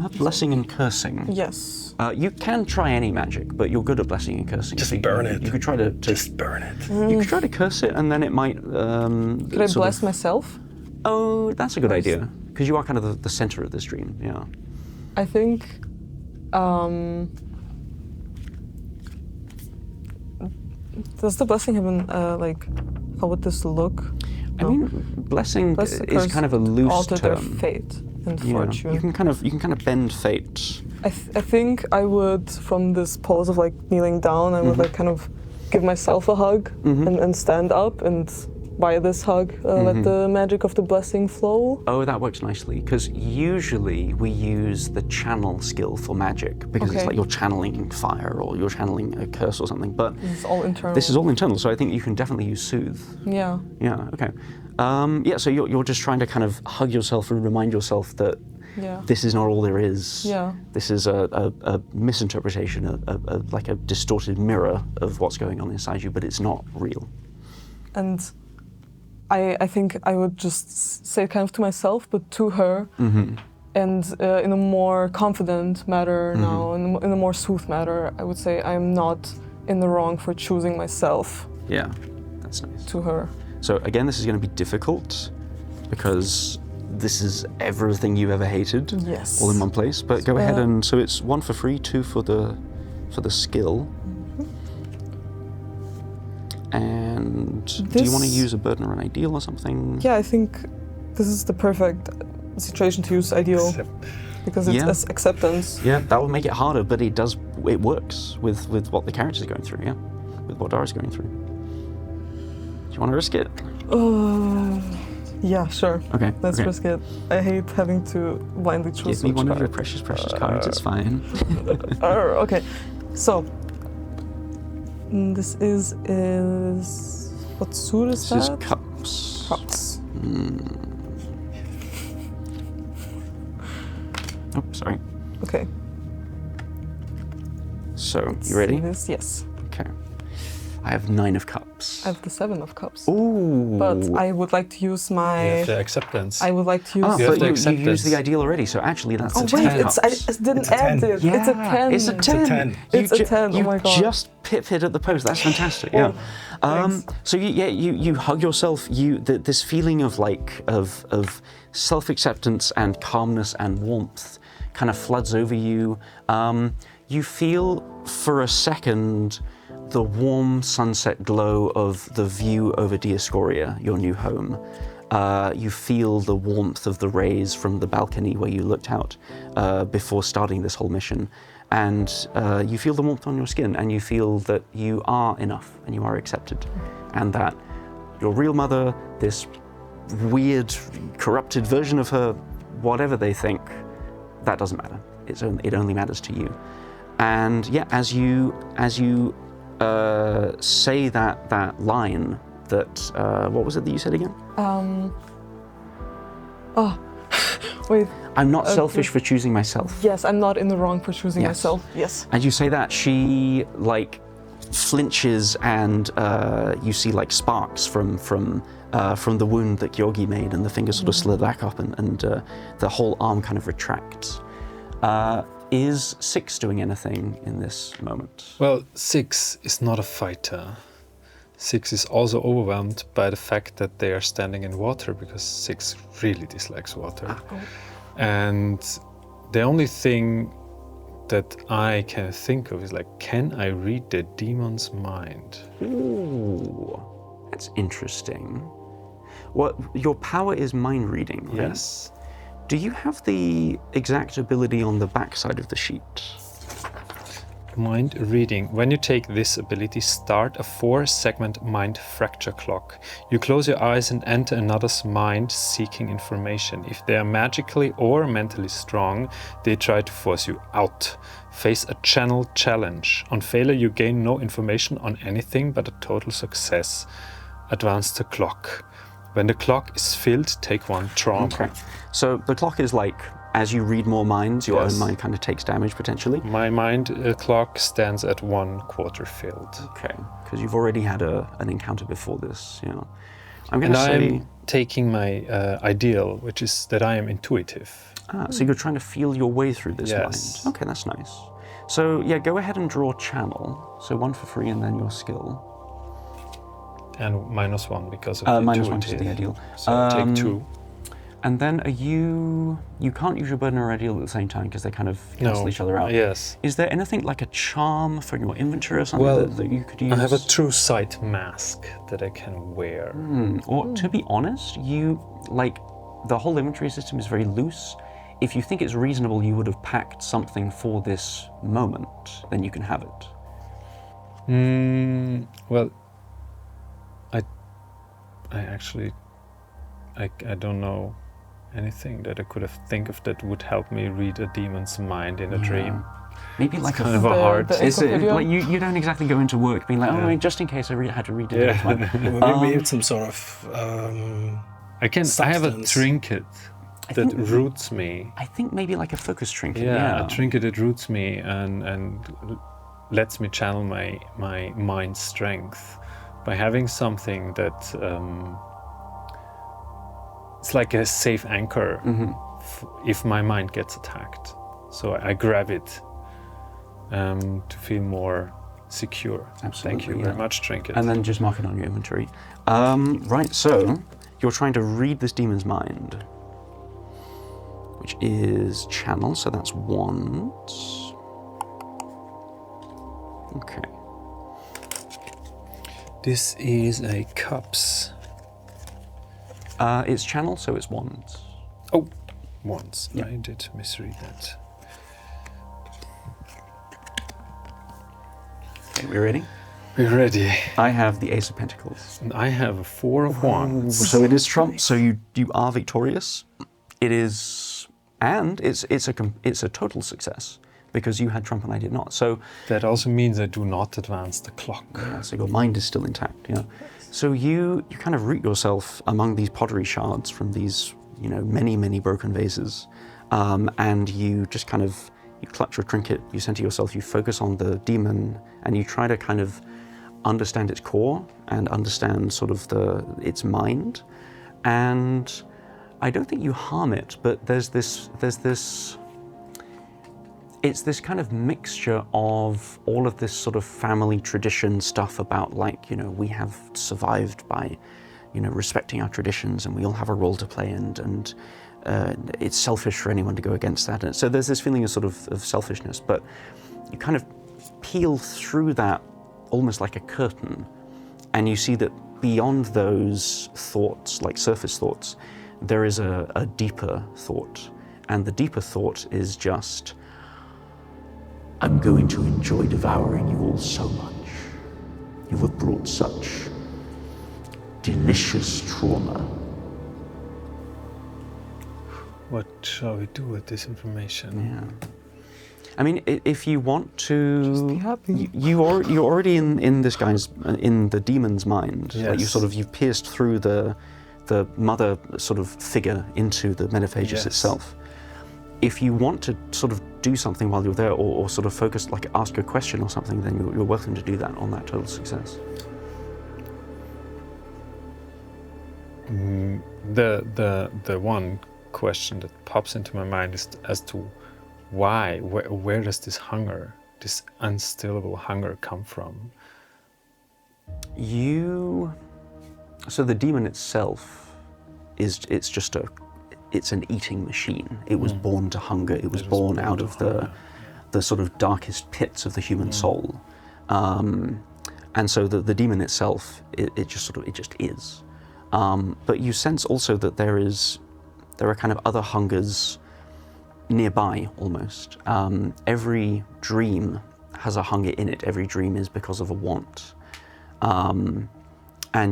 have blessing and cursing. Yes. You can try any magic, but you're good at blessing and cursing. Just so burn it. You could try to Just burn it. You could try to curse it, and then it might. Could I bless myself? Oh, that's a good idea, because you are kind of the center of this dream. Yeah. I think. Does the blessing have an like? How would this look? I mean, blessing is kind of a loose alter term. their fate and Yeah. fortune. You can kind of bend fate. I think I would, from this pose of like kneeling down, I would like kind of give myself a hug and stand up, and by this hug, let the magic of the blessing flow. Oh, that works nicely, because usually we use the channel skill for magic, because it's Okay. like you're channeling fire or you're channeling a curse or something, but This is all internal. this is all internal, so I think you can definitely use soothe. Yeah. Yeah, okay. So you're just trying to kind of hug yourself and remind yourself that Yeah. this is not all there is. Yeah. This is a misinterpretation, like a distorted mirror of what's going on inside you, but it's not real. And I think I would just say it kind of to myself, but to her, and in a more confident manner now, in a more soothed manner, I would say I'm not in the wrong for choosing myself Yeah, that's nice. to her. So again, this is going to be difficult because this is everything you ever hated, Yes. all in one place. But go ahead and so it's 1 for free, 2 for the skill. And do you want to use a burden or an ideal or something? Yeah, I think this is the perfect situation to use ideal because it's acceptance. Yeah, that will make it harder, but it works with what the character's going through. Yeah, with what Dara's going through. Do you want to risk it? Yeah, sure. Okay. Let's risk it. I hate having to blindly choose Give me which one of card. your precious cards. It's fine. Okay, so this is what suit is This that? is cups. Cups. Oh, sorry. Okay. So, you ready? This, yes. Okay. I have 9 of cups. I have the 7 of cups. Ooh. But I would like to use my. You have the acceptance. I would like to use. Oh, You have but the you acceptance. used the ideal already, so actually that's Oh a 10 wait, cups. I didn't It's a add 10. it. It's a 10. It's a 10. It's a 10. It's a 10. Oh my god. You just pip-hit at the post. That's fantastic. Yeah. Thanks. So you hug yourself. This feeling of of self-acceptance and calmness and warmth kind of floods over you. You feel for a second the warm sunset glow of the view over Dioscoria, your new home. You feel the warmth of the rays from the balcony where you looked out before starting this whole mission. And you feel the warmth on your skin, and you feel that you are enough and you are accepted. And that your real mother, this weird, corrupted version of her, whatever they think, that doesn't matter. It only matters to you. And yeah, as you say that line, that what was it that you said again? Wait. I'm not selfish for choosing myself. Yes, I'm not in the wrong for choosing Yes. myself. Yes. And you say that, she like flinches, and you see like sparks from the wound that Georgi made, and the fingers sort of slither back up, and the whole arm kind of retracts. Is Six doing anything in this moment? Well, Six is not a fighter. Six is also overwhelmed by the fact that they are standing in water, because Six really dislikes water. And the only thing that I can think of is like, can I read the demon's mind? Ooh, that's interesting. What, your power is mind reading, right? Yes. Do you have the exact ability on the back side of the sheet? Mind reading. When you take this ability, start a 4-segment mind fracture clock. You close your eyes and enter another's mind seeking information. If they are magically or mentally strong, they try to force you out. Face a channel challenge. On failure, you gain no information on anything but a total success. Advance the clock. When the clock is filled, take 1 trauma. Okay. So the clock is like, as you read more minds, your Yes. own mind kind of takes damage potentially. My mind clock stands at 1/4 filled. Okay, because you've already had an encounter before this, yeah. I'm And going to say... I'm taking my ideal, which is that I am intuitive. So you're trying to feel your way through this Yes. mind. Okay, that's nice. So yeah, go ahead and draw channel. So 1 for free and then your skill. And -1 because of the -1 intuitive. is the ideal. So I take 2. And then are you can't use your burden or ideal at the same time because they kind of cancel each other out. Yes. Is there anything like a charm for your inventory or something Well, that you could use? I have a true sight mask that I can wear. Or to be honest, you like the whole inventory system is very loose. If you think it's reasonable, you would have packed something for this moment, then you can have it. Well, I actually I don't know anything that I could have think of that would help me read a demon's mind in a dream. Maybe like Kind of a hard. Is it encyclopedia? like you don't exactly go into work being like, oh, just in case I had to read it. Maybe it's some sort of I have a substance. trinket that think- roots me. I think maybe like a focus trinket. Yeah, a trinket that roots me and lets me channel my mind strength by having something that it's like a safe anchor if my mind gets attacked. So I grab it to feel more secure. Absolutely, Thank you yeah. very much, trinket. And then just mark it on your inventory. Right, so you're trying to read this demon's mind, which is channel, so that's 1. Okay. This is a cups. It's channel, so it's 1. Oh, once. Yeah. I did misread that. Okay, we ready? We're ready. I have the Ace of Pentacles. And I have a 4 of wands. So it is trump. So you are victorious. It is, and it's a total success because you had trump and I did not. So That also means I do not advance the clock. so your mind is still intact. Yeah. So you kind of root yourself among these pottery shards from these many broken vases, and you just kind of you clutch your trinket. You center yourself. You focus on the demon, and you try to kind of understand its core and understand sort of its mind. And I don't think you harm it, but there's this it's this kind of mixture of all of this sort of family tradition stuff about we have survived by respecting our traditions and we all have a role to play, and it's selfish for anyone to go against that. And so there's this feeling of sort of selfishness, but you kind of peel through that almost like a curtain, and you see that beyond those thoughts, like surface thoughts, there is a deeper thought. And the deeper thought is just, I'm going to enjoy devouring you all so much. You have brought such delicious trauma. What shall we do with this information? Yeah. I mean, if you want to, Just be happy. you're already in this guy's, in the demon's mind. Like Yes. you've pierced through the mother sort of figure into the Metaphagus Yes. itself. If you want to sort of do something while you're there, or sort of focus, like ask a question or something, then you're welcome to do that on that total success. The one question that pops into my mind is as to why, where does this hunger, this unstillable hunger come from? So the demon itself it's an eating machine. It was born to hunger. It was born out of the sort of darkest pits of the human soul. And so the demon itself, it just is. But you sense also that there are kind of other hungers nearby almost. Every dream has a hunger in it. Every dream is because of a want. And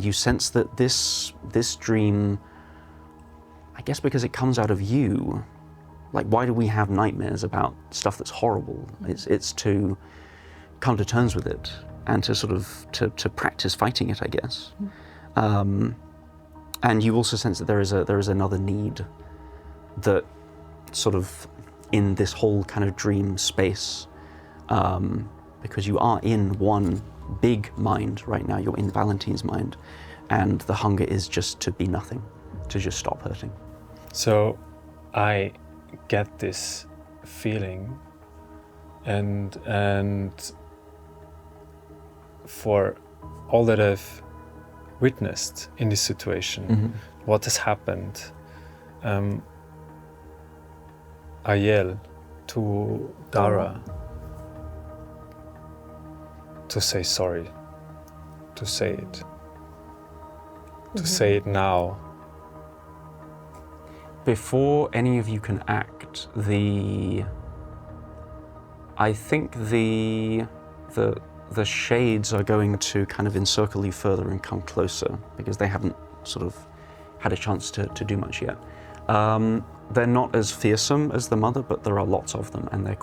you sense that this dream, I guess because it comes out of you, like why do we have nightmares about stuff that's horrible? It's to come to terms with it and to sort of to practice fighting it, I guess. And you also sense that there is another need that sort of in this whole kind of dream space, because you are in one big mind right now, you're in Valentin's mind, and the hunger is just to be nothing, to just stop hurting. So I get this feeling, and for all that I've witnessed in this situation, what has happened, I yell to Dara to say sorry, to say it, to say it now. Before any of you can act, I think the shades are going to kind of encircle you further and come closer because they haven't sort of had a chance to do much yet. They're not as fearsome as the mother, but there are lots of them, and they're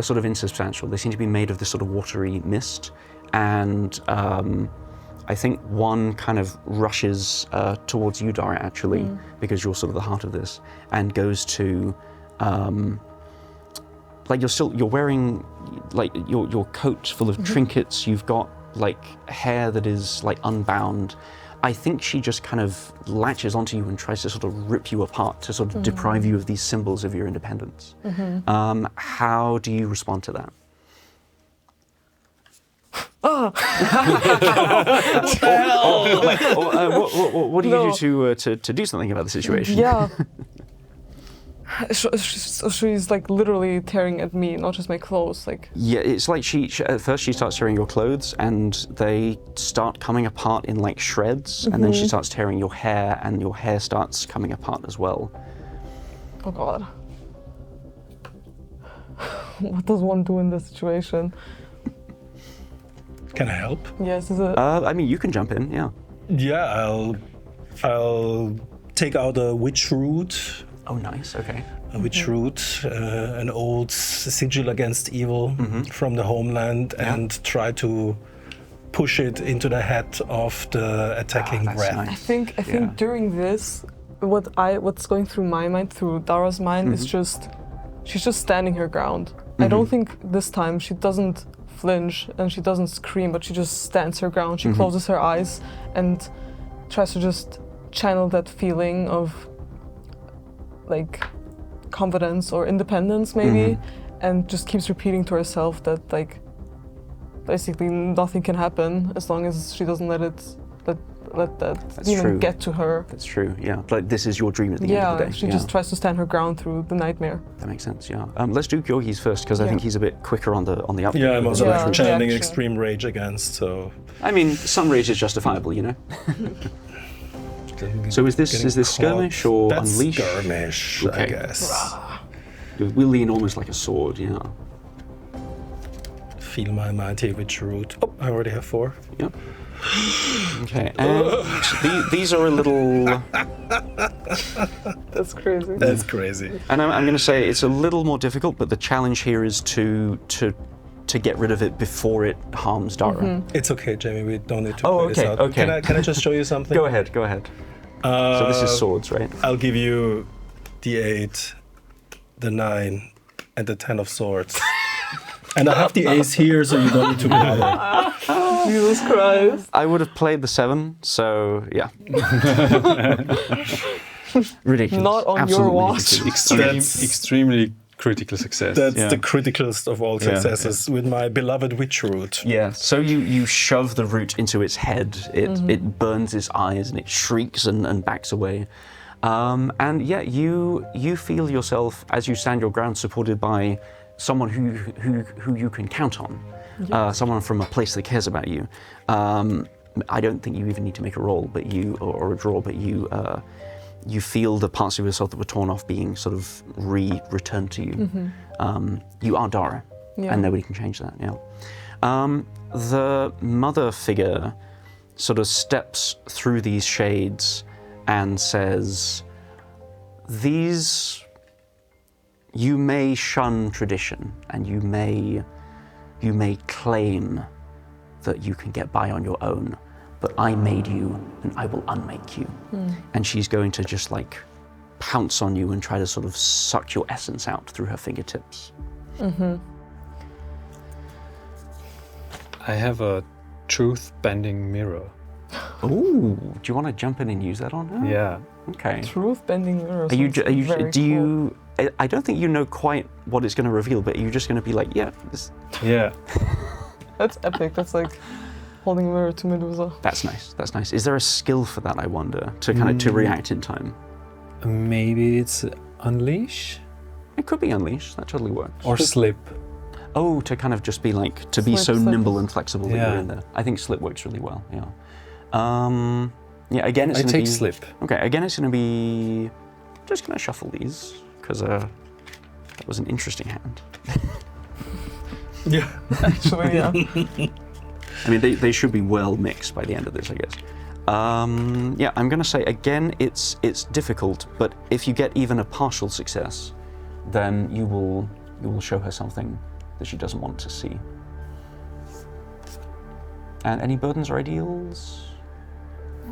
sort of insubstantial. They seem to be made of this sort of watery mist, and I think one kind of rushes towards you, Dara, actually, because you're sort of the heart of this, and goes to, like you're wearing like your coat full of trinkets. You've got like hair that is like unbound. I think she just kind of latches onto you and tries to sort of rip you apart to sort of deprive you of these symbols of your independence. How do you respond to that? What do you do to do something about the situation? Yeah. So she's like literally tearing at me, not just my clothes. Like Yeah, it's like she at first she starts tearing your clothes, and they start coming apart in like shreds, and then she starts tearing your hair, and your hair starts coming apart as well. oh god, what does one do in this situation? Can I help? Yes, is it? I mean, you can jump in, yeah. Yeah, I'll take out a witch root. Oh, nice. Okay. A witch root, an old sigil against evil from the homeland, and try to push it into the head of the attacking that's rat. nice. I think during this, what's going through my mind, through Dara's mind, is just she's just standing her ground. I don't think this time she doesn't flinch and she doesn't scream, but she just stands her ground. She closes her eyes and tries to just channel that feeling of like confidence or independence maybe, and just keeps repeating to herself that like basically nothing can happen as long as she doesn't let let that That's demon true. get to her. That's true, yeah. Like, this is your dream at the end of the day. She just tries to stand her ground through the nightmare. That makes sense, yeah. Let's do Georgi's first, because I Yeah. think he's a bit quicker on the up. Yeah, I'm also Yeah, channeling reaction. extreme rage against, so... I mean, some rage is justifiable, you know? So is this Getting skirmish caught. or That's unleash? skirmish, I Okay. guess. We'll lean almost like a sword, yeah. Feel my mighty witch root. Oh, I already have 4. Yep. Okay, and these are a little... That's crazy. That's crazy. And I'm going to say it's a little more difficult, but the challenge here is to get rid of it before it harms Dara. It's okay, Jamie. We don't need to Oh, play this okay, out. okay. Can I just show you something? Go ahead, go ahead. So this is swords, right? I'll give you the 8, the 9, and the 10 of swords. And I have the ace here, so you don't need to bother. Jesus Christ. I would have played the 7, so yeah. Ridiculous. Not on your Absolutely watch. ridiculous. Extremely critical success. That's Yeah. the criticalest of all successes with my beloved witch root. Yeah, so you shove the root into its head, it burns its eyes and it shrieks and backs away. And yeah, you feel yourself, as you stand your ground, supported by someone who you can count on, someone from a place that cares about you. I don't think you even need to make a roll, but or a draw, but you feel the parts of yourself that were torn off being sort of returned to you. You are Dara, and nobody can change that. Yeah. The mother figure sort of steps through these shades and says, you may shun tradition, and you may claim that you can get by on your own, but I made you, and I will unmake you. And she's going to just like pounce on you and try to sort of suck your essence out through her fingertips. I have a truth-bending mirror. Ooh, do you want to jump in and use that on her? Yeah. Okay. Truth bending mirrors. Are you? Very Do cool. you? I don't think you know quite what it's going to reveal, but you're just going to be like, yeah, Yeah. That's epic. That's like holding a mirror to Medusa. that's nice. That's nice. Is there a skill for that? I wonder to kind of to react in time. Maybe it's unleash It could be unleash. That totally works. or slip. Oh, to kind of just be like to be so Slip. nimble and flexible that you're Yeah. in there. I think slip works really well. Yeah. Yeah. Again, it's I going to take be slip. Okay. Again, it's going to be just going to shuffle these because that was an interesting hand. Yeah. Actually, yeah. I mean, they should be well mixed by the end of this, I guess. Yeah, I'm going to say again, it's difficult, but if you get even a partial success, then you will show her something that she doesn't want to see. And any burdens or ideals?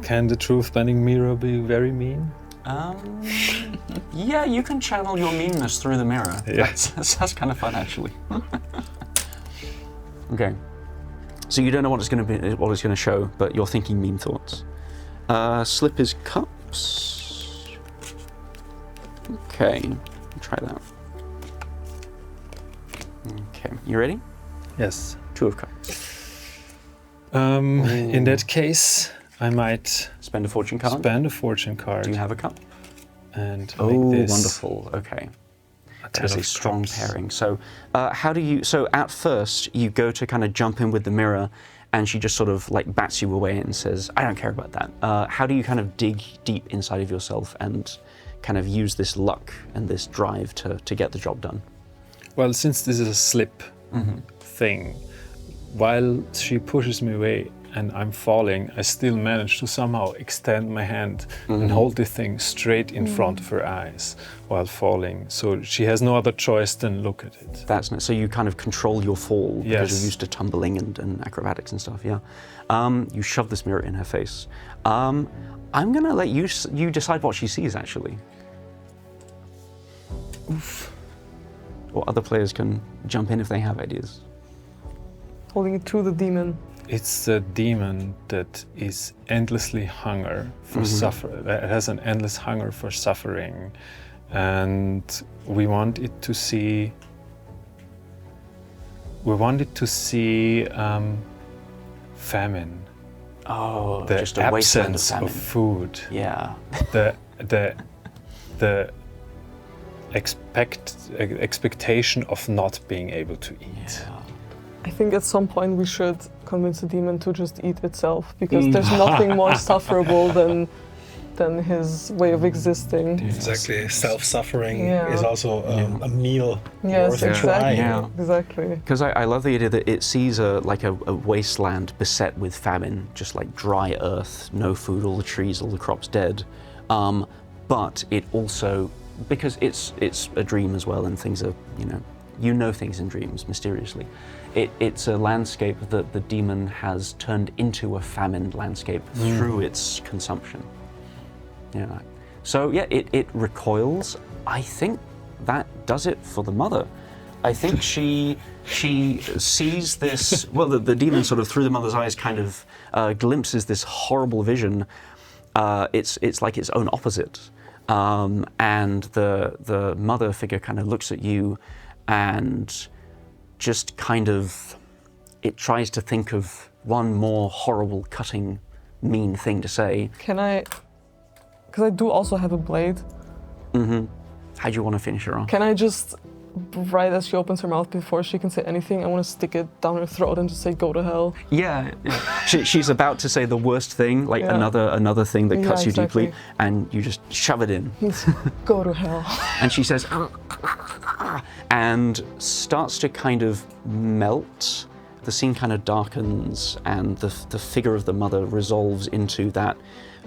Can the truth-bending mirror be very mean? Yeah, you can channel your meanness through the mirror. Yeah. That's kind of fun, actually. Okay. So you don't know what it's going to show, but you're thinking mean thoughts. Slip is cups. Okay, try that. Okay, you ready? Yes. 2 of cups. In that case, I might Spend a fortune card. spend a fortune card Do you have a cup? and Oh, make this wonderful. Okay. a That ten is a of strong cups. pairing. So, so at first, you go to kind of jump in with the mirror, and she just sort of like bats you away and says, I don't care about that. How do you kind of dig deep inside of yourself and kind of use this luck and this drive to get the job done? Well, since this is a slip thing, while she pushes me away and I'm falling, I still manage to somehow extend my hand and hold the thing straight in front of her eyes while falling. So she has no other choice than look at it. That's nice. So you kind of control your fall because Yes. you're used to tumbling and acrobatics and stuff, yeah. You shove this mirror in her face. I'm going to let you decide what she sees, actually. Oof. Or other players can jump in if they have ideas. Holding it to the demon. It's a demon that is endlessly hunger for suffering. It has an endless hunger for suffering, and we want it to see. We want it to see famine. Oh, the just a wasteland of absence famine. of food, Yeah. the expectation of not being able to eat. I think at some point we should convince the demon to just eat itself, because there's nothing more sufferable than his way of existing. Exactly. Self-suffering Yeah. is also a meal Yes, worth exactly. trying. Yeah. Exactly. Because I love the idea that it sees a wasteland beset with famine, just like dry earth, no food, all the trees, all the crops dead. But it also, because it's a dream as well, and things are, you know things in dreams mysteriously. It's a landscape that the demon has turned into a famine landscape through its consumption. Yeah. So yeah, it recoils. I think that does it for the mother. I think she sees this. Well, the demon sort of through the mother's eyes kind of glimpses this horrible vision. It's like its own opposite, and the mother figure kind of looks at you, and just kind of it tries to think of one more horrible, cutting, mean thing to say. Can I? Because I do also have a blade. Mm-hmm. How do you want to finish her off? Can I just, right as she opens her mouth before she can say anything, I want to stick it down her throat and just say, "Go to hell." Yeah. She's about to say the worst thing, like Yeah. another thing that cuts you exactly. deeply, and you just shove it in. Go to hell. And she says, and starts to kind of melt. The scene kind of darkens, and the figure of the mother resolves into that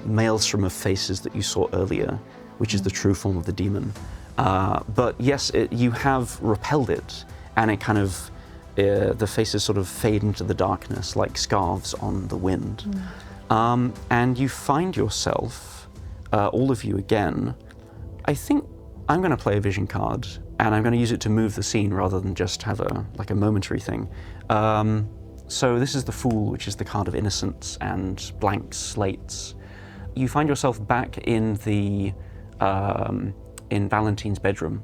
maelstrom of faces that you saw earlier, which is the true form of the demon. But yes, you have repelled it, and it kind of, the faces sort of fade into the darkness like scarves on the wind. And you find yourself, all of you again, I think I'm going to play a vision card, and I'm going to use it to move the scene rather than just have a momentary thing. So this is the Fool, which is the card of innocence and blank slates. You find yourself back in the in Valentin's bedroom,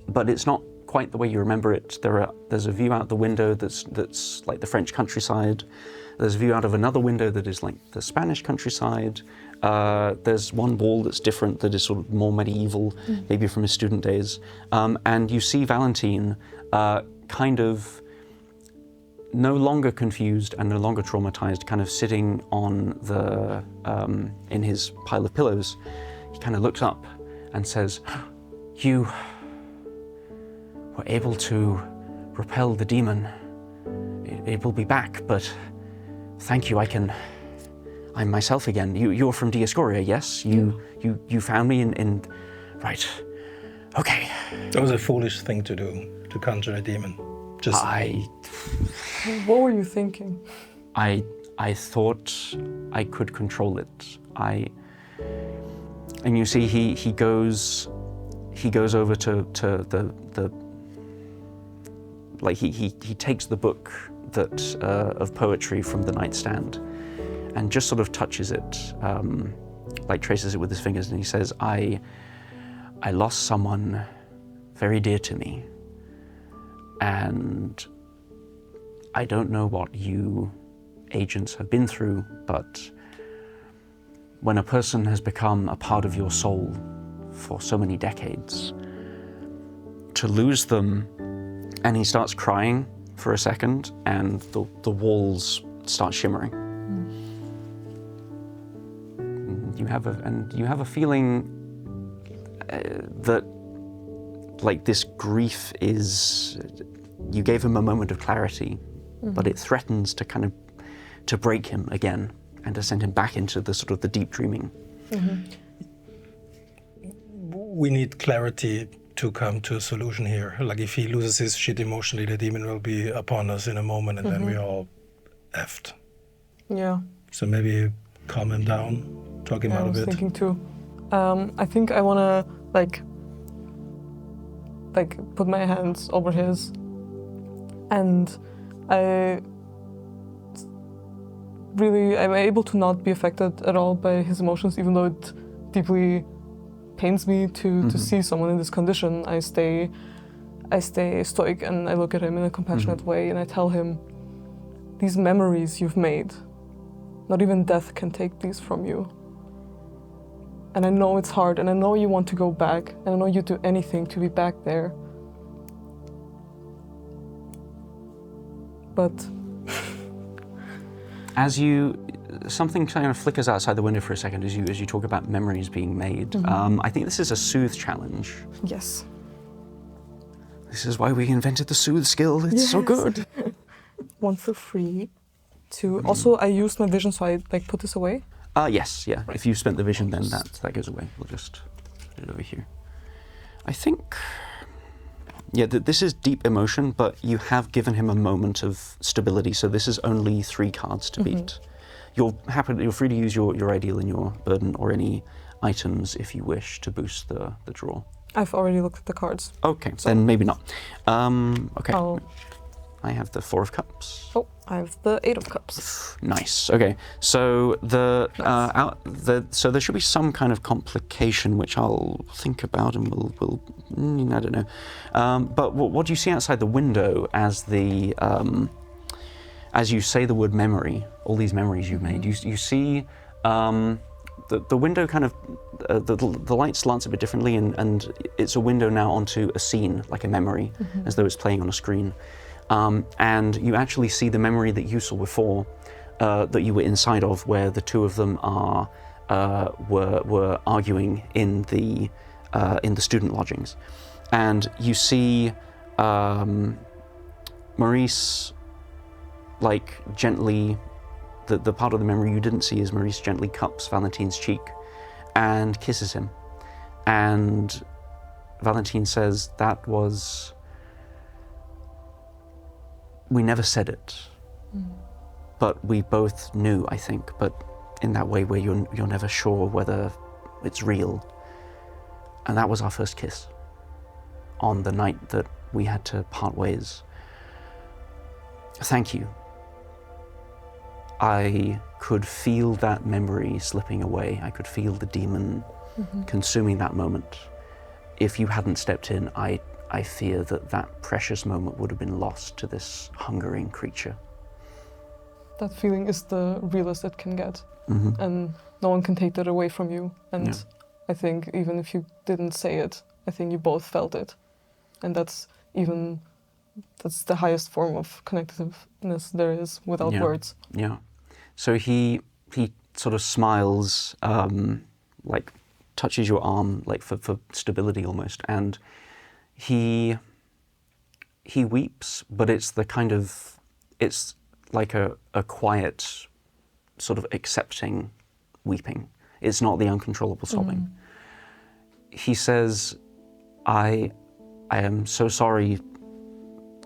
but it's not quite the way you remember it. There's a view out the window that's like the French countryside. There's a view out of another window that is like the Spanish countryside. There's one wall that's different, that is sort of more medieval, maybe from his student days. And you see Valentin kind of no longer confused and no longer traumatized, kind of sitting on the in his pile of pillows. He kind of looks up and says, "You were able to repel the demon. It will be back, but thank you. I'm myself again. You're from Dioscoria, yes? You found me in right. Okay." That was a foolish thing to do, to conjure a demon. Just What were you thinking? I thought I could control it. And you see he goes over to the like he takes the book that of poetry from the nightstand and just sort of touches it, like traces it with his fingers, and he says, I lost someone very dear to me, and I don't know what you agents have been through, but when a person has become a part of your soul for so many decades, to lose them, and he starts crying for a second, and the walls start shimmering. You have a feeling that, like, this grief is. You gave him a moment of clarity, but it threatens to kind of to break him again and to send him back into the sort of the deep dreaming. We need clarity to come to a solution here. Like, if he loses his shit emotionally, the demon will be upon us in a moment, and then we're all effed. Yeah. So maybe calm him down, talk him out I a was bit. thinking too. I think I wanna like put my hands over his, and I'm able to not be affected at all by his emotions, even though it deeply pains me to see someone in this condition. I stay stoic, and I look at him in a compassionate way, and I tell him, these memories you've made, Not even death can take these from you. And I know it's hard, and I know you want to go back, and I know you'd do anything to be back there. But something kind of flickers outside the window for a second as you talk about memories being made. I think this is a soothe challenge. yes. This is why we invented the soothe skill. It's so good. 1 for free. 2. Also, I used my vision, so I put this away. Yes, yeah. If you spent the vision, then that goes away. We'll just put it over here. I think, yeah, this is deep emotion, but you have given him a moment of stability. So this is only 3 cards to beat. You're free to use your ideal and your burden or any items if you wish to boost the draw. I've already looked at the cards. Okay, so then maybe not. Okay. I'll... I have the 4 of Cups. Oh, I have the 8 of Cups. Nice. Okay. So so there should be some kind of complication which I'll think about, and we'll I don't know. But what do you see outside the window as as you say the word memory? All these memories you've made. You see the window kind of the light slants a bit differently, and it's a window now onto a scene, like a memory, as though it's playing on a screen. And you actually see the memory that you saw before, that you were inside of, where the 2 of them were arguing in the student lodgings, and you see Maurice, like, gently. The part of the memory you didn't see is Maurice gently cups Valentin's cheek and kisses him, and Valentin says, "That was." We never said it, but we both knew, I think, but in that way where you're never sure whether it's real. And that was our first kiss on the night that we had to part ways. Thank you. I could feel that memory slipping away. I could feel the demon consuming that moment. If you hadn't stepped in, I fear that precious moment would have been lost to this hungering creature. That feeling is the realest it can get. And no one can take that away from you. And I think even if you didn't say it, I think you both felt it. And that's the highest form of connectiveness there is without words. Yeah. So he sort of smiles, like touches your arm, like for stability almost, and he weeps, but it's like a quiet, sort of accepting weeping. It's not the uncontrollable sobbing. He says, I am so sorry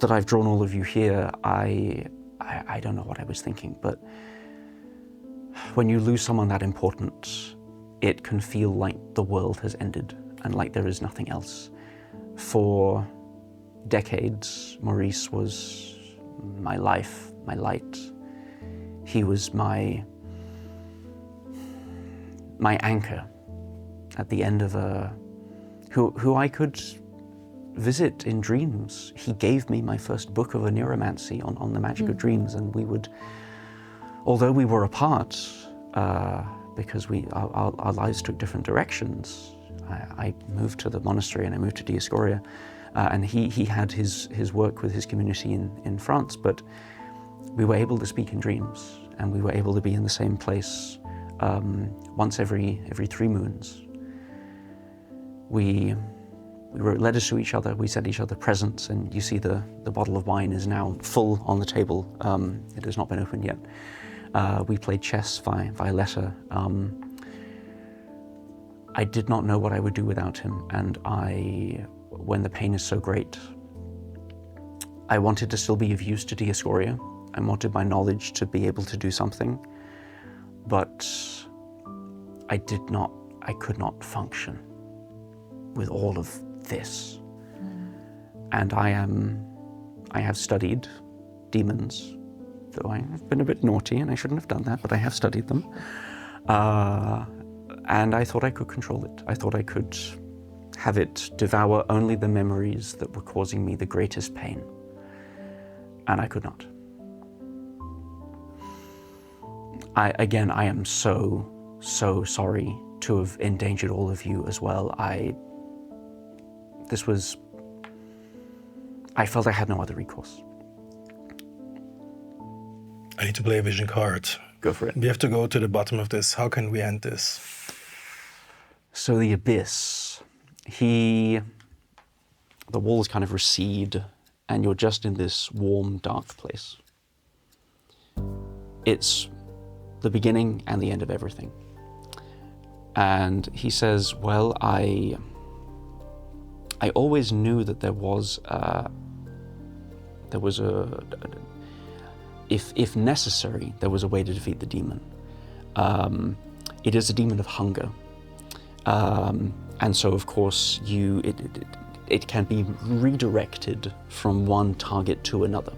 that I've drawn all of you here. I don't know what I was thinking, but when you lose someone that important, it can feel like the world has ended and like there is nothing else. For decades, Maurice was my life, my light. He was my anchor at the end of who I could visit in dreams. He gave me my first book of a neuromancy on the magic of dreams, and we would, although we were apart, because our lives took different directions. I moved to the monastery and I moved to Dioscoria, and he had his work with his community in France, but we were able to speak in dreams, and we were able to be in the same place once every 3 moons. We wrote letters to each other, we sent each other presents, and you see the bottle of wine is now full on the table. It has not been opened yet. We played chess via letter. I did not know what I would do without him, and when the pain is so great, I wanted to still be of use to Dioscoria. I wanted my knowledge to be able to do something, but I could not function with all of this. And I have studied demons, though I have been a bit naughty and I shouldn't have done that, but I have studied them. And I thought I could control it. I thought I could have it devour only the memories that were causing me the greatest pain. And I could not. I am so sorry to have endangered all of you as well. I felt I had no other recourse. I need to play a vision card. Go for it. We have to go to the bottom of this. How can we end this? So the abyss, the walls kind of recede, and you're just in this warm, dark place. It's the beginning and the end of everything. And he says, well, I always knew that there was if necessary, there was a way to defeat the demon. It is a demon of hunger. And so, of course, it can be redirected from one target to another.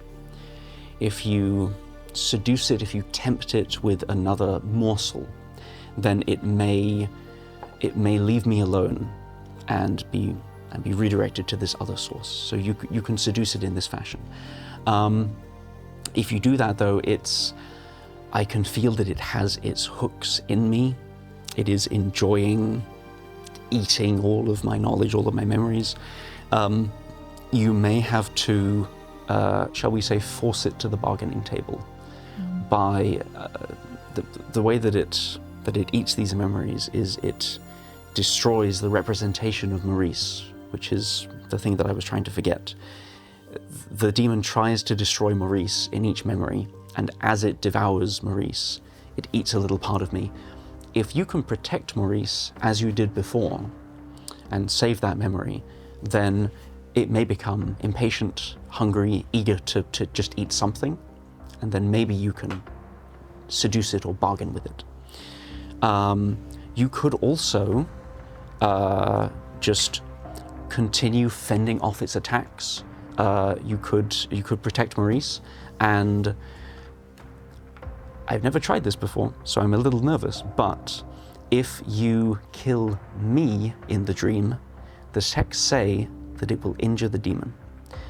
If you seduce it, if you tempt it with another morsel, then it may leave me alone and be redirected to this other source. So you can seduce it in this fashion. If you do that, though, I can feel that it has its hooks in me. It is enjoying eating all of my knowledge, all of my memories. You may have to, shall we say, force it to the bargaining table by the way that it eats these memories is it destroys the representation of Maurice, which is the thing that I was trying to forget. The demon tries to destroy Maurice in each memory, and as it devours Maurice, it eats a little part of me. If you can protect Maurice as you did before and save that memory, then it may become impatient, hungry, eager to just eat something, and then maybe you can seduce it or bargain with it. You could also just continue fending off its attacks. You could protect Maurice, and I've never tried this before, so I'm a little nervous, but if you kill me in the dream, the texts say that it will injure the demon,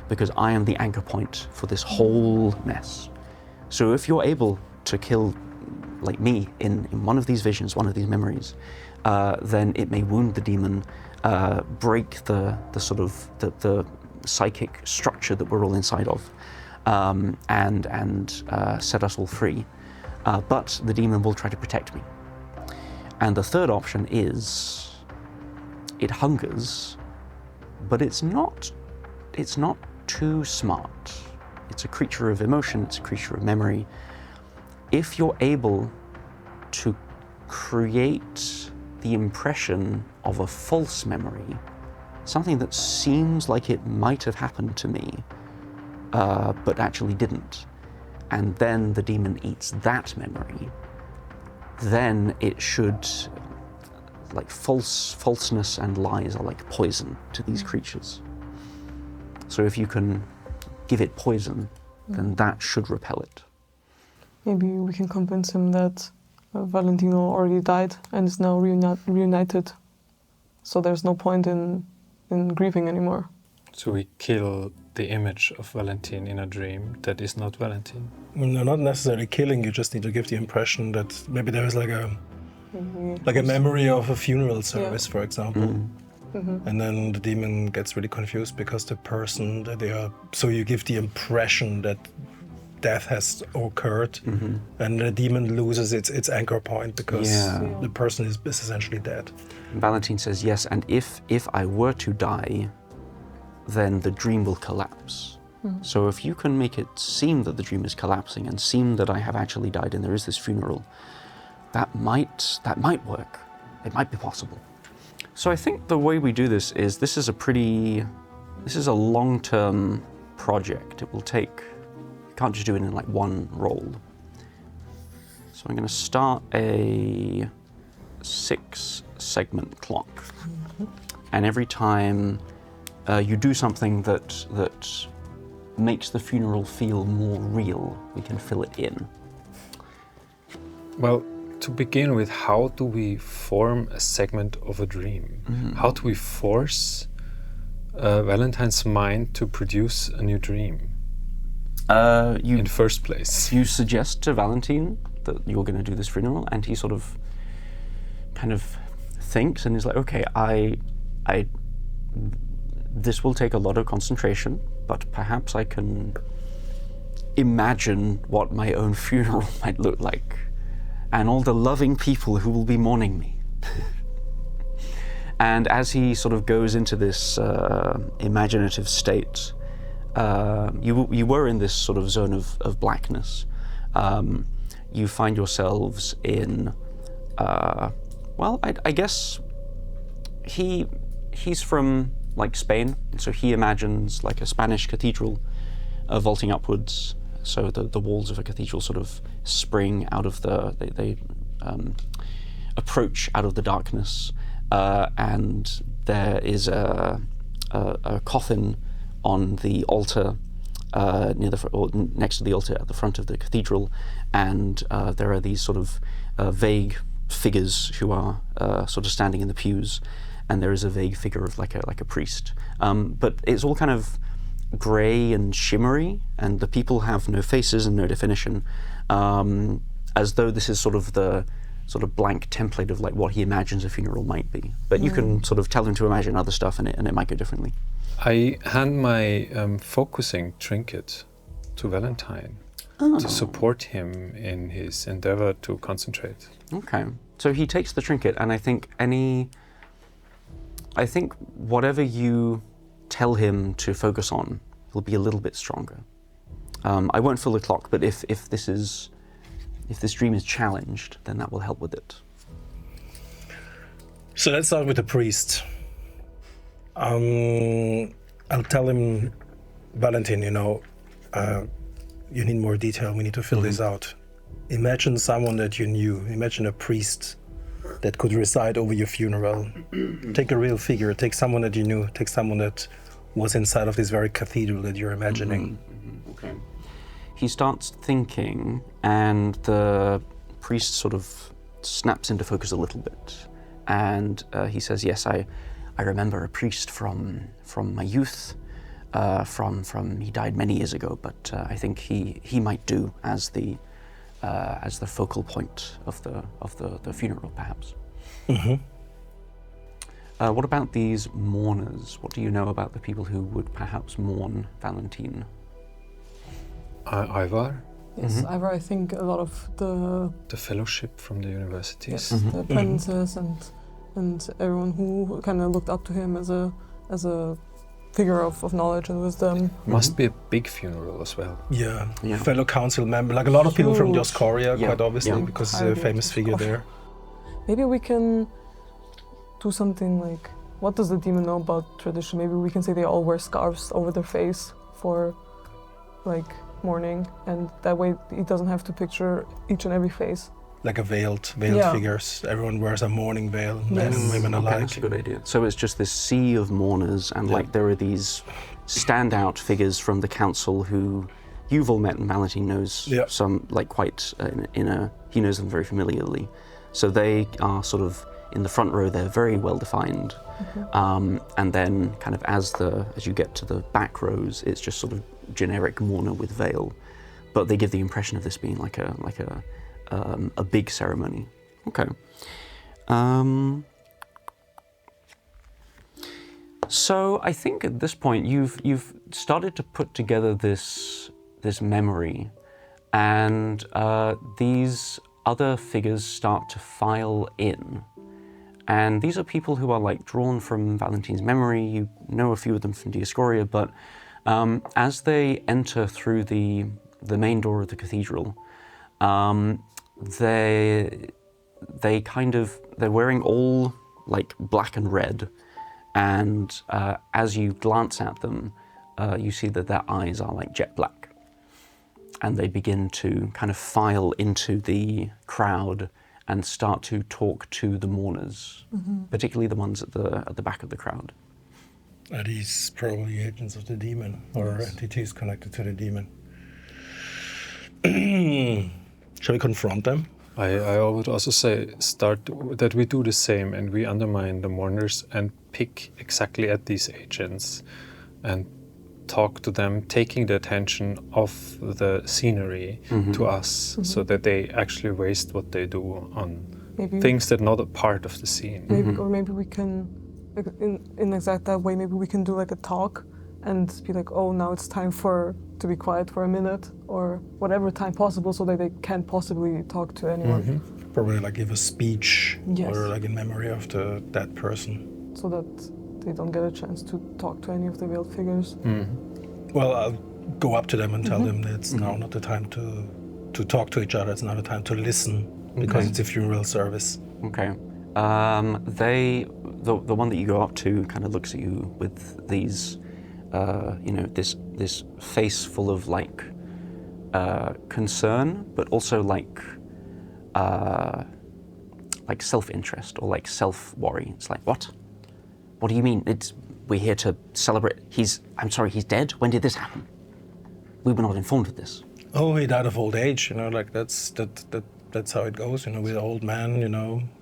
because I am the anchor point for this whole mess. So if you're able to kill, like me, in one of these visions, one of these memories, then it may wound the demon, break the sort of the psychic structure that we're all inside of, and set us all free. But the demon will try to protect me. And the third option is it hungers, but it's not too smart. It's a creature of emotion, it's a creature of memory. If you're able to create the impression of a false memory, something that seems like it might have happened to me, but actually didn't, and then the demon eats that memory, then it should, like falseness and lies are like poison to these creatures. So if you can give it poison, then that should repel it. Maybe we can convince him that Valentino already died and is now reunited, so there's no point in grieving anymore. So we kill the image of Valentin in a dream that is not Valentin? No, not necessarily killing, you just need to give the impression that maybe there is like a memory of a funeral service, for example. And then the demon gets really confused because the person that they are, so you give the impression that death has occurred, and the demon loses its anchor point because the person is essentially dead. Valentin says yes, and if I were to die, then the dream will collapse. So if you can make it seem that the dream is collapsing and seem that I have actually died and there is this funeral, that might work. It might be possible. So I think the way we do this is this is a long-term project. It will take, you can't just do it in like one roll. So I'm going to start a 6-segment clock, and every time you do something that makes the funeral feel more real, we can fill it in. Well, to begin with, how do we form a segment of a dream? How do we force Valentin's mind to produce a new dream in the first place? You suggest to Valentin that you're going to do this funeral, and he sort of kind of thinks and is like, okay, this will take a lot of concentration, but perhaps I can imagine what my own funeral might look like, and all the loving people who will be mourning me. And as he sort of goes into this imaginative state, you were in this sort of zone of blackness. You find yourselves in, well, I guess he's from like Spain, so he imagines like a Spanish cathedral vaulting upwards. So the walls of a cathedral sort of spring out of they approach out of the darkness, and there is a coffin on the altar next to the altar at the front of the cathedral, and there are these sort of vague figures who are sort of standing in the pews, and there is a vague figure of like a priest, but it's all kind of grey and shimmery, and the people have no faces and no definition, as though this is sort of the blank template of like what he imagines a funeral might be. But you can sort of tell him to imagine other stuff, and it might go differently. I hand my focusing trinket to Valentin to support him in his endeavor to concentrate. Okay, so he takes the trinket, and I think whatever you tell him to focus on will be a little bit stronger. I won't fill the clock, but if this dream is challenged, then that will help with it. So let's start with the priest. I'll tell him, Valentin, you need more detail. We need to fill this out. Imagine someone that you knew. Imagine a priest that could reside over your funeral. Take a real figure. Take someone that you knew. Take someone that was inside of this very cathedral that you're imagining. Okay. He starts thinking, and the priest sort of snaps into focus a little bit, and he says, "Yes, I remember a priest from my youth. He died many years ago, but I think he might do as the focal point of the funeral, perhaps." Mm-hmm. What about these mourners? What do you know about the people who would perhaps mourn Valentin? Ivar? Yes, Ivar, I think a lot of the fellowship from the universities. Yes, the apprentices and everyone who kind of looked up to him as a figure of knowledge and wisdom. Must be a big funeral as well. Yeah. Fellow council member, like a lot of people from Dioscoria, quite obviously, because he's a famous figure there. Maybe we can do something like, what does the demon know about tradition? Maybe we can say they all wear scarves over their face for like mourning, and that way he doesn't have to picture each and every face. Like a veiled figures. Everyone wears a mourning veil, men and women alike. That's a good idea. So it's just this sea of mourners, and like there are these standout figures from the council who you've all met, and Valentin knows some, like quite he knows them very familiarly. So they are sort of in the front row. They're very well defined, and then kind of as you get to the back rows, it's just sort of generic mourner with veil, but they give the impression of this being like a big ceremony. Okay. So I think at this point you've started to put together this memory, and these other figures start to file in. And these are people who are like drawn from Valentin's memory. You know a few of them from Dioscoria, but as they enter through the main door of the cathedral, they're wearing all like black and red, and as you glance at them, you see that their eyes are like jet black, and they begin to kind of file into the crowd and start to talk to the mourners, particularly the ones at the back of the crowd. Are these probably agents of the demon, or entities connected to the demon? Shall we confront them? I would also say that we do the same, and we undermine the mourners and pick exactly at these agents and talk to them, taking the attention of the scenery to us, so that they actually waste what they do on things that are not a part of the scene. Or maybe we can, like, in exact that way, maybe we can do like a talk and be like, oh, now it's time to be quiet for a minute, or whatever time possible, so that they can't possibly talk to anyone. Probably like give a speech, Yes. or like in memory of that person. So that they don't get a chance to talk to any of the veiled figures. Well, I'll go up to them and tell them that it's now not the time to talk to each other. It's now the time to listen, because it's a funeral service. Okay. The one that you go up to kind of looks at you with these, this face full of like concern, but also like self-interest or like self-worry. It's like, what? What do you mean? We're here to celebrate. I'm sorry, he's dead? When did this happen? We were not informed of this. Oh, he died of old age. Like that's how it goes. With an old man.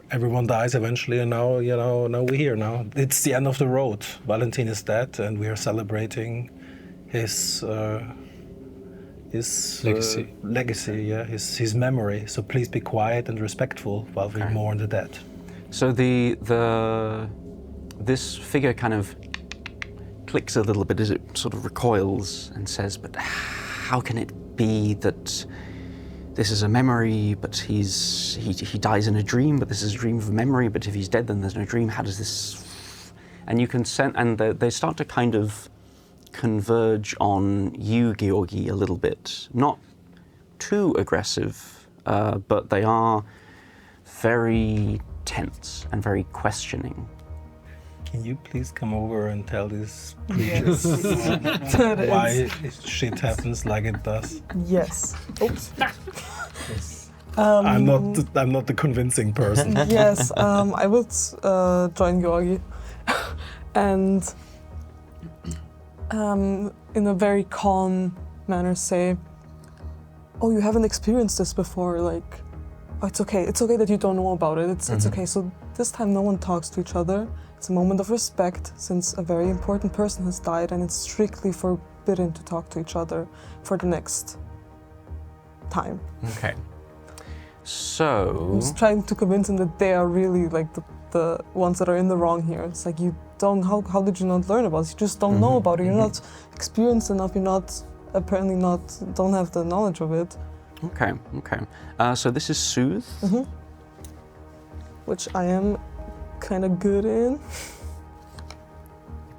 Everyone dies eventually, and now we're here. Now it's the end of the road. Valentin is dead, and we are celebrating his legacy. Legacy, his memory. So please be quiet and respectful while we mourn the dead. So this figure kind of clicks a little bit as it sort of recoils and says, "But how can it be that this is a memory, but he dies in a dream, but this is a dream of a memory, but if he's dead, then there's no dream. How does this..." And you can sense, and they start to kind of converge on you, Georgi, a little bit. Not too aggressive, but they are very tense and very questioning. Can you please come over and tell these creatures why shit happens like it does? Yes. Oops. I'm not the convincing person. Yes, I would join Georgi and in a very calm manner say, "Oh, you haven't experienced this before, like, oh, it's okay that you don't know about it, it's okay. So this time no one talks to each other. It's a moment of respect, since a very important person has died, and it's strictly forbidden to talk to each other for the next time." Okay. So... I'm just trying to convince them that they are really like the ones that are in the wrong here. It's like, you don't, how did you not learn about it? You just don't know about it. You're not experienced enough. You're don't have the knowledge of it. Okay. So this is Soothe. Which I am kind of good in. You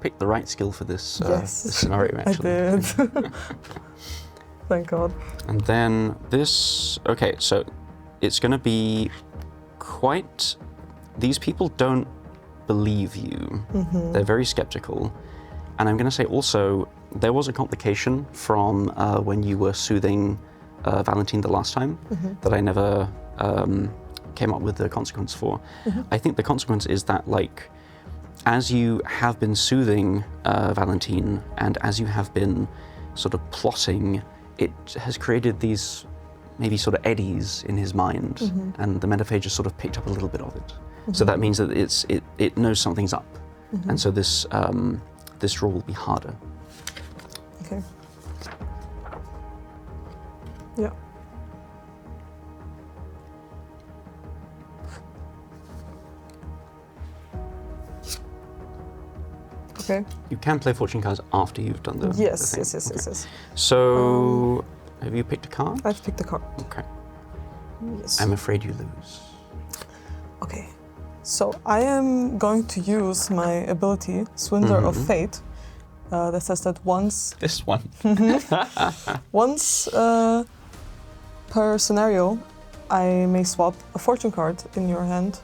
picked the right skill for this, Yes, this scenario, I actually. did. Thank God. And then this... Okay, so it's going to be quite... These people don't believe you. They're very skeptical. And I'm going to say also, there was a complication from when you were soothing Valentin the last time that I never came up with the consequence for. I think the consequence is that, like, as you have been soothing Valentin and as you have been sort of plotting, it has created these maybe sort of eddies in his mind, and the Metaphagus sort of picked up a little bit of it. So that means that it knows something's up, and so this this roll will be harder. Okay. Yeah. Okay. You can play fortune cards after you've done the Yes, the thing. yes. So, have you picked a card? I've picked a card. Okay. Yes. I'm afraid you lose. Okay. So I am going to use my ability, Swindler of Fate, that says that once This one. per scenario, I may swap a fortune card in your hand.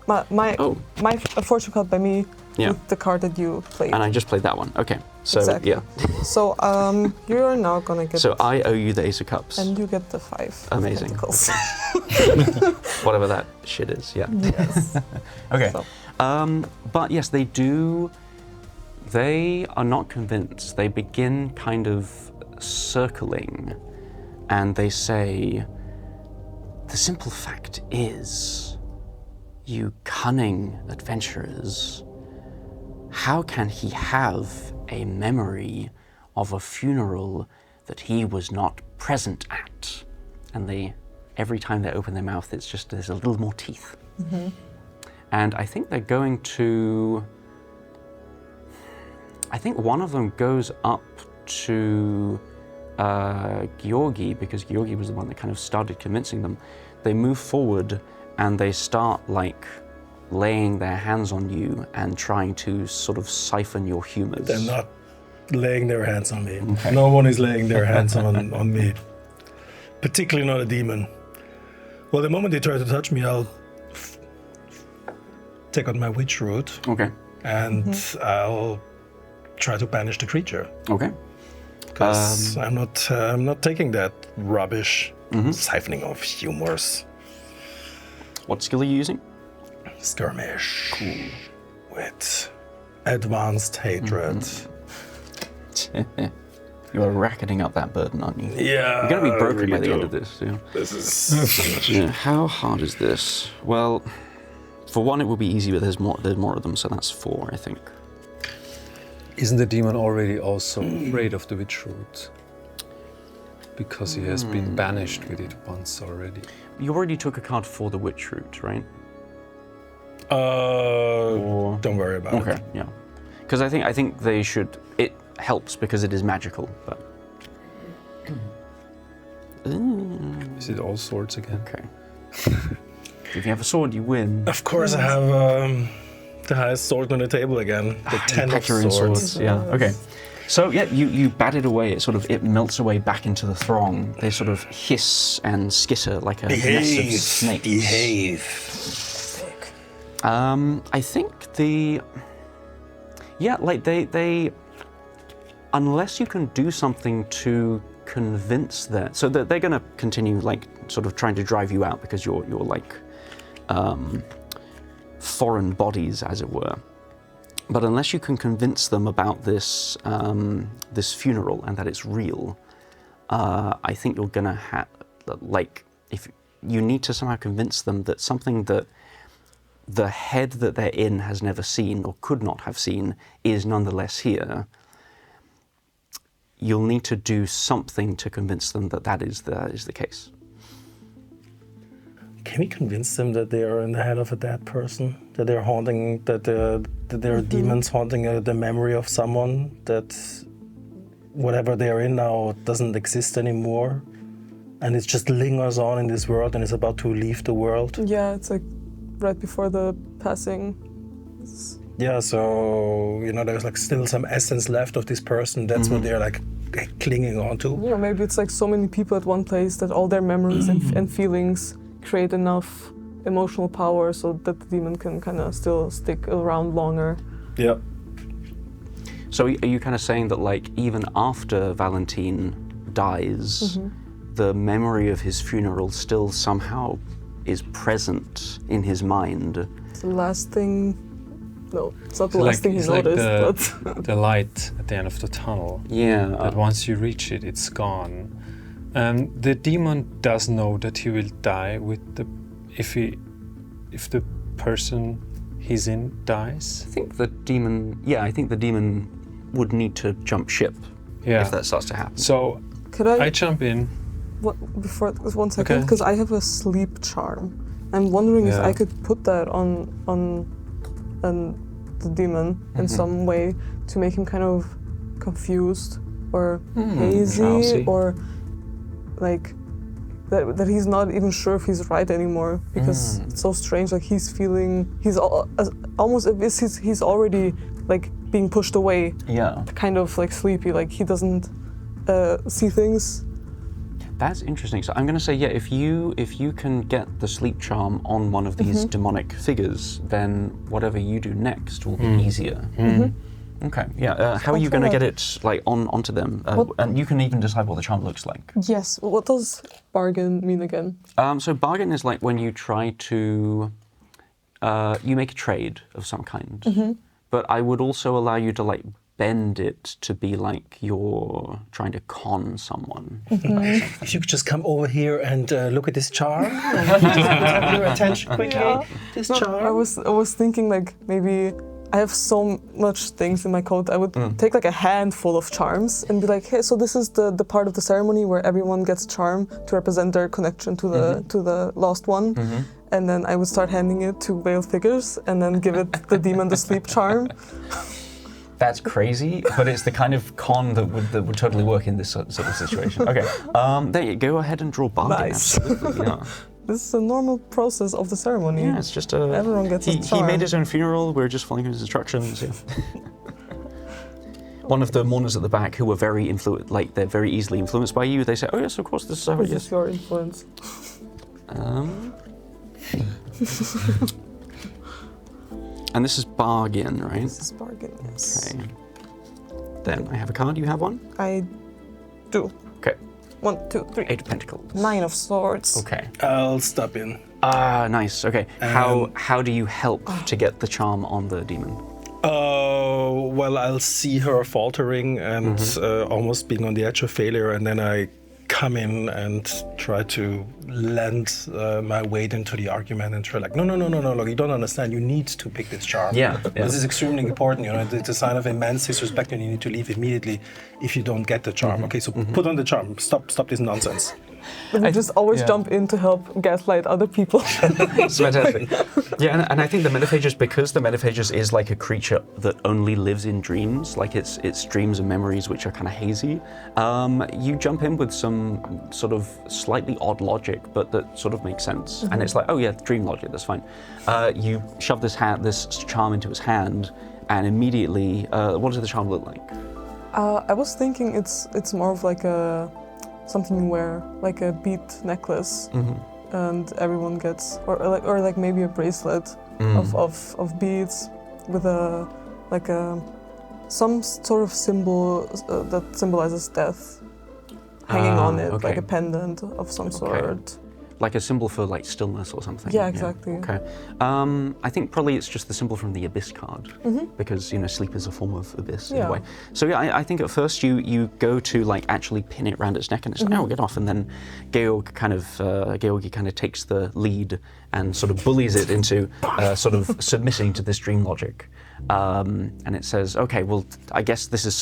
A fortune card by me with the card that you played. And I just played that one. Okay. So Exactly. yeah. So you're now gonna get. So I owe you the Ace of Cups. And you get the 5. Amazing. Pentacles. Whatever that shit is. Yeah. Yes. Okay. So. But yes, they do. They are not convinced. They begin kind of circling, and they say, "The simple fact is, you cunning adventurers, how can he have a memory of a funeral that he was not present at. And every time they open their mouth, there's a little more teeth. And I think they're going to, I think one of them goes up to Georgi, because Georgi was the one that kind of started convincing them. They move forward and they start like laying their hands on you and trying to sort of siphon your humors. They're not laying their hands on me. Okay. No one is laying their hands on me. Particularly not a demon. Well, the moment they try to touch me, I'll take out my witch root. Okay. And I'll try to banish the creature. Okay. Because I'm not taking that rubbish siphoning of humors. What skill are you using? Skirmish. Cool. With advanced hatred. You are racketing up that burden, aren't you? Yeah. You're going to be broken really by the do. end of this. Yeah. This is Yeah, how hard is this? Well, for one, it will be easy, but there's more of them, so that's 4, I think. Isn't the demon already also afraid of the witch root? Because he has been banished with it once already. You already took a card for the witch root, right? don't worry about it. Okay, yeah. Because I think they should. It helps because it is magical, but. Is it all swords again? Okay. If you have a sword, you win. Of course, I have the highest sword on the table again. The 10 of Pectorin swords. Yeah. Okay. So yeah, you bat it away. It melts away back into the throng. They sort of hiss and skitter like a nest of snakes. Behave. I think they, unless you can do something to convince them, so that they're going to continue like sort of trying to drive you out because you're like foreign bodies, as it were. But unless you can convince them about this this funeral and that it's real, I think you're going to have if you need to somehow convince them that something that the head that they're in has never seen or could not have seen is nonetheless here. You'll need to do something to convince them that is the case. Can we convince them that they are in the head of a dead person? That they're haunting, that there are demons haunting the memory of someone, that whatever they're in now doesn't exist anymore, and it just lingers on in this world and is about to leave the world? Yeah, it's like right before the passing. Yeah, so, there's like still some essence left of this person. That's what they're like clinging on to. You know, maybe it's like so many people at one place that all their memories and feelings create enough emotional power so that the demon can kind of still stick around longer. Yeah. So are you kind of saying that like even after Valentin dies, the memory of his funeral still somehow is present in his mind? It's the last thing. No, it's not the last thing he it's noticed, but the light at the end of the tunnel. Yeah. That once you reach it, it's gone. The demon does know that he will die if the person he's in dies. I think the demon would need to jump ship if that starts to happen. So could I jump in. Before 1 second, Okay. because I have a sleep charm. I'm wondering if I could put that on the demon in some way to make him kind of confused or hazy drowsy. or like that he's not even sure if he's right anymore because it's so strange. Like he's almost as he's already like being pushed away. Yeah. Kind of like sleepy. Like he doesn't see things. That's interesting. So I'm going to say, if you can get the sleep charm on one of these demonic figures, then whatever you do next will be easier. Okay. Yeah. How are you going to get it like onto them? And you can even decide what the charm looks like. Yes. What does bargain mean again? So bargain is like when you try to you make a trade of some kind. But I would also allow you to like bend it to be like you're trying to con someone. If you could just come over here and look at this charm, and just have your attention quickly. Yeah. This No, charm. I was thinking like maybe I have so much things in my coat. I would take like a handful of charms and be like, hey, so this is the part of the ceremony where everyone gets a charm to represent their connection to the lost one. And then I would start handing it to veiled figures and then give it the demon the sleep charm. That's crazy, but it's the kind of con that would totally work in this sort of situation. Okay, there you go. Ahead and draw bargain. Nice. Absolutely, yeah. This is a normal process of the ceremony. Yeah, it's just a. Everyone gets a charm. He made his own funeral. We're just following his instructions. Yeah. One of the mourners at the back, who were very they're very easily influenced by you. They say, "Oh yes, of course, this is how it This is your influence. And this is bargain, right? This is bargain, yes. Okay. Then I have a card. You have one. I do. Okay. 1, 2, 3. 8 of Pentacles. 9 of Swords. Okay. I'll step in. Ah, nice. Okay. How do you help to get the charm on the demon? Well, I'll see her faltering and almost being on the edge of failure, and then I come in and try to lend my weight into the argument and try like, no, look, you don't understand. You need to pick this charm. Yeah. This is extremely important. You know, it's a sign of immense disrespect, and you need to leave immediately if you don't get the charm. Okay, so put on the charm. Stop this nonsense. But we just always jump in to help gaslight other people. It's fantastic. Yeah, and I think the Metaphagus, because the Metaphagus is like a creature that only lives in dreams, like it's dreams and memories which are kind of hazy, you jump in with some sort of slightly odd logic, but that sort of makes sense. And it's like, oh yeah, dream logic, that's fine. You shove this charm into his hand, and immediately, what does the charm look like? I was thinking it's more of like something you wear, like a bead necklace, and everyone gets, or like maybe a bracelet of beads with some sort of symbol that symbolizes death hanging on it, like a pendant of some sort. Like a symbol for like stillness or something. Yeah, exactly. Okay. I think probably it's just the symbol from the Abyss card, because sleep is a form of abyss in a way. So yeah, I think at first you go to like actually pin it around its neck, and it's like, oh, get off, and then Georgi kind of takes the lead and sort of bullies it into sort of submitting to this dream logic. And it says, okay, well, I guess this is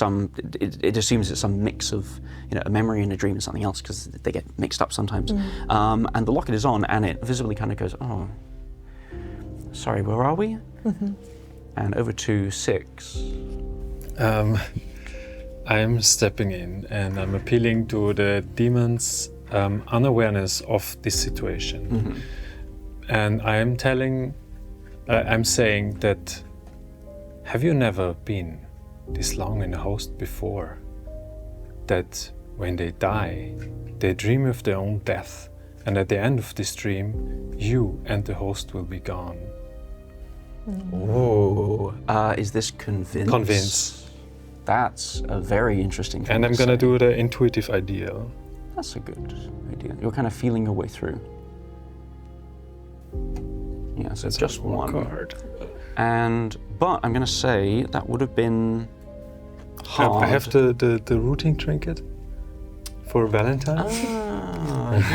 it assumes it's some mix of, a memory and a dream and something else, because they get mixed up sometimes. And the locket is on, and it visibly kind of goes, oh, sorry, where are we? And over to 6. I'm stepping in, and I'm appealing to the demon's unawareness of this situation. And I'm saying that, have you never been this long in a host before? That when they die, they dream of their own death, and at the end of this dream, you and the host will be gone. Oh, is this convince? Convince. That's a very interesting thing. And I'm gonna do the intuitive ideal. That's a good idea. You're kind of feeling your way through. Yeah, so it's just one card. But I'm going to say that would have been hard. I have the routing trinket for Valentin.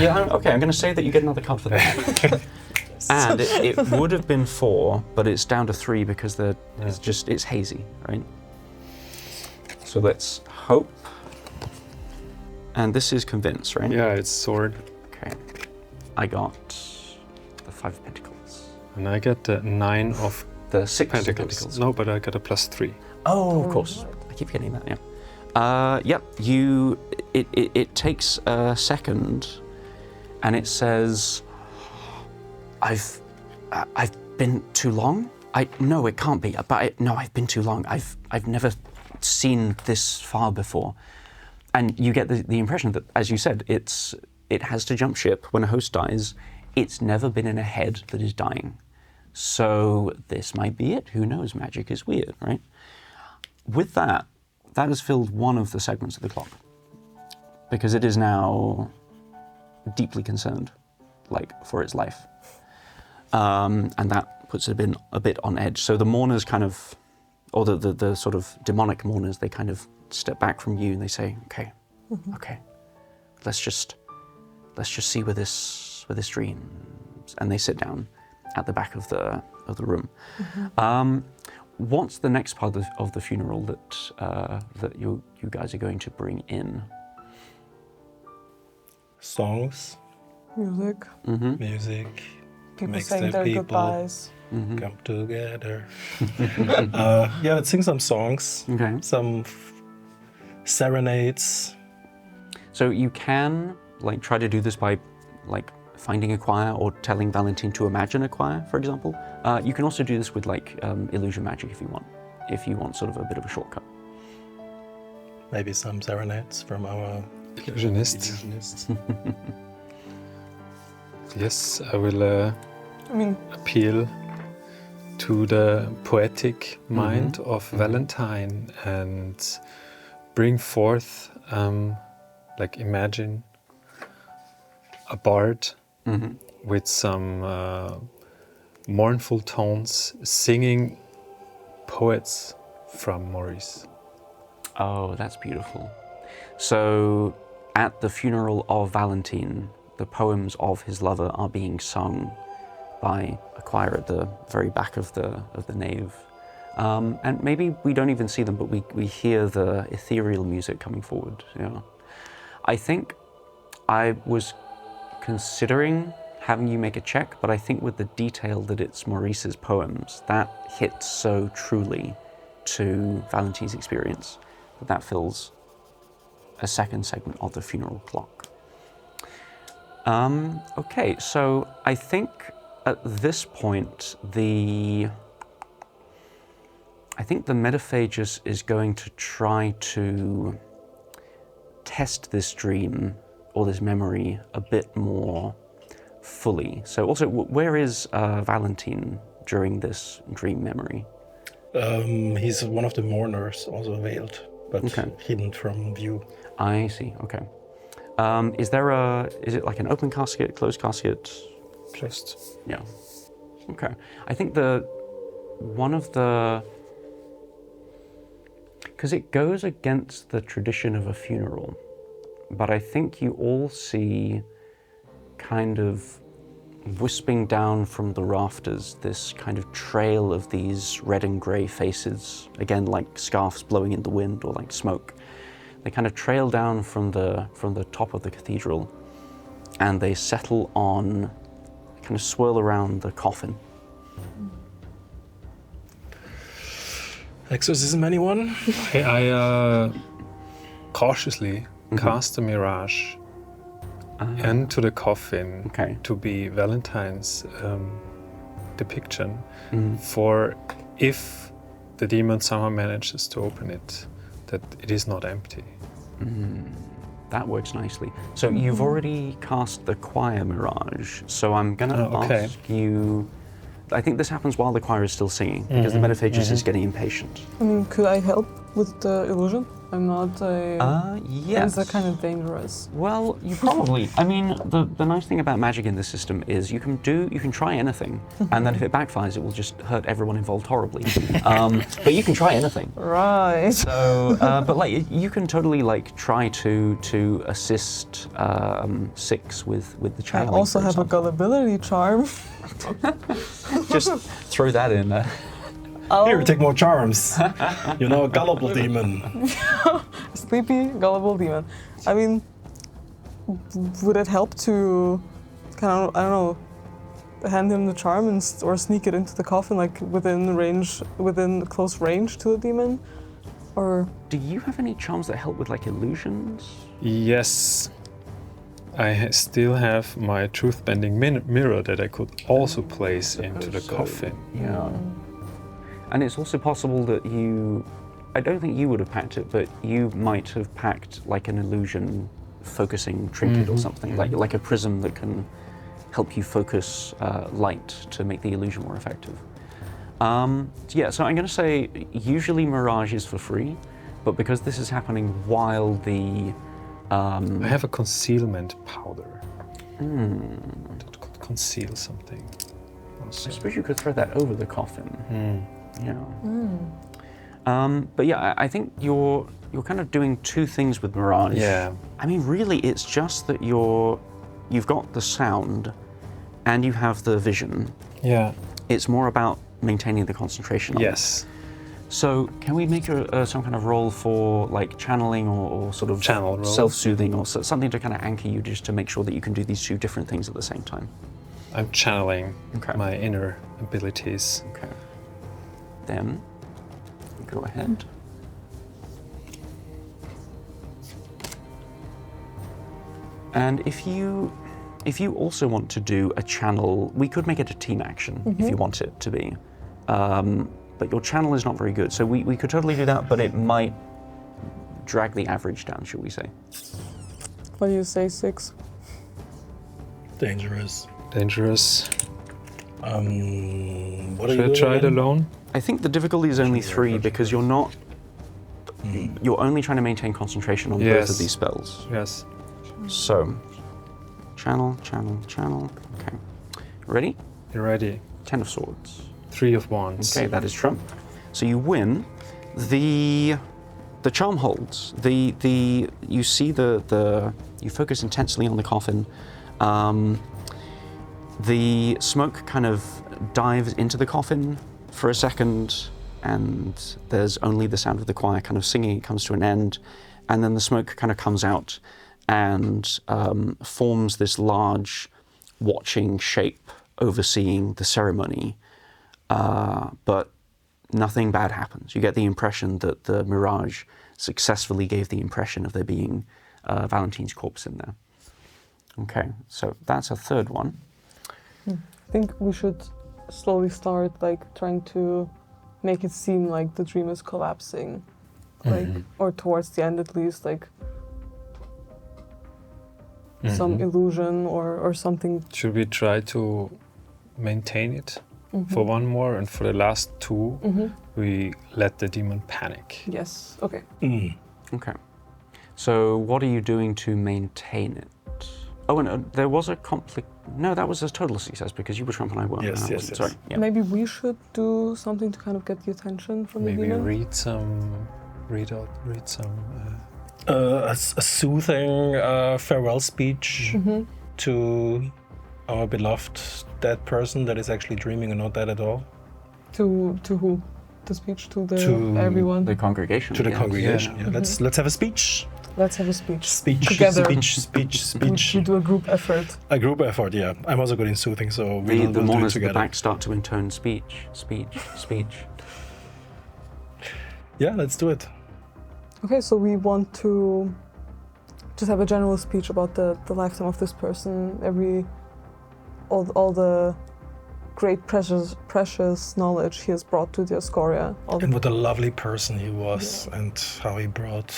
Yeah, okay, I'm going to say that you get another card for that. And it would have been 4, but it's down to 3 because it's hazy, right? So let's hope. And this is convince, right? Yeah, it's sword. Okay. I got the 5 of Pentacles. And I get the 9 of the 6 Pentacles. of Pentacles. No, but I got a +3. Oh, of course. I keep getting that, yeah. Yep, it takes a second, and it says, I've been too long? No, it can't be, but I've been too long. I've never seen this far before. And you get the impression that, as you said, it has to jump ship when a host dies. It's never been in a head that is dying. So this might be it. Who knows? Magic is weird, right? With that has filled one of the segments of the clock, because it is now deeply concerned, for its life. And that puts it a bit on edge. So the mourners kind of, or the sort of demonic mourners, they kind of step back from you and they say, okay, let's just see where this dreams. And they sit down at the back of the room. what's the next part of the funeral that you guys are going to bring in? Songs, Music. music, People makes saying the their people goodbyes. come together. Yeah, let's sing some songs, Okay. some serenades. So you can like try to do this by like finding a choir or telling Valentin to imagine a choir, for example. You can also do this with like illusion magic if you want sort of a bit of a shortcut. Maybe some serenades from our Illusionists. Yes, I will I mean, appeal to the poetic mind of Valentine and bring forth, like imagine a bard with some mournful tones singing poets from Maurice. Oh, that's beautiful. So at the funeral of Valentin, the poems of his lover are being sung by a choir at the very back of the nave. And maybe we don't even see them, but we hear the ethereal music coming forward. Yeah. I think I was considering having you make a check, but I think with the detail that it's Maurice's poems, that hits so truly to Valentin's experience that fills a second segment of the funeral clock. Okay, so I think at this point the Metaphagus is going to try to test this dream or this memory a bit more fully. So also, where is Valentin during this dream memory? He's one of the mourners, also veiled, but hidden from view. I see, okay. Is it like an open casket, closed casket? Closed. Yeah. Okay. I think because it goes against the tradition of a funeral, but I think you all see kind of wisping down from the rafters this kind of trail of these red and grey faces, again like scarves blowing in the wind or like smoke. They kind of trail down from the top of the cathedral and they settle on, kind of swirl around the coffin. Exorcism, anyone? I cautiously cast a mirage into the coffin to be Valentine's depiction for if the demon somehow manages to open it, that it is not empty. That works nicely. So you've already cast the choir mirage, so I'm gonna ask you, I think this happens while the choir is still singing, because the Metaphagus is getting impatient. I mean, could I help with the illusion? I'm not a... yes. Is that kind of dangerous? Well, you probably, I mean, the nice thing about magic in this system is you can try anything, and then if it backfires, it will just hurt everyone involved horribly. But you can try anything. Right. So, but like, you can totally like try to assist Six with the I channeling. also have a gullibility charm. Just throw that in there. Here, take more charms. You know, a gullible demon. Sleepy, gullible demon. I mean, would it help to kind of, I don't know, hand him the charm or sneak it into the coffin, like within close range to the demon? Or do you have any charms that help with like illusions? Yes. I still have my truth-bending mirror that I could also place into the coffin. Yeah. And it's also possible that I don't think you would have packed it, but you might have packed like an illusion focusing trinket or something, like a prism that can help you focus light to make the illusion more effective. Yeah, so I'm going to say usually Mirage is for free, but because this is happening while the... I have a concealment powder. That could conceal something. Also. I suppose you could throw that over the coffin. Yeah. But yeah, I think you're kind of doing two things with Mirage. Yeah. I mean, really, it's just that you've got the sound and you have the vision. Yeah. It's more about maintaining the concentration on Yes. it. So can we make some kind of roll for like channeling or sort of Channel roll. self-soothing or something to kind of anchor you just to make sure that you can do these two different things at the same time? I'm channeling Okay. my inner abilities. Okay. Then go ahead. And if you also want to do a channel, we could make it a team action if you want it to be. But your channel is not very good, so we could totally do that, but it might drag the average down, should we say? What do you say, 6? Dangerous. Dangerous. What are you Should I doing try it again? alone? I think the difficulty is only 3 because you're not. You're only trying to maintain concentration on both Yes. of these spells. Yes. So, channel. Okay. Ready? You're ready. 10 of Swords. 3 of Wands. Okay, that is trump. So you win. The charm holds. You see you focus intensely on the coffin. The smoke kind of dives into the coffin for a second, and there's only the sound of the choir kind of singing. It comes to an end, and then the smoke kind of comes out and forms this large watching shape overseeing the ceremony. But nothing bad happens. You get the impression that the mirage successfully gave the impression of there being Valentin's corpse in there. Okay, so that's a third one. I think we should slowly start like trying to make it seem like the dream is collapsing, like or towards the end at least, like some illusion or something. Should we try to maintain it for one more, and for the last 2, we let the demon panic? Yes. Okay. Okay. So what are you doing to maintain it? Oh, and there was a No, that was a total success because you were Trump and I weren't. Yes, and I yes, wasn't. yes. Sorry. Yeah. Maybe we should do something to kind of get the attention from Maybe the demon. read some. A soothing farewell speech to our beloved dead person that is actually dreaming and not dead at all. To who? The speech to To everyone. The congregation. To the yes. congregation. Yeah. Let's have a speech. Let's have a speech. Speech. Together. Speech. We do a group effort. A group effort. Yeah. I'm also good in soothing, so The we'll do it mourners at the together. back start to intone speech. Yeah, let's do it. Okay, so we want to just have a general speech about the lifetime of this person, all the great precious knowledge he has brought to Dioscoria. And what a lovely person he was, and how he brought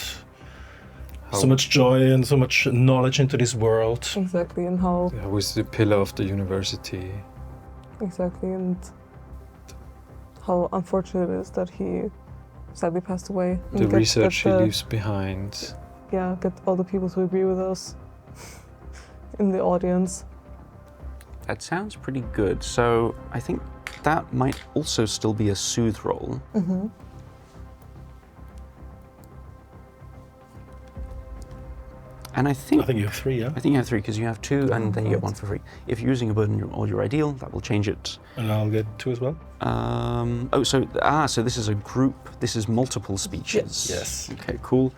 so much joy and so much knowledge into this world. Exactly, and how I was the pillar of the university. exactly, and how unfortunate it is that he sadly passed away. And The get research he the- leaves behind. Yeah, get all the people to agree with us in the audience. That sounds pretty good. So I think that might also still be a soothe roll. And I think you have 3, yeah? I think you have 3 because you have 2 and then you get 1 for free. If you're using a burden or your ideal, that will change it. And I'll get 2 as well? So this is a group, this is multiple speeches. Yes. Okay, cool.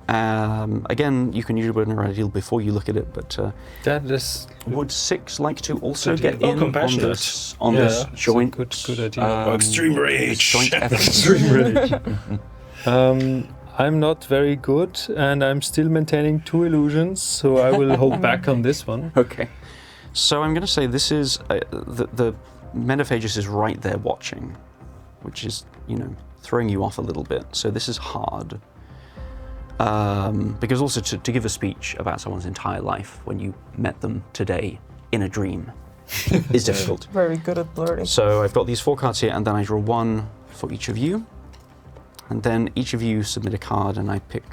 Again, you can use your burden or ideal before you look at it, but That is would 6 like to also Good get idea. in Compassionate. on this Yeah, joint good idea. Extreme rage. joint effort? I'm not very good, and I'm still maintaining 2 illusions, so I will hold back on this one. Okay. So I'm going to say this is the Metaphagus is right there watching, which is, throwing you off a little bit. So this is hard. Because also to give a speech about someone's entire life when you met them today in a dream is difficult. Very good at blurting. So I've got these 4 cards here, and then I draw 1 for each of you. And then each of you submit a card, and I pick.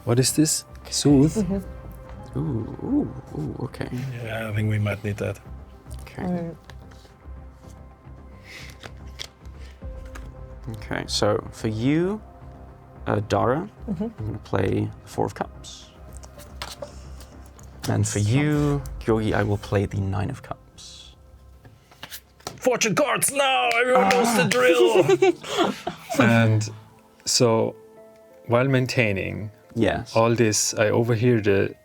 What is this? Soothe? Ooh, okay. Yeah, I think we might need that. Okay. Okay, so for you, Dara, I'm going to play 4 of Cups. And for you, Georgi, I will play the 9 of Cups. Fortune cards now! Everyone knows the drill! And so, while maintaining Yes. all this, I overhear the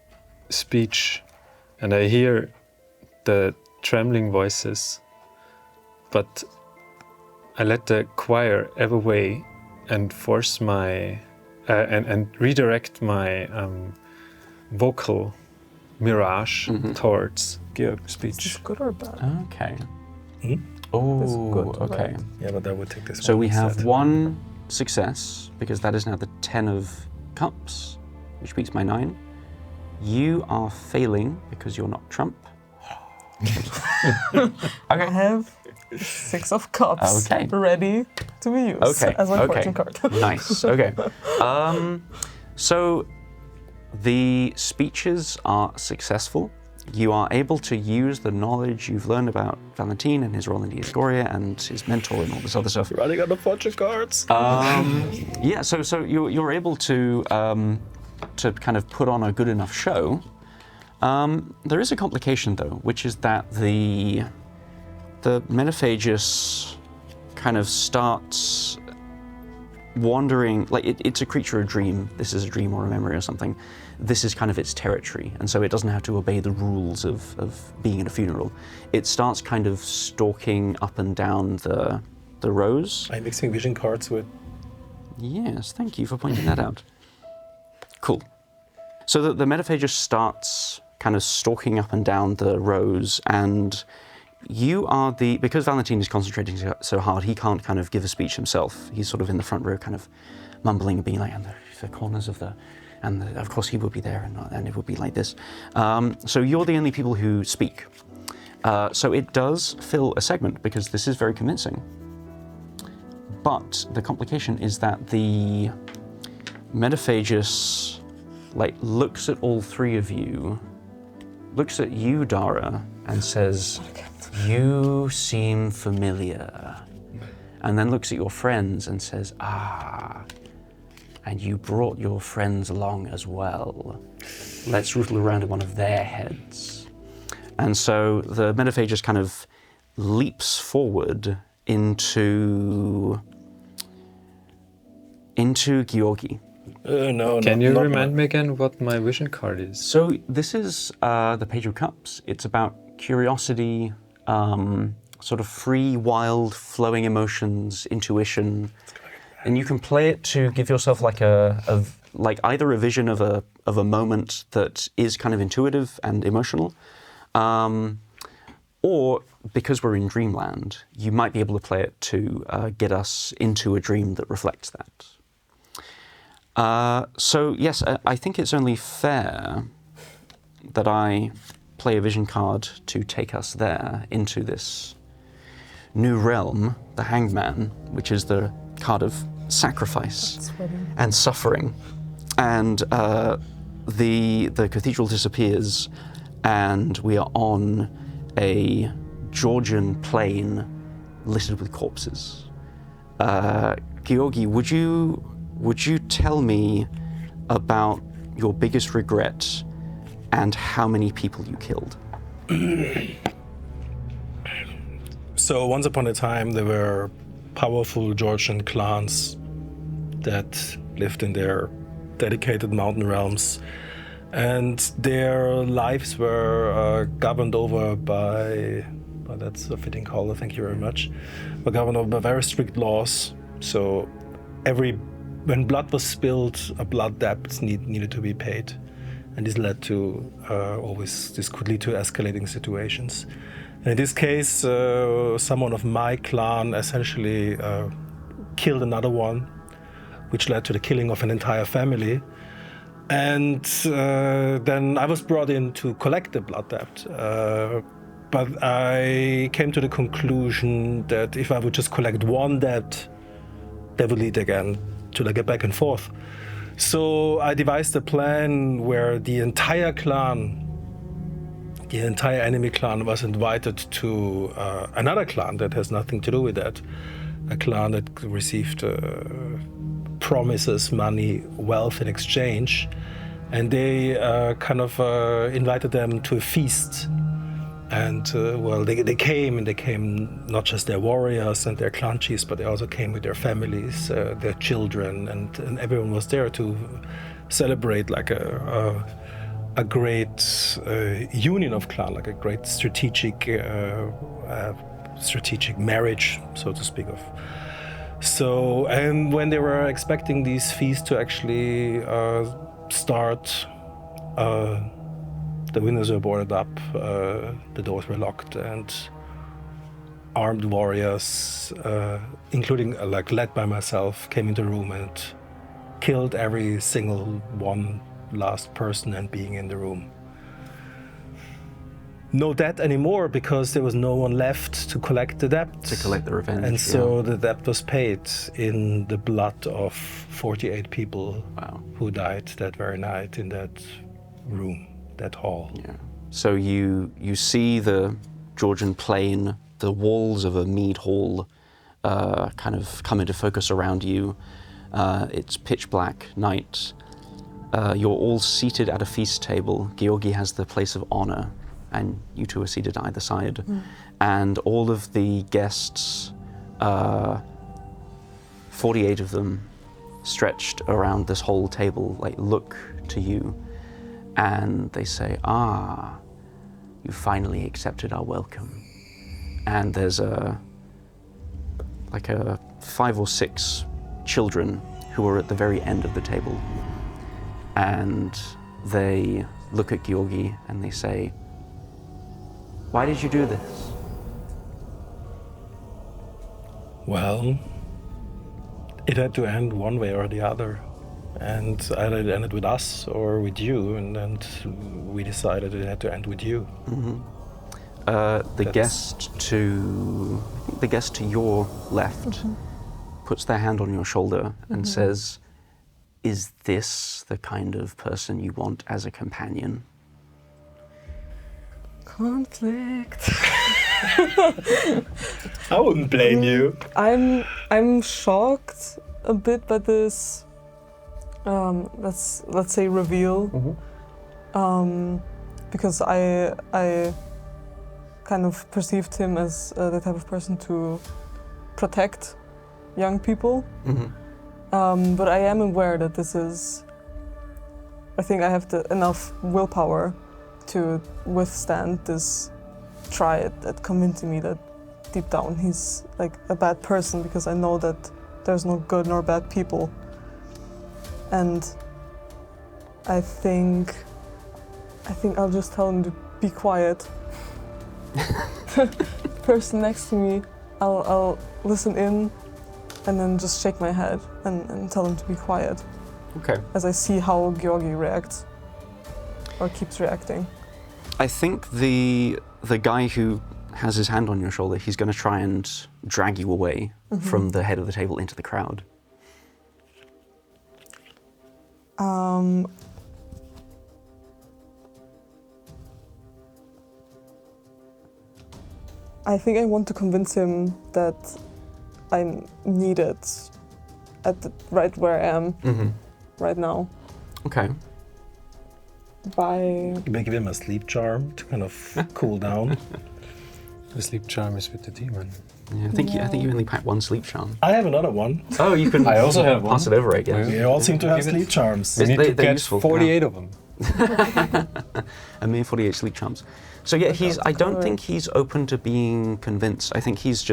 speech and I hear the trembling voices, but I let the choir ebb away and force my and redirect my vocal mirage towards Georg's Is speech. this good or bad? Okay. Hmm? Oh, good, okay. right? Yeah, but I would take this So one we have instead. one success, because that is now the 10 of cups, which beats my 9. You are failing because you're not Trump. I Okay. have 6 of cups Okay. ready to be used Okay. as my Okay. fortune card. Nice. Okay. So the speeches are successful. You are able to use the knowledge you've learned about Valentin and his role in Dioscoria and his mentor and all this other stuff. Running out of fortune cards. Yeah, so you're able to kind of put on a good enough show. There is a complication though, which is that the Metaphagus kind of starts wandering, like it's a creature of dream. This is a dream or a memory or something. This is kind of its territory, and so it doesn't have to obey the rules of being at a funeral. It starts kind of stalking up and down the rows. I'm mixing vision cards with. Yes, thank you for pointing that out. Cool. So the Metaphagus starts kind of stalking up and down the rows, and you are because Valentin is concentrating so hard, he can't kind of give a speech himself. He's sort of in the front row, kind of mumbling and being like, and the corners of of course he would be there, and it would be like this. So you're the only people who speak. So it does fill a segment, because this is very convincing. But the complication is that the Metaphagus looks at all 3 of you, looks at you, Dara, and says, "You seem familiar." And then looks at your friends and says, "Ah, and you brought your friends along as well. Let's rootle around in one of their heads." And so the Metaphagus kind of leaps forward into Georgi. No, Can you not remind me again what my vision card is? So this is the Page of Cups. It's about curiosity, sort of free, wild, flowing emotions, intuition, and you can play it to give yourself like either a vision of a moment that is kind of intuitive and emotional, or because we're in dreamland, you might be able to play it to get us into a dream that reflects that. So yes, I think it's only fair that I play a vision card to take us there into this new realm, the Hanged Man, which is the card of sacrifice and suffering. And the cathedral disappears, and we are on a Georgian plain littered with corpses. Georgi, would you tell me about your biggest regret and how many people you killed? So once upon a time, there were powerful Georgian clans that lived in their dedicated mountain realms, and their lives were governed over by, well, that's a fitting call, thank you very much, were governed over by very strict laws. So when blood was spilled, a blood debt needed to be paid, and this led to this could lead to escalating situations. And in this case, someone of my clan essentially killed another one, which led to the killing of an entire family. And then I was brought in to collect the blood debt. But I came to the conclusion that if I would just collect one debt, that would lead again to like a back and forth. So I devised a plan where the entire enemy clan was invited to another clan that has nothing to do with that. A clan that received promises, money, wealth in exchange. And they invited them to a feast And they came not just their warriors and their clan chiefs, but they also came with their families, their children, and everyone was there to celebrate like a great union of clan, like a great strategic marriage, so to speak of. So, and when they were expecting these feasts to actually start, the windows were boarded up, the doors were locked, and armed warriors, including like led by myself, came into the room and killed every single one last person and being in the room. No debt anymore because there was no one left to collect the debt. To collect the revenge. And so the debt was paid in the blood of 48 people who died that very night in that room, that hall. Yeah. So you see the Georgian plain, the walls of a mead hall kind of come into focus around you. It's pitch black night. You're all seated at a feast table. Georgi has the place of honor, and you two are seated either side. And all of the guests, 48 of them, stretched around this whole table, like look to you, and they say, you finally accepted our welcome. And there's like 5 or 6 children who are at the very end of the table. And they look at Georgi and they say, why did you do this? Well, it had to end one way or the other. And either it ended with us or with you, and we decided it had to end with you. The guest to your left puts their hand on your shoulder and says, is this the kind of person you want as a companion? Conflict. I wouldn't blame you. I'm shocked a bit by this. Let's say reveal. Because I kind of perceived him as the type of person to protect young people. But I am aware that this is. I think I have enough willpower to withstand this try at convincing me that deep down he's like a bad person, because I know that there's no good nor bad people. And I think I'll just tell him to be quiet. The person next to me, I'll listen in and then just shake my head and tell him to be quiet. Okay. As I see how Georgi reacts or keeps reacting. I think the guy who has his hand on your shoulder, he's going to try and drag you away from the head of the table into the crowd. I think I want to convince him that I'm needed right where I am right now. Okay. By You may give him a sleep charm to kind of cool down. The sleep charm is with the demon. Yeah, I think you only pack 1 sleep charm. I have another one. Oh, you can. I also have pass one. it over, I guess. We all seem to have Give it- sleep charms. We need to they're get useful, 48 of them. A mere 48 sleep charms. So yeah, I don't think he's open to being convinced. I think he's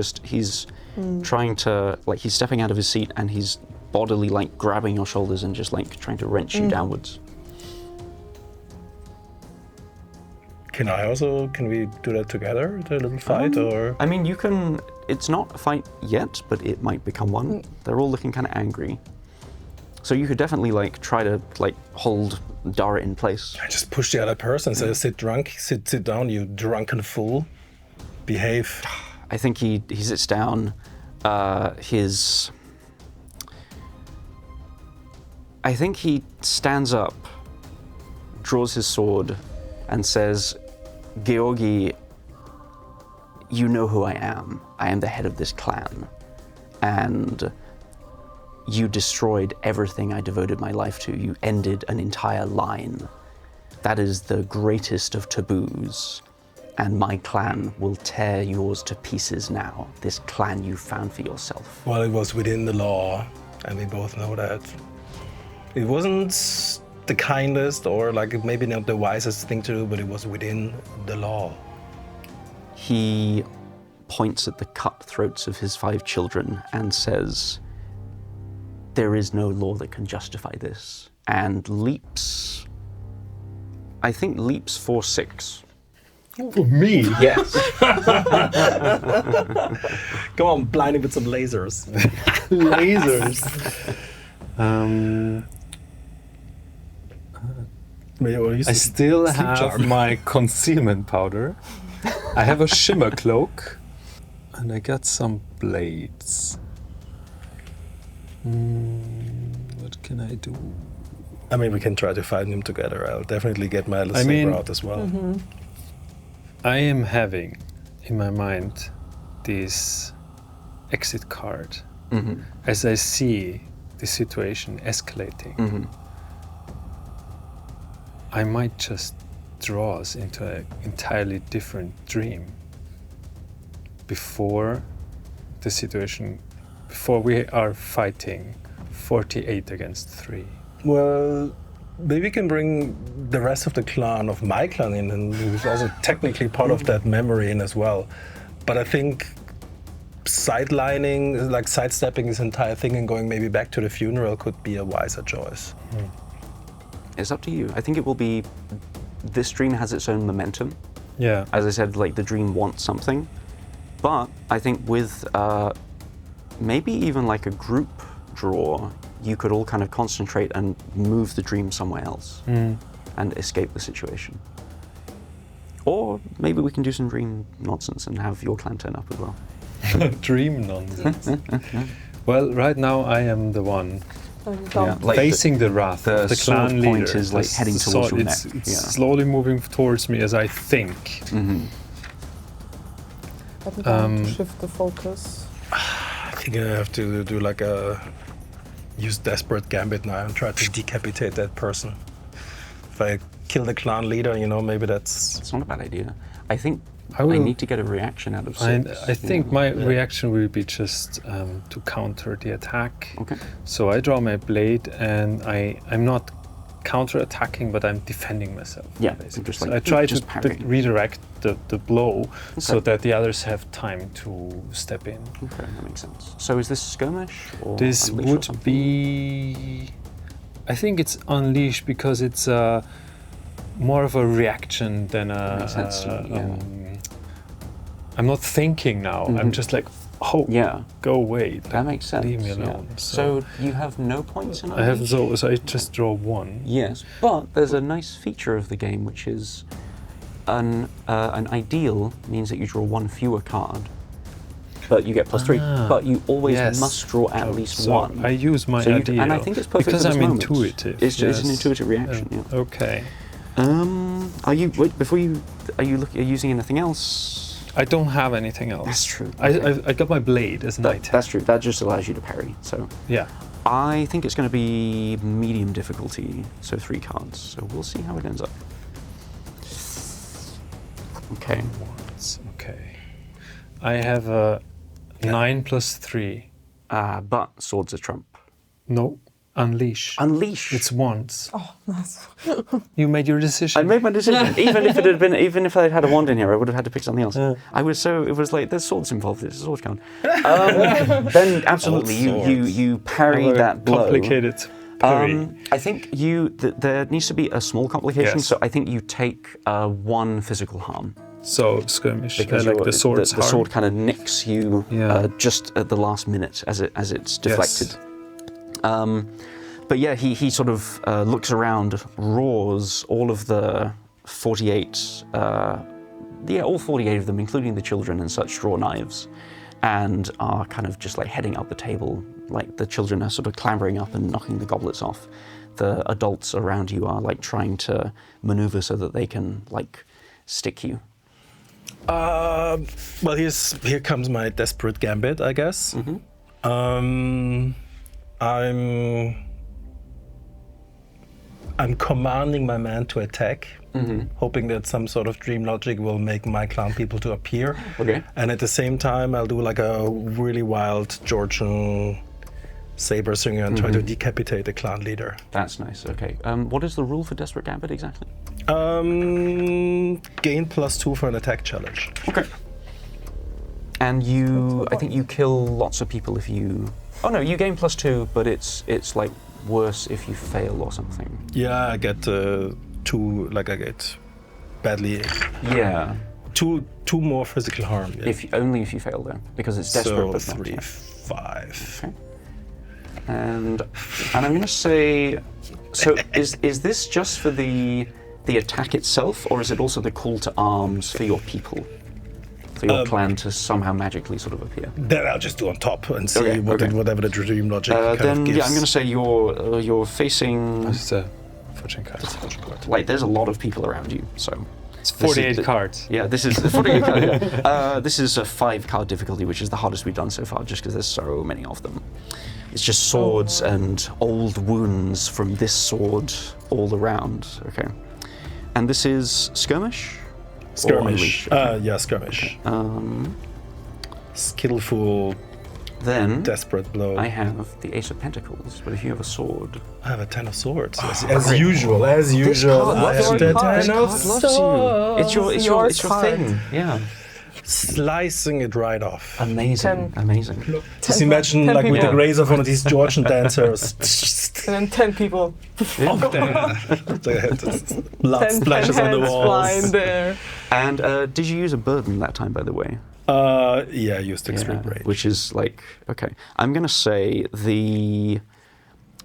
trying to, like, he's stepping out of his seat and he's bodily, like, grabbing your shoulders and just, like, trying to wrench you downwards. Can we do that together, the little fight, or? I mean, you can, it's not a fight yet, but it might become one. They're all looking kind of angry. So you could definitely, like, try to, like, hold Dara in place. I just push the other person and say, sit down, you drunken fool. Behave. I think he sits down. I think he stands up, draws his sword, and says, Georgi, you know who I am. I am the head of this clan. And you destroyed everything I devoted my life to. You ended an entire line. That is the greatest of taboos. and my clan will tear yours to pieces now. This clan you found for yourself. Well, it was within the law, and we both know that. It wasn't the kindest or like maybe not the wisest thing to do, but it was within the law. He points at the cut throats of his 5 children and says, there is no law that can justify this, and leaps, I think leaps for 6. For me? Yes. Come on, blind him with some lasers. Lasers. I still have my concealment powder. I have a shimmer cloak. And I got some blades. What can I do? I mean, we can try to find him together. I'll definitely get my saber out as well. I am having in my mind this exit card as I see the situation escalating. I might just draw us into an entirely different dream before the situation, before we are fighting 48 against 3. Well, maybe we can bring the rest of the clan of my clan in, and who's also technically part of that memory in as well. But I think sidelining, like sidestepping this entire thing and going maybe back to the funeral could be a wiser choice. It's up to you. I think it will be, this dream has its own momentum. Yeah. As I said, like the dream wants something. But I think with maybe even like a group draw, you could all kind of concentrate and move the dream somewhere else and escape the situation. Or maybe we can do some dream nonsense and have your clan turn up as well. Dream nonsense. Well, right now I am the one Like facing the wrath of the sword clan point leader. is like heading towards your it's, neck. It's slowly moving towards me as I think. I think I have to shift the focus. I think I have to do like use desperate gambit now and try to decapitate that person. If I kill the clan leader, maybe that's... It's not a bad idea. I think I I need to get a reaction out of 6. I think my reaction will be just to counter the attack. Okay. So I draw my blade and I'm not counter-attacking, but I'm defending myself. Yeah, basically. just So like- I try just to parry. redirect the blow so Okay. that the others have time to step in. Okay, that makes sense. So is this skirmish or This unleash or would something? be... I think it's unleash because it's more of a reaction than a... Makes sense to me, yeah. I'm not thinking now. I'm just like, oh, Yeah, go away. that makes sense. Leave me yeah. alone. So you have no points in I have unleash? so I just draw 1. Yes, but there's a nice feature of the game which is an ideal means that you draw 1 fewer card, but you get +3. But you always Yes. must draw at least So 1. I use my So you ideal. and I think it's perfect because for this I'm moment. intuitive. It's an yes. intuitive reaction. Yeah. Okay. Are you using anything else? I don't have anything else. That's true. I got my blade as an item. That's true. That just allows you to parry. So Yeah. I think it's going to be medium difficulty, so 3 cards. So we'll see how it ends up. Okay. Okay. I have a 9 + 3. But swords are trump. No. Unleash. Unleash. It's once. Oh, nice. You made your decision. I made my decision. Even if I'd had a wand in here, I would have had to pick something else. It was like there's swords involved. There's a sword count. Then absolutely, you parry Have a that blow. complicated parry. I think there needs to be a small complication. Yes. So I think you take 1 physical harm. So skirmish, Because like the sword's the sword kind of nicks you just at the last minute as it's deflected. But yeah, he sort of looks around, roars. All of the 48, all 48 of them, including the children and such, draw knives, and are kind of just like heading up the table. Like the children are sort of clambering up and knocking the goblets off. The adults around you are like trying to maneuver so that they can like stick you. Well, here comes my desperate gambit, I guess. I'm commanding my man to attack, hoping that some sort of dream logic will make my clown people to appear. Okay. And at the same time, I'll do like a really wild Georgian saber swinger and try to decapitate the clan leader. That's nice. Okay. What is the rule for Desperate Gambit exactly? Gain +2 for an attack challenge. Okay. And I think you kill lots of people if you. Oh no, you gain +2, but it's like worse if you fail or something. Yeah, I get I get badly. Yeah. Two more physical harm. Yeah. Only if you fail though, because it's desperate. So but not, 3, yeah. 5. Okay. And I'm going to say, so is this just for the attack itself, or is it also the call to arms for your people, for your clan to somehow magically sort of appear? Then I'll just do on top and see Okay, whatever the dream logic kind then of gives. yeah, I'm going to say you're facing It's a fortune card. like there's a lot of people around you, so. It's 48 cards. Yeah, this is 48 cards. Yeah. This is a 5-card difficulty, which is the hardest we've done so far, just because there's so many of them. It's just swords and old wounds from this sword all around. Okay, and this is skirmish. Skirmish. Okay. Yeah, skirmish. Skillful, Then desperate blow. I have the Ace of Pentacles, but if you have a sword, I have a 10 of swords. As usual. I have the This 10 card of loves swords. you. It's your thing. Yeah. Slicing it right off. Amazing. 10. Amazing. Just imagine 10 like with the people. grace of one of these Georgian dancers. And then 10 people. Blood 10 splashes on the hands flying walls. there. And did you use a burden that time, by the way? Yeah, I used extreme rage. Which is like, okay. I'm going to say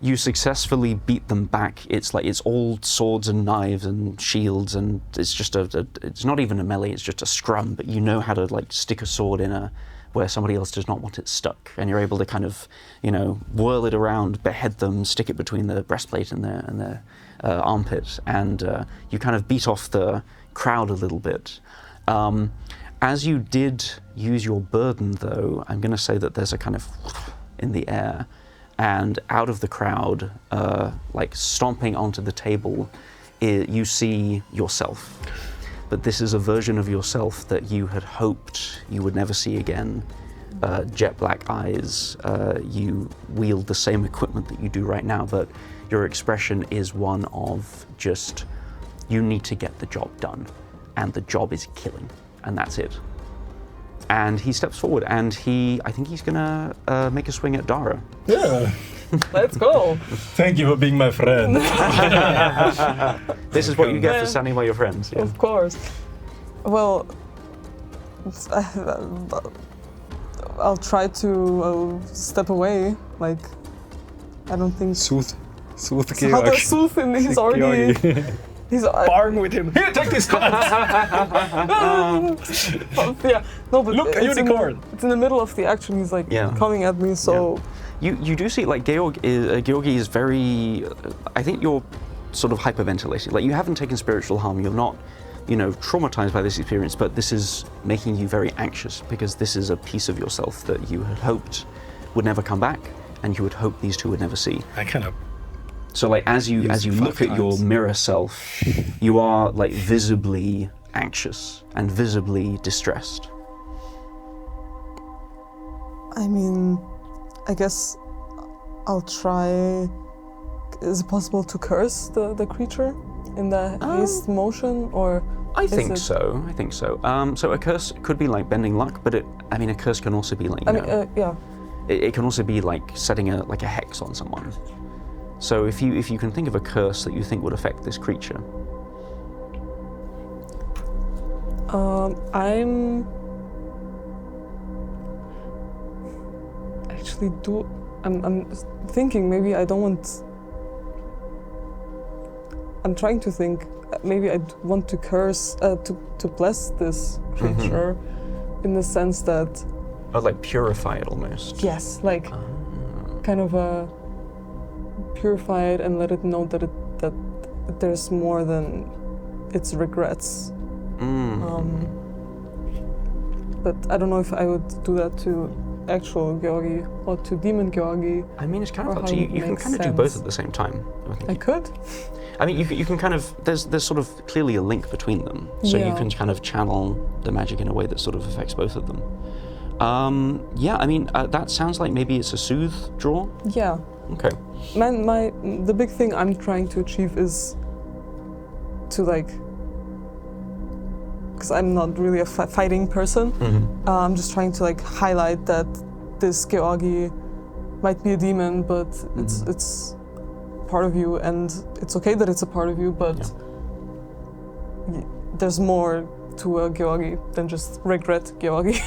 you successfully beat them back. It's like, it's all swords and knives and shields, and it's just it's not even a melee, it's just a scrum, but you know how to like stick a sword in where somebody else does not want it stuck, and you're able to kind of, whirl it around, behead them, stick it between the breastplate and their armpit, and you kind of beat off the crowd a little bit. As you did use your burden, though, I'm going to say that there's a kind of in the air, and out of the crowd, like stomping onto the table, you see yourself. But this is a version of yourself that you had hoped you would never see again. Jet black eyes, you wield the same equipment that you do right now, but your expression is one of just, you need to get the job done, and the job is killing, and that's it. And he steps forward, and I think he's gonna make a swing at Dara. Yeah. Let's go. Thank you for being my friend. This is what you get for standing by your friends. Yeah. Of course. Well, I'll try to step away. Like, I don't think. Soothe How about Georgi. Sooth? He's already. He's Barring with him. Here, take this card. yeah. No, but Look, a it's unicorn. it's in the middle of the action. He's like coming at me. So You do see, like, Georgi is very, I think you're sort of hyperventilating. Like, you haven't taken spiritual harm, you're not, traumatized by this experience, but this is making you very anxious, because this is a piece of yourself that you had hoped would never come back, and you would hope these two would never see. I kind of. So, like, as you look at your mirror self, you are, like, visibly anxious and visibly distressed. I mean, I guess I'll try. Is it possible to curse the creature in the haste motion, or? I think so. So a curse could be like bending luck, but a curse can also be like, yeah. It can also be like setting a hex on someone. So if you can think of a curse that you think would affect this creature. I'm actually I'm thinking maybe I don't want. I'm trying to think. Maybe I want to curse to bless this creature, in the sense that. Oh, like purify it almost. Yes, like kind of purify it and let it know that there's more than its regrets. But I don't know if I would do that to actual Georgi or to demon Georgi. I mean, it's kind of Or up how to you. it You can makes kind of do both sense. at the same time. I think. I could. I mean, you can kind of, there's sort of clearly a link between them. So you Yeah. can kind of channel the magic in a way that sort of affects both of them. Yeah, I mean, that sounds like maybe it's a soothe draw. Yeah. Okay. The big thing I'm trying to achieve is to like, because I'm not really a fighting person. I'm just trying to like highlight that this Georgi might be a demon, but it's part of you, and it's okay that it's a part of you, but there's more to a Georgi than just regret Georgi.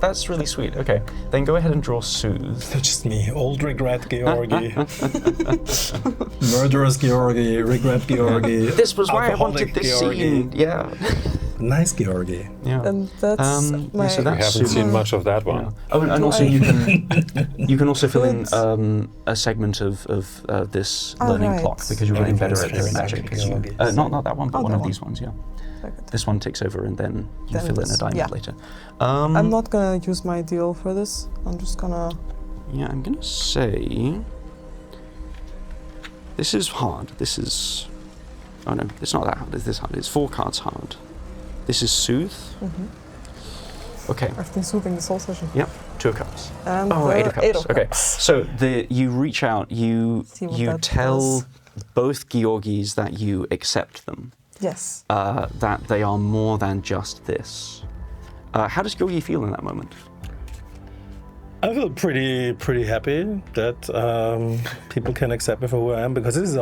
That's really sweet. Okay, then go ahead and draw soothe. That's just me. Old regret Georgi. Murderous Georgi. Regret Georgi. This was why I alcoholic wanted this Georgi. scene. Yeah. Nice Georgi. Yeah. And that's my. so We that's haven't super. seen much of that one. Oh, and also you can also fill in Good. a segment of this Oh, learning right. clock because you're getting better at this Psychic magic. as you- Georgi. not that one, but Oh, one that of one. these ones. Yeah. Second. This one takes over, and then you Then fill in a this, diamond yeah. later. I'm not gonna use my deal for this. I'm just gonna. Yeah, I'm gonna say this is hard. This is oh no, it's not that hard. It's this hard. It's 4 cards hard. This is soothe. Okay. I've been soothing this whole session. Yep. 2 of cups. And Oh, 8 of cups. 8 of Okay. cups. So you reach out. You See what that tell does. both Georgis that you accept them. Yes. That they are more than just this. How does Georgi feel in that moment? I feel pretty happy that people can accept me for who I am, because this is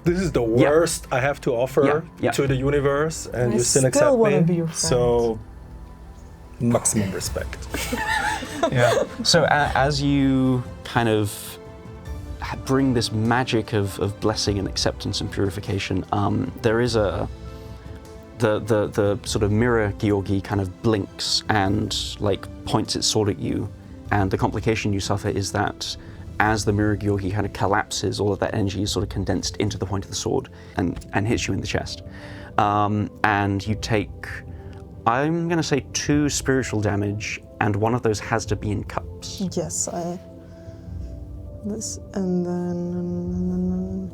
this is the worst I have to offer Yeah. to the universe, and I you still still accept wanna me. be your friend. So maximum respect. Yeah. So as you kind of bring this magic of blessing and acceptance and purification, there is the sort of mirror Georgi kind of blinks and like points its sword at you, and the complication you suffer is that as the mirror Georgi kind of collapses, all of that energy is sort of condensed into the point of the sword and hits you in the chest, and you take, I'm going to say 2 spiritual damage, and one of those has to be in cups. Yes, this and then.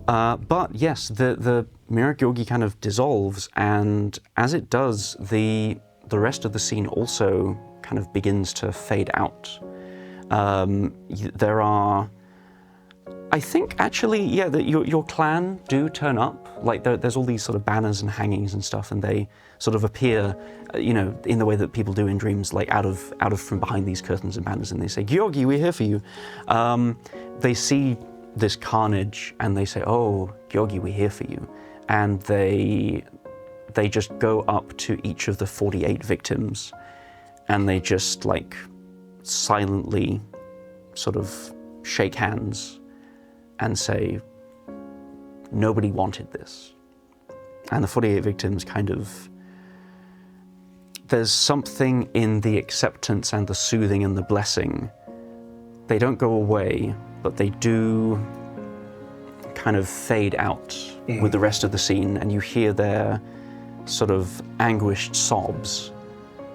But yes, the mirror Georgi kind of dissolves, and as it does, the rest of the scene also kind of begins to fade out. There are, I think actually, yeah, your clan do turn up. Like there's all these sort of banners and hangings and stuff, and they sort of appear, in the way that people do in dreams, like out of from behind these curtains and banners, and they say, "Georgi, we're here for you." They see this carnage and they say, "Oh, Georgi, we're here for you," and they just go up to each of the 48 victims, and they just like silently sort of shake hands and say, "Nobody wanted this." And the 48 victims kind of, there's something in the acceptance and the soothing and the blessing. They don't go away, but they do kind of fade out with the rest of the scene, and you hear their sort of anguished sobs,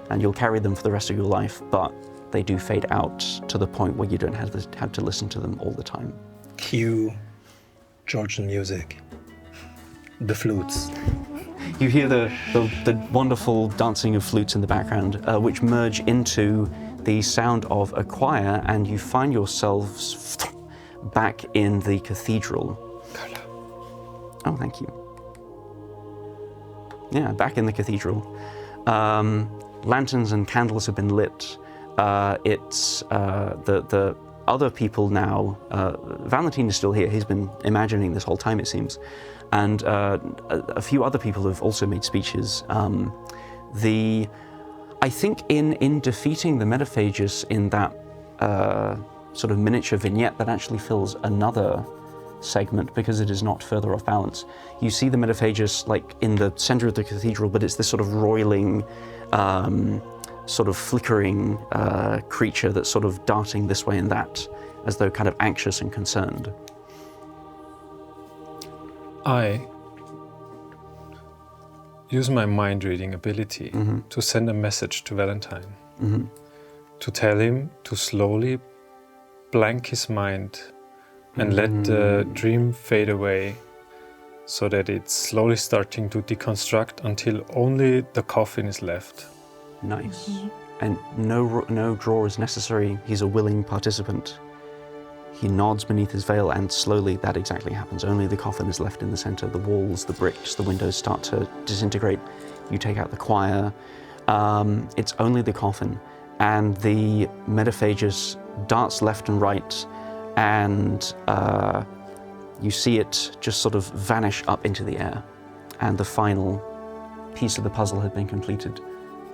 and you'll carry them for the rest of your life, but they do fade out to the point where you don't have to listen to them all the time. Cue Georgian music. The flutes. You hear the wonderful dancing of flutes in the background, which merge into the sound of a choir, and you find yourselves back in the cathedral. Oh, thank you. Yeah, back in the cathedral. Lanterns and candles have been lit. It's the other people now. Valentin is still here. He's been imagining this whole time, it seems. And a few other people have also made speeches. I think in defeating the Metaphagus in that sort of miniature vignette that actually fills another segment because it is not further off balance, you see the Metaphagus like in the center of the cathedral, but it's this sort of roiling, sort of flickering creature that's sort of darting this way and that, as though kind of anxious and concerned. I use my mind reading ability to send a message to Valentine. to tell him to slowly blank his mind and let the dream fade away, so that it's slowly starting to deconstruct until only the coffin is left. Nice. And no draw is necessary. He's a willing participant. He nods beneath his veil, and slowly that exactly happens. Only the coffin is left in the center. The walls, the bricks, the windows start to disintegrate. You take out the choir. It's only the coffin. And the Metaphagus darts left and right, and you see it just sort of vanish up into the air. And the final piece of the puzzle had been completed,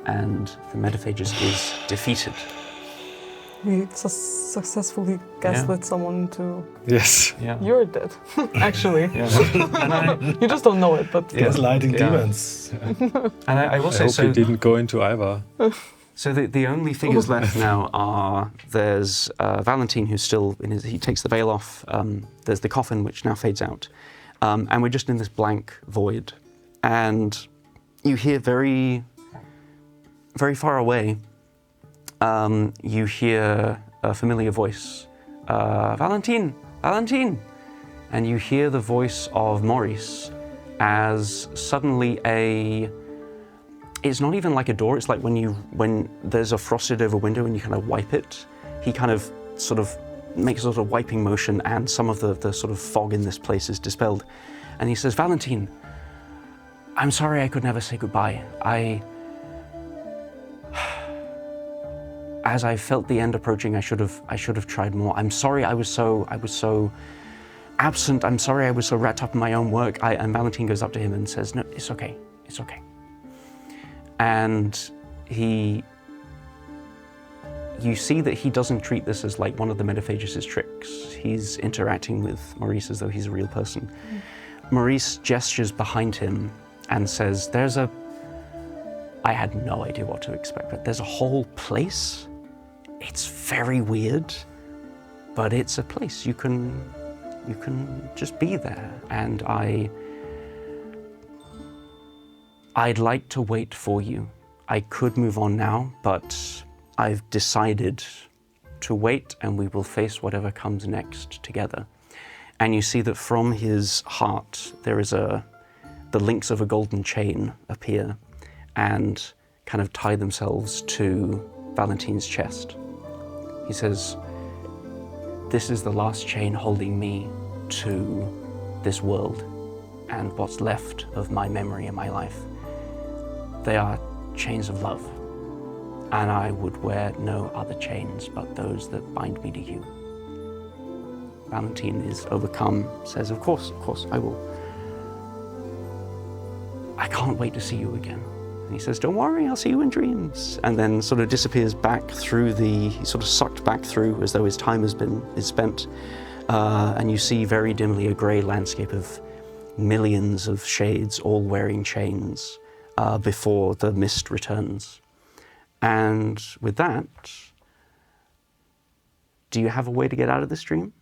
and the Metaphagus is defeated. We successfully gaslit someone to... Yes. Yeah. You're dead, actually. Yeah. You just don't know it, but... Gaslighting demons. And I will I say, hope so he didn't go into Ivar. So the only figures left now are, there's Valentin, who's still in his, he takes the veil off, there's the coffin, which now fades out, and we're just in this blank void. And you hear very, very far away, you hear a familiar voice, Valentin, Valentin! And you hear the voice of Maurice as suddenly it's not even like a door, it's like when there's a frosted over window and you kind of wipe it, he kind of sort of makes a sort of wiping motion, and some of the sort of fog in this place is dispelled. And he says, Valentin, I'm sorry I could never say goodbye. As I felt the end approaching, I should have tried more. I'm sorry I was so absent. I'm sorry I was so wrapped up in my own work. And Valentin goes up to him and says, no, it's okay, it's okay. And you see that he doesn't treat this as like one of the Metaphagus' tricks. He's interacting with Maurice as though he's a real person. Maurice gestures behind him and says, I had no idea what to expect, but there's a whole place. It's very weird, but it's a place. You can just be there. And I'd like to wait for you. I could move on now, but I've decided to wait, and we will face whatever comes next together. And you see that from his heart, there is the links of a golden chain appear and kind of tie themselves to Valentin's chest. He says, this is the last chain holding me to this world and what's left of my memory and my life. They are chains of love, and I would wear no other chains but those that bind me to you. Valentin is overcome, says, of course, I will. I can't wait to see you again. And he says, don't worry, I'll see you in dreams. And then sort of disappears back through he's sort of sucked back through as though his time is spent. And you see very dimly a gray landscape of millions of shades all wearing chains before the mist returns. And with that, do you have a way to get out of this dream?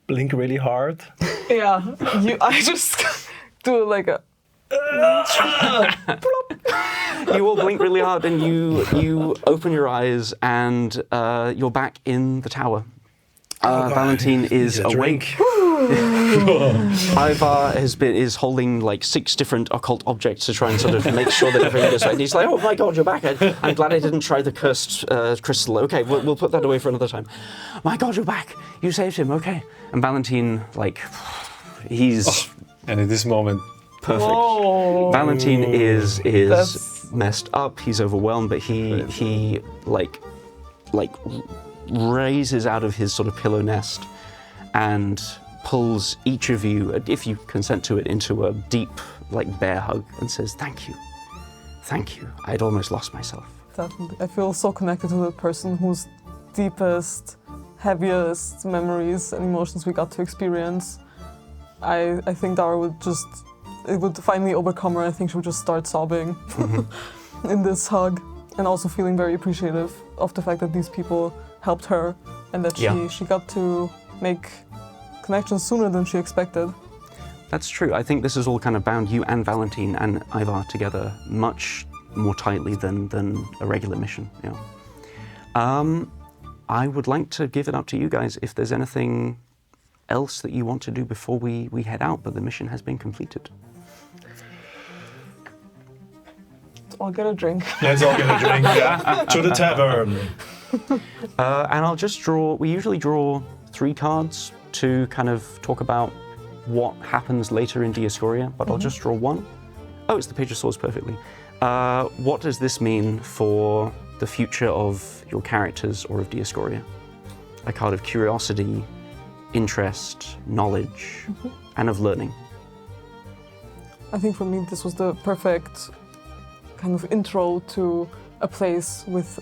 Blink really hard. Yeah, I just do like a... You all blink really hard, and you open your eyes, and you're back in the tower. Valentin is awake. Ivar is holding like 6 different occult objects to try and sort of make sure that everything goes right. And he's like, oh my God, you're back. I'm glad I didn't try the cursed crystal. Okay, we'll put that away for another time. My God, you're back. You saved him. Okay. And Valentin, like, he's... And in this moment... Perfect. Whoa. Valentin is That's... messed up. He's overwhelmed, but he like raises out of his sort of pillow nest and pulls each of you, if you consent to it, into a deep, like, bear hug and says, thank you. Thank you. I'd almost lost myself. Definitely. I feel so connected to the person whose deepest, heaviest memories and emotions we got to experience. I think Dara it would finally overcome her. I think she would just start sobbing in this hug, and also feeling very appreciative of the fact that these people helped her and that she got to make connections sooner than she expected. That's true. I think this has all kind of bound you and Valentin and Ivar together much more tightly than a regular mission. Yeah. I would like to give it up to you guys if there's anything else that you want to do before we head out, but the mission has been completed. Let's all get a drink. Let's all get a drink, yeah. To the tavern. And I'll just draw, we usually draw 3 cards to kind of talk about what happens later in Dioscoria, but I'll just draw 1. Oh, it's the Page of Swords perfectly. What does this mean for the future of your characters or of Dioscoria? A card of curiosity, interest, knowledge, and of learning. I think for me this was the perfect kind of intro to a place with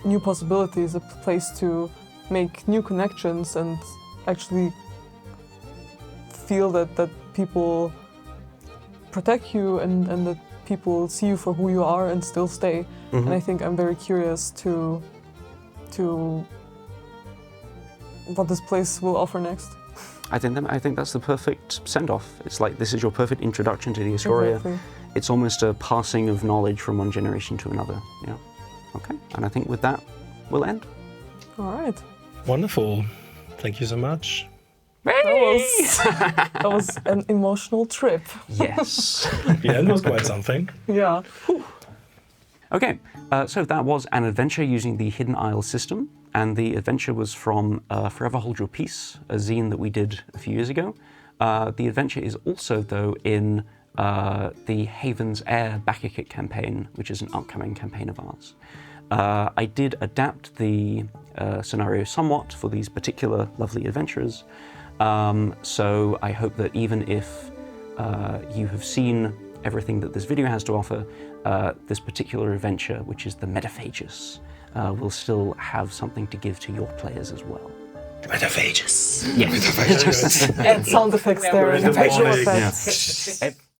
new possibilities, a place to make new connections and actually feel that people protect you and that people see you for who you are and still stay. And I think I'm very curious to what this place will offer next. I think that's the perfect send-off. It's like this is your perfect introduction to Dioscoria. Exactly. It's almost a passing of knowledge from one generation to another. Yeah. Okay. And I think with that, we'll end. All right. Wonderful. Thank you so much. That was an emotional trip. Yes. The end was quite something. Yeah. Okay, so that was an adventure using the Hidden Isle system, and the adventure was from Forever Hold Your Peace, a zine that we did a few years ago. The adventure is also, though, in the Haven's Air Back-A-Kit campaign, which is an upcoming campaign of ours. I did adapt the scenario somewhat for these particular lovely adventurers, so I hope that even if you have seen everything that this video has to offer, this particular adventure, which is the Metaphagus, will still have something to give to your players as well. Metaphagus. Yes. And sound effects there. Where's the and visual warning? effects.